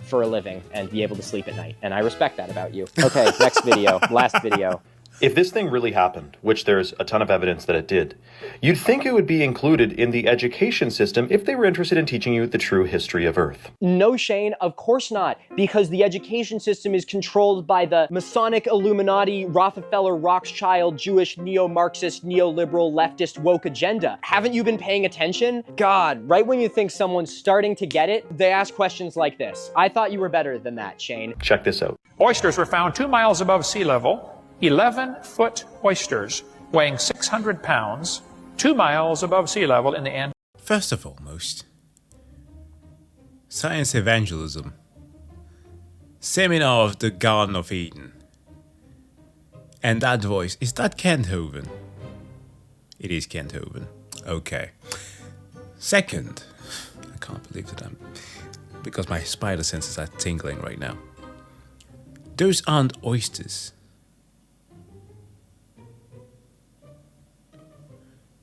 for a living and be able to sleep at night, and I respect that about you. Okay, next video, last video. If this thing really happened, which there's a ton of evidence that it did, you'd think it would be included in the education system if they were interested in teaching you the true history of Earth. No, Shayne, of course not, because the education system is controlled by the Masonic Illuminati, Rockefeller, Rothschild, Jewish, neo-Marxist, neoliberal, leftist, woke agenda. Haven't you been paying attention? God, right when you think someone's starting to get it, they ask questions like this. I thought you were better than that, Shayne. Check this out. Oysters were found 2 miles above sea level. 11-foot oysters weighing 600 pounds, 2 miles above sea level in the end. First of all, most science evangelism, seminar of the Garden of Eden, and that voice, is that Kent Hovind? It is Kent Hovind. Okay. Second, I can't believe that because my spider senses are tingling right now. Those aren't oysters.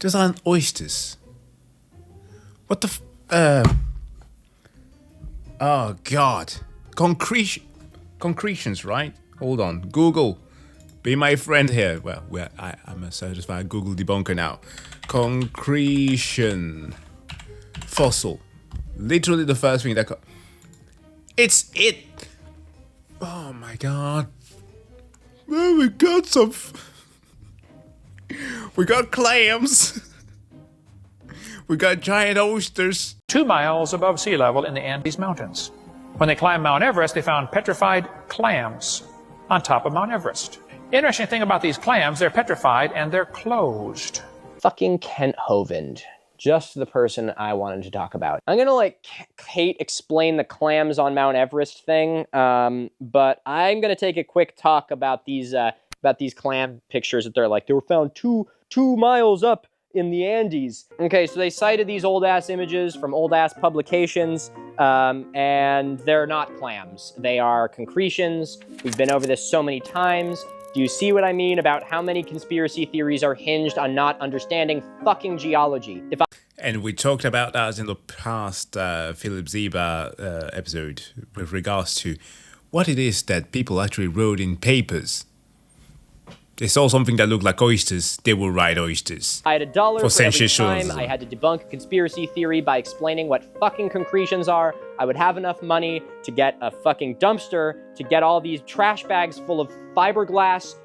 Those aren't oysters. What the oh God. Concretions, right? Hold on. Google. Be my friend here. Well, I'm a certified Google debunker now. Concretion. Fossil. Literally the first thing that It's it. Oh my god. Well, we got some. We got clams. We got giant oysters. 2 miles above sea level in the Andes Mountains. When they climbed Mount Everest, they found petrified clams on top of Mount Everest. Interesting thing about these clams, they're petrified and they're closed. Fucking Kent Hovind. Just the person I wanted to talk about. I'm gonna like Kate explain the clams on Mount Everest thing, but I'm gonna take a quick talk about these clam pictures that they were found two miles up in the Andes. Okay, so they cited these old ass images from old ass publications, and they're not clams. They are concretions. We've been over this so many times. Do you see what I mean about how many conspiracy theories are hinged on not understanding fucking geology? And we talked about that in the past Philip Zeba episode with regards to what it is that people actually wrote in papers. They saw something that looked like oysters, they will write oysters. I had $1 for every time I had to debunk a conspiracy theory by explaining what fucking concretions are. I would have enough money to get a fucking dumpster, to get all these trash bags full of fiberglass,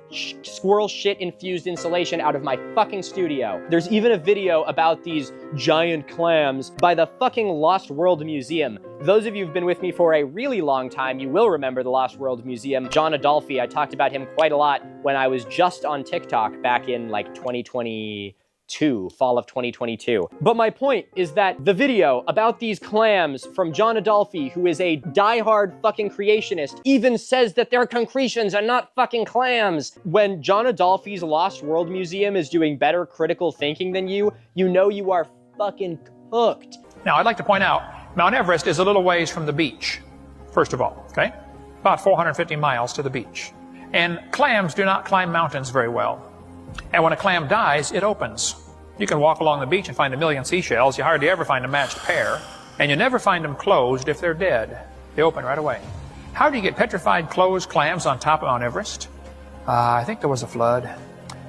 squirrel shit infused insulation out of my fucking studio. There's even a video about these giant clams by the fucking Lost World Museum. Those of you who've been with me for a really long time, you will remember the Lost World Museum. John Adolphi, I talked about him quite a lot when I was just on TikTok back in like 2022, fall of 2022. But my point is that the video about these clams from John Adolphi, who is a diehard fucking creationist, even says that they're concretions and not fucking clams. When John Adolphi's Lost World Museum is doing better critical thinking than you, you know you are fucking cooked. Now, I'd like to point out, Mount Everest is a little ways from the beach, first of all, okay? About 450 miles to the beach. And clams do not climb mountains very well. And when a clam dies, it opens. You can walk along the beach and find 1 million seashells. You hardly ever find a matched pair. And you never find them closed if they're dead. They open right away. How do you get petrified closed clams on top of Mount Everest? I think there was a flood.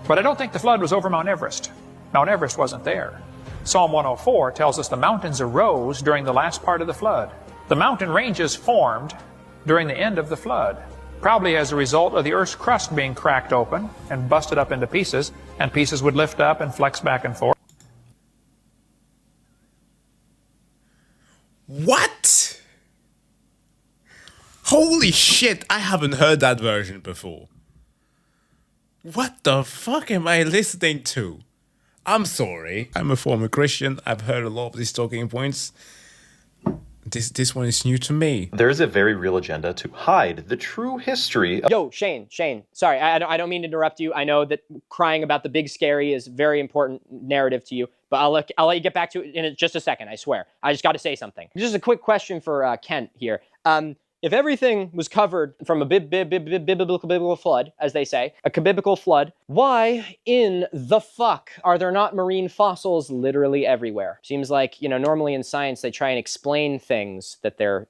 But I don't think the flood was over Mount Everest. Mount Everest wasn't there. Psalm 104 tells us the mountains arose during the last part of the flood. The mountain ranges formed during the end of the flood, probably as a result of the Earth's crust being cracked open and busted up into pieces, and pieces would lift up and flex back and forth. What? Holy shit, I haven't heard that version before. What the fuck am I listening to? I'm sorry. I'm a former Christian. I've heard a lot of these talking points. This one is new to me. There is a very real agenda to hide the true history of— Yo, Shayne, sorry, I don't mean to interrupt you. I know that crying about the big scary is a very important narrative to you, but I'll let you get back to it in just a second, I swear. I just got to say something. Just a quick question for Kent here. If everything was covered from a biblical flood, as they say, a biblical flood, why in the fuck are there not marine fossils literally everywhere? Seems like, normally in science they try and explain things that they're,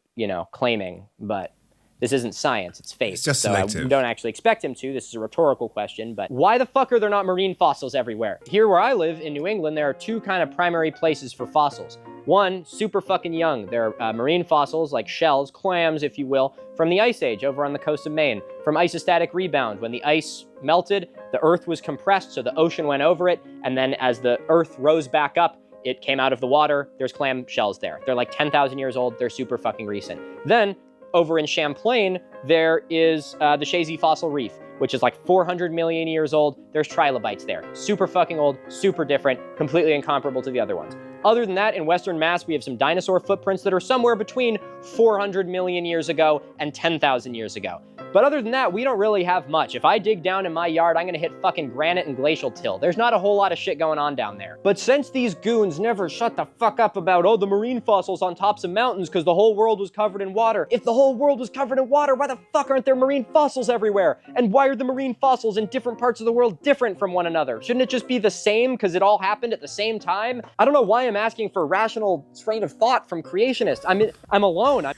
claiming, but this isn't science, it's faith. It's just so selective. I don't actually expect him to. This is a rhetorical question, but why the fuck are there not marine fossils everywhere? Here where I live in New England, there are two kind of primary places for fossils. One, super fucking young. They're marine fossils, like shells, clams, if you will, from the Ice Age over on the coast of Maine, from isostatic rebound. When the ice melted, the Earth was compressed, so the ocean went over it, and then as the Earth rose back up, it came out of the water. There's clam shells there. They're like 10,000 years old. They're super fucking recent. Then, over in Champlain, there is the Shazy Fossil Reef, which is like 400 million years old. There's trilobites there. Super fucking old, super different, completely incomparable to the other ones. Other than that, in Western Mass, we have some dinosaur footprints that are somewhere between 400 million years ago and 10,000 years ago. But other than that, we don't really have much. If I dig down in my yard, I'm gonna hit fucking granite and glacial till. There's not a whole lot of shit going on down there. But since these goons never shut the fuck up about, oh, the marine fossils on tops of mountains because the whole world was covered in water. If the whole world was covered in water, why the fuck aren't there marine fossils everywhere? And why are the marine fossils in different parts of the world different from one another? Shouldn't it just be the same because it all happened at the same time? I don't know why I'm asking for rational train of thought from creationists. I'm alone.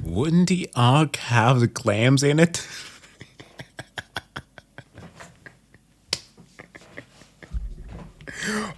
Wouldn't the Ark have the clams in it?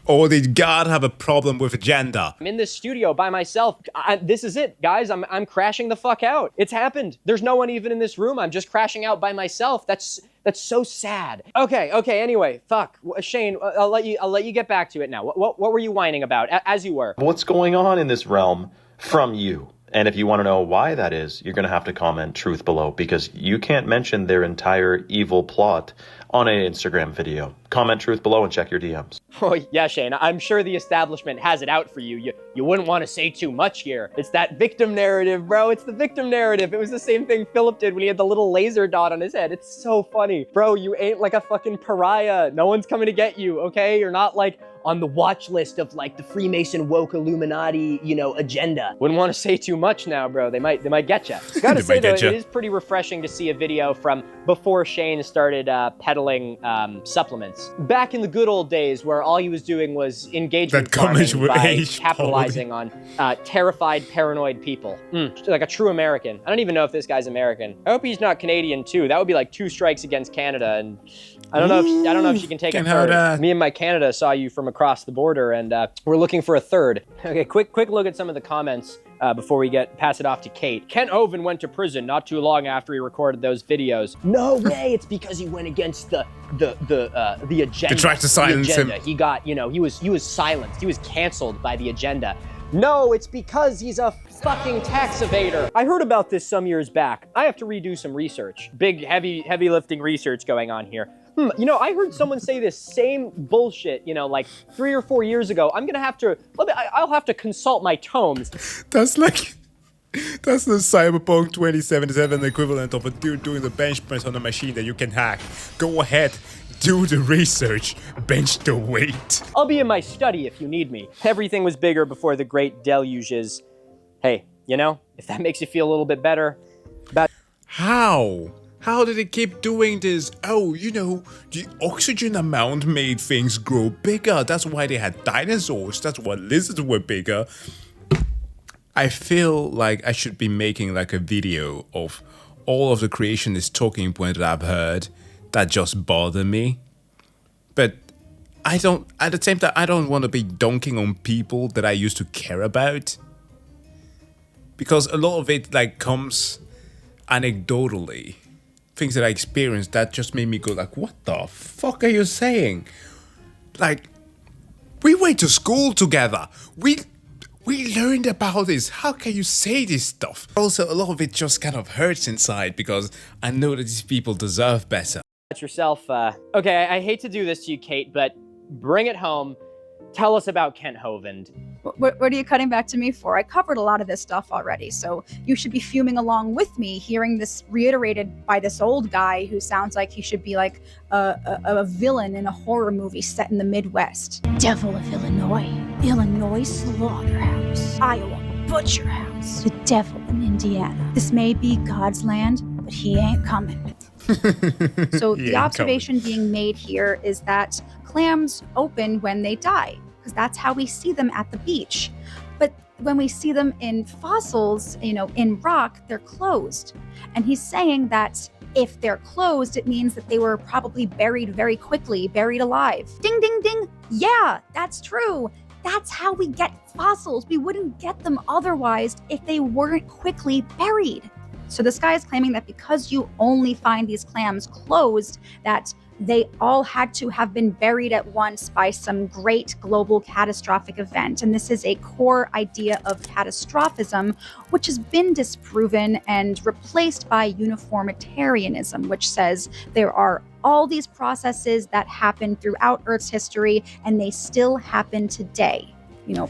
Or did God have a problem with gender? I'm in this studio by myself. This is it, guys. I'm crashing the fuck out. It's happened. There's no one even in this room. I'm just crashing out by myself. That's so sad. Okay. Anyway, fuck. Shayne, I'll let you get back to it now. What were you whining about, as you were? What's going on in this realm from you? And if you want to know why that is, you're going to have to comment truth below, because you can't mention their entire evil plot on an Instagram video. Comment truth below and check your DMs. Oh, yeah, Shayne, I'm sure the establishment has it out for you. You wouldn't want to say too much here. It's that victim narrative, bro. It's the victim narrative. It was the same thing Philip did when he had the little laser dot on his head. It's so funny. Bro, you ain't like a fucking pariah. No one's coming to get you, okay? You're not like on the watch list of like the Freemason woke Illuminati, agenda. Wouldn't want to say too much now, bro. They might get you. Gotta say though, it is pretty refreshing to see a video from before Shayne started peddling supplements. Back in the good old days where all he was doing was engagement farming by capitalizing on terrified, paranoid people. Like a true American. I don't even know if this guy's American. I hope he's not Canadian too. That would be like 2 strikes against Canada, and I don't know if she can take it further. Me and my Canada saw you from across the border, and we're looking for a third. Okay, quick look at some of the comments before we pass it off to Kate. Kent Hovind went to prison not too long after he recorded those videos. No way! It's because he went against the agenda. They tried to silence him. He got, he was silenced. He was canceled by the agenda. No, it's because he's a fucking tax evader. I heard about this some years back. I have to redo some research. Big, heavy lifting research going on here. I heard someone say this same bullshit, like 3 or 4 years ago. I'll have to consult my tomes. That's the Cyberpunk 2077 equivalent of a dude doing the bench press on a machine that you can hack. Go ahead, do the research, bench the weight. I'll be in my study if you need me. Everything was bigger before the great deluges. Hey, if that makes you feel a little bit better about... How did it keep doing this? Oh, the oxygen amount made things grow bigger. That's why they had dinosaurs. That's why lizards were bigger. I feel like I should be making like a video of all of the creationist talking points that I've heard that just bother me. But at the same time, I don't want to be dunking on people that I used to care about. Because a lot of it comes anecdotally. Things that I experienced that just made me go like, what the fuck are you saying? Like, we went to school together. We learned about this. How can you say this stuff? Also, a lot of it just kind of hurts inside because I know that these people deserve better. Yourself, okay, I hate to do this to you, Kate, but bring it home. Tell us about Kent Hovind. What are you cutting back to me for? I covered a lot of this stuff already, so you should be fuming along with me, hearing this reiterated by this old guy who sounds like he should be like a villain in a horror movie set in the Midwest. Devil of Illinois slaughterhouse, Iowa butcher house, the devil in Indiana. This may be God's land, but he ain't coming. So the observation being made here is that clams open when they die, because that's how we see them at the beach. But when we see them in fossils, in rock, they're closed. And he's saying that if they're closed, it means that they were probably buried very quickly, buried alive. Ding, ding, ding. Yeah, that's true. That's how we get fossils. We wouldn't get them otherwise if they weren't quickly buried. So this guy is claiming that because you only find these clams closed, that they all had to have been buried at once by some great global catastrophic event. And this is a core idea of catastrophism, which has been disproven and replaced by uniformitarianism, which says there are all these processes that happen throughout Earth's history, and they still happen today.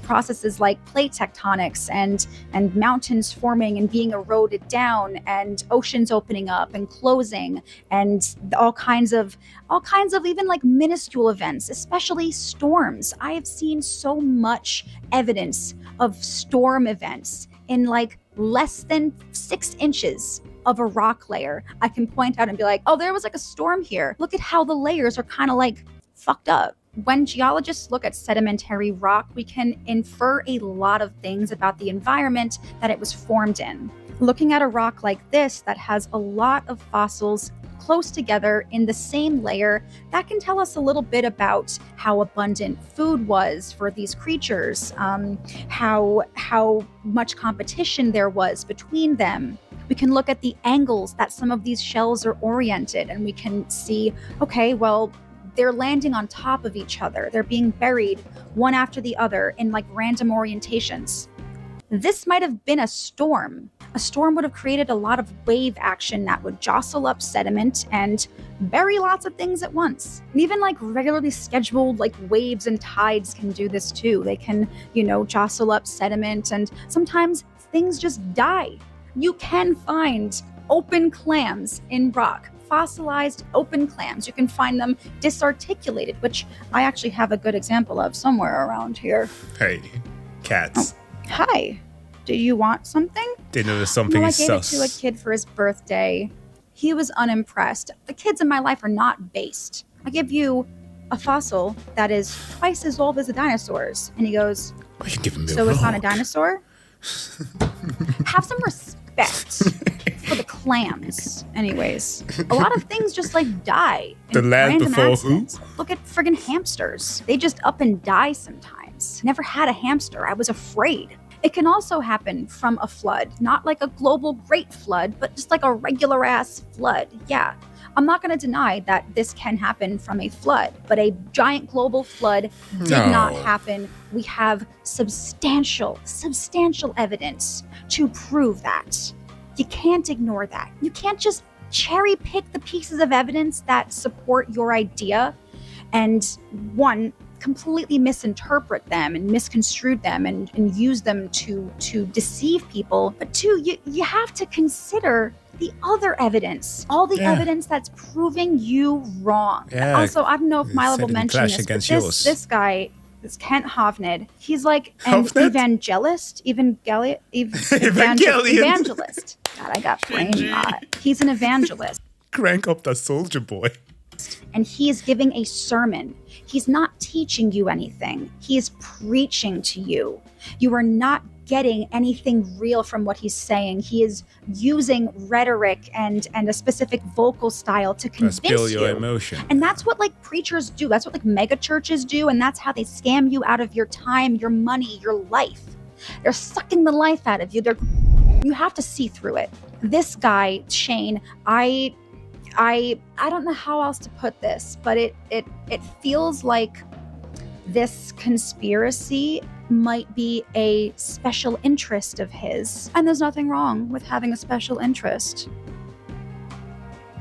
Processes like plate tectonics and mountains forming and being eroded down, and oceans opening up and closing, and all kinds of even like minuscule events, especially storms. I have seen so much evidence of storm events in like less than 6 inches of a rock layer. I can point out and be like, oh, there was like a storm here. Look at how the layers are kind of like fucked up. When geologists look at sedimentary rock, we can infer a lot of things about the environment that it was formed in. Looking at a rock like this that has a lot of fossils close together in the same layer, that can tell us a little bit about how abundant food was for these creatures, how much competition there was between them. We can look at the angles that some of these shells are oriented, and we can see, okay, well, they're landing on top of each other. They're being buried one after the other in like random orientations. This might have been a storm. A storm would have created a lot of wave action that would jostle up sediment and bury lots of things at once. And even like regularly scheduled like waves and tides can do this too. They can, jostle up sediment, and sometimes things just die. You can find open clams in rock. Fossilized open clams. You can find them disarticulated, which I actually have a good example of somewhere around here. Hey, cats. Oh, hi. Do you want something? They know there's something I sus. gave it to a kid for his birthday. He was unimpressed. The kids in my life are not based. I give you a fossil that is twice as old as the dinosaurs. And he goes, Why are you giving me so a it's not a rock? dinosaur? Have some respect for the clams. Anyways, a lot of things just like die. The in land random before accidents. Look at friggin' hamsters. They just up and die sometimes. Never had a hamster. I was afraid. It can also happen from a flood, not like a global great flood, but just like a regular ass flood. Yeah, I'm not going to deny that this can happen from a flood, but a giant global flood did not happen. We have substantial evidence to prove that. You can't ignore that. You can't just cherry pick the pieces of evidence that support your idea and completely misinterpret them and misconstrue them and use them to deceive people. But two, you have to consider the other evidence, all the evidence that's proving you wrong. Yeah, also, I don't know if Milo will mention this, but this guy, this Kent Hovind, he's like an evangelist. Evangelist. God, I got brain rot. He's an evangelist. Crank up that soldier boy. And he is giving a sermon. He's not teaching you anything. He is preaching to you. You are not getting anything real from what he's saying. He is using rhetoric and a specific vocal style to convince spill your you. emotion. And that's what like preachers do. That's what like mega churches do. And that's how they scam you out of your time, your money, your life. They're sucking the life out of you. You have to see through it. This guy, Shayne, I don't know how else to put this, but it feels like this conspiracy might be a special interest of his. And there's nothing wrong with having a special interest.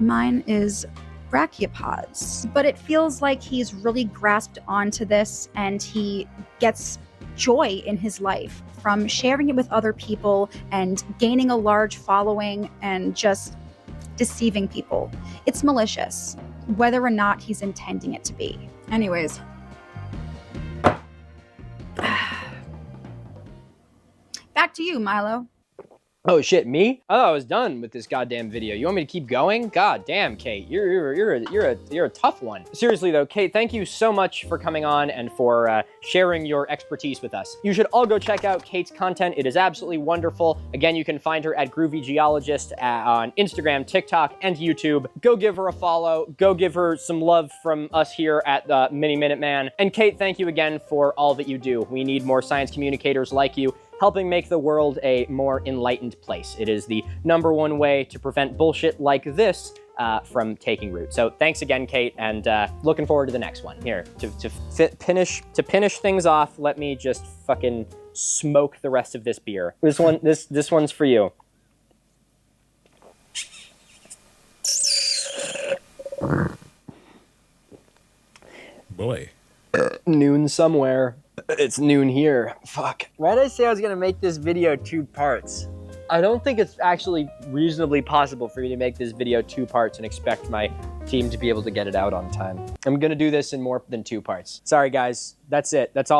Mine is brachiopods. But it feels like he's really grasped onto this, and he gets joy in his life from sharing it with other people and gaining a large following and just deceiving people. It's malicious, whether or not he's intending it to be. Anyways. Back to you, Milo. Oh shit, me? I thought I was done with this goddamn video. You want me to keep going? God damn, Kate, you're a tough one. Seriously though, Kate, thank you so much for coming on and for sharing your expertise with us. You should all go check out Kate's content. It is absolutely wonderful. Again, you can find her at GroovyGeologist on Instagram, TikTok, and YouTube. Go give her a follow. Go give her some love from us here at the Miniminuteman. And Kate, thank you again for all that you do. We need more science communicators like you, helping make the world a more enlightened place. It is the #1 way to prevent bullshit like this from taking root. So thanks again, Kate, and looking forward to the next one. Here, to finish things off, let me just fucking smoke the rest of this beer. This one's for you. Boy. Noon somewhere. It's noon here. Fuck. Why did I say I was gonna make this video 2 parts? I don't think it's actually reasonably possible for me to make this video 2 parts and expect my team to be able to get it out on time. I'm gonna do this in more than 2 parts. Sorry guys, that's it. That's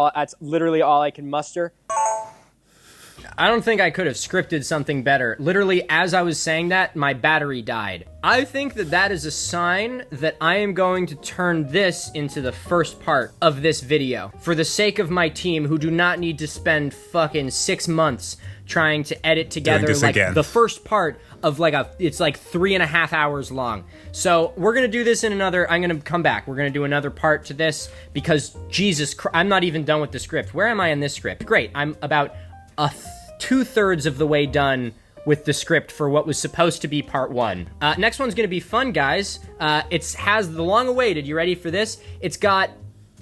literally all I can muster. I don't think I could have scripted something better. Literally, as I was saying that, my battery died. I think that that is a sign that I am going to turn this into the first part of this video. For the sake of my team, who do not need to spend fucking 6 months trying to edit together like the first part of like it's like 3.5 hours long. So we're gonna do this in another, I'm gonna come back. We're gonna do another part to this because Jesus Christ, I'm not even done with the script. Where am I in this script? Great, I'm about 2/3 of the way done with the script for what was supposed to be part 1. Next one's gonna be fun, guys. It has the long-awaited, you ready for this? It's got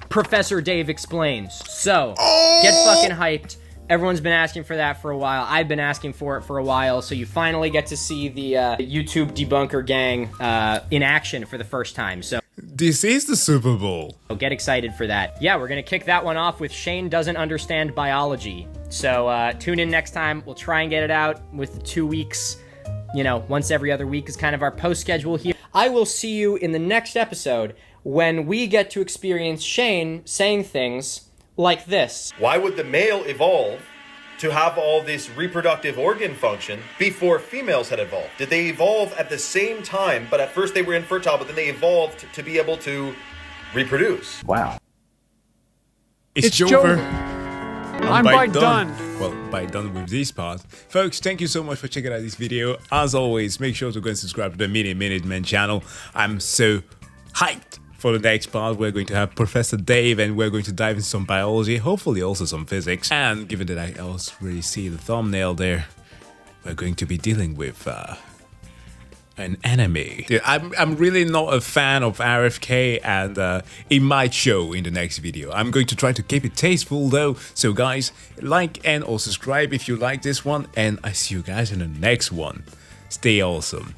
Professor Dave Explains. So, get fucking hyped. Everyone's been asking for that for a while. I've been asking for it for a while, so you finally get to see the YouTube debunker gang in action for the first time. So this is the Super Bowl. Get excited for that. Yeah, we're gonna kick that one off with Shayne Doesn't Understand Biology. So tune in next time. We'll try and get it out with the 2 weeks. You know, once every other week is kind of our post schedule here. I will see you in the next episode when we get to experience Shayne saying things like this. Why would the male evolve to have all this reproductive organ function before females had evolved? Did they evolve at the same time, but at first they were infertile, but then they evolved to be able to reproduce? Wow. It's Jover. I'm by done. Well, by done with this part. Folks, thank you so much for checking out this video. As always, make sure to go and subscribe to the Miniminuteman channel. I'm so hyped. For the next part, we're going to have Professor Dave and we're going to dive into some biology, hopefully also some physics. And given that I also really see the thumbnail there, we're going to be dealing with an enemy. Yeah, I'm really not a fan of RFK and it might show in the next video. I'm going to try to keep it tasteful though. So guys, like and or subscribe if you like this one and I see you guys in the next one. Stay awesome.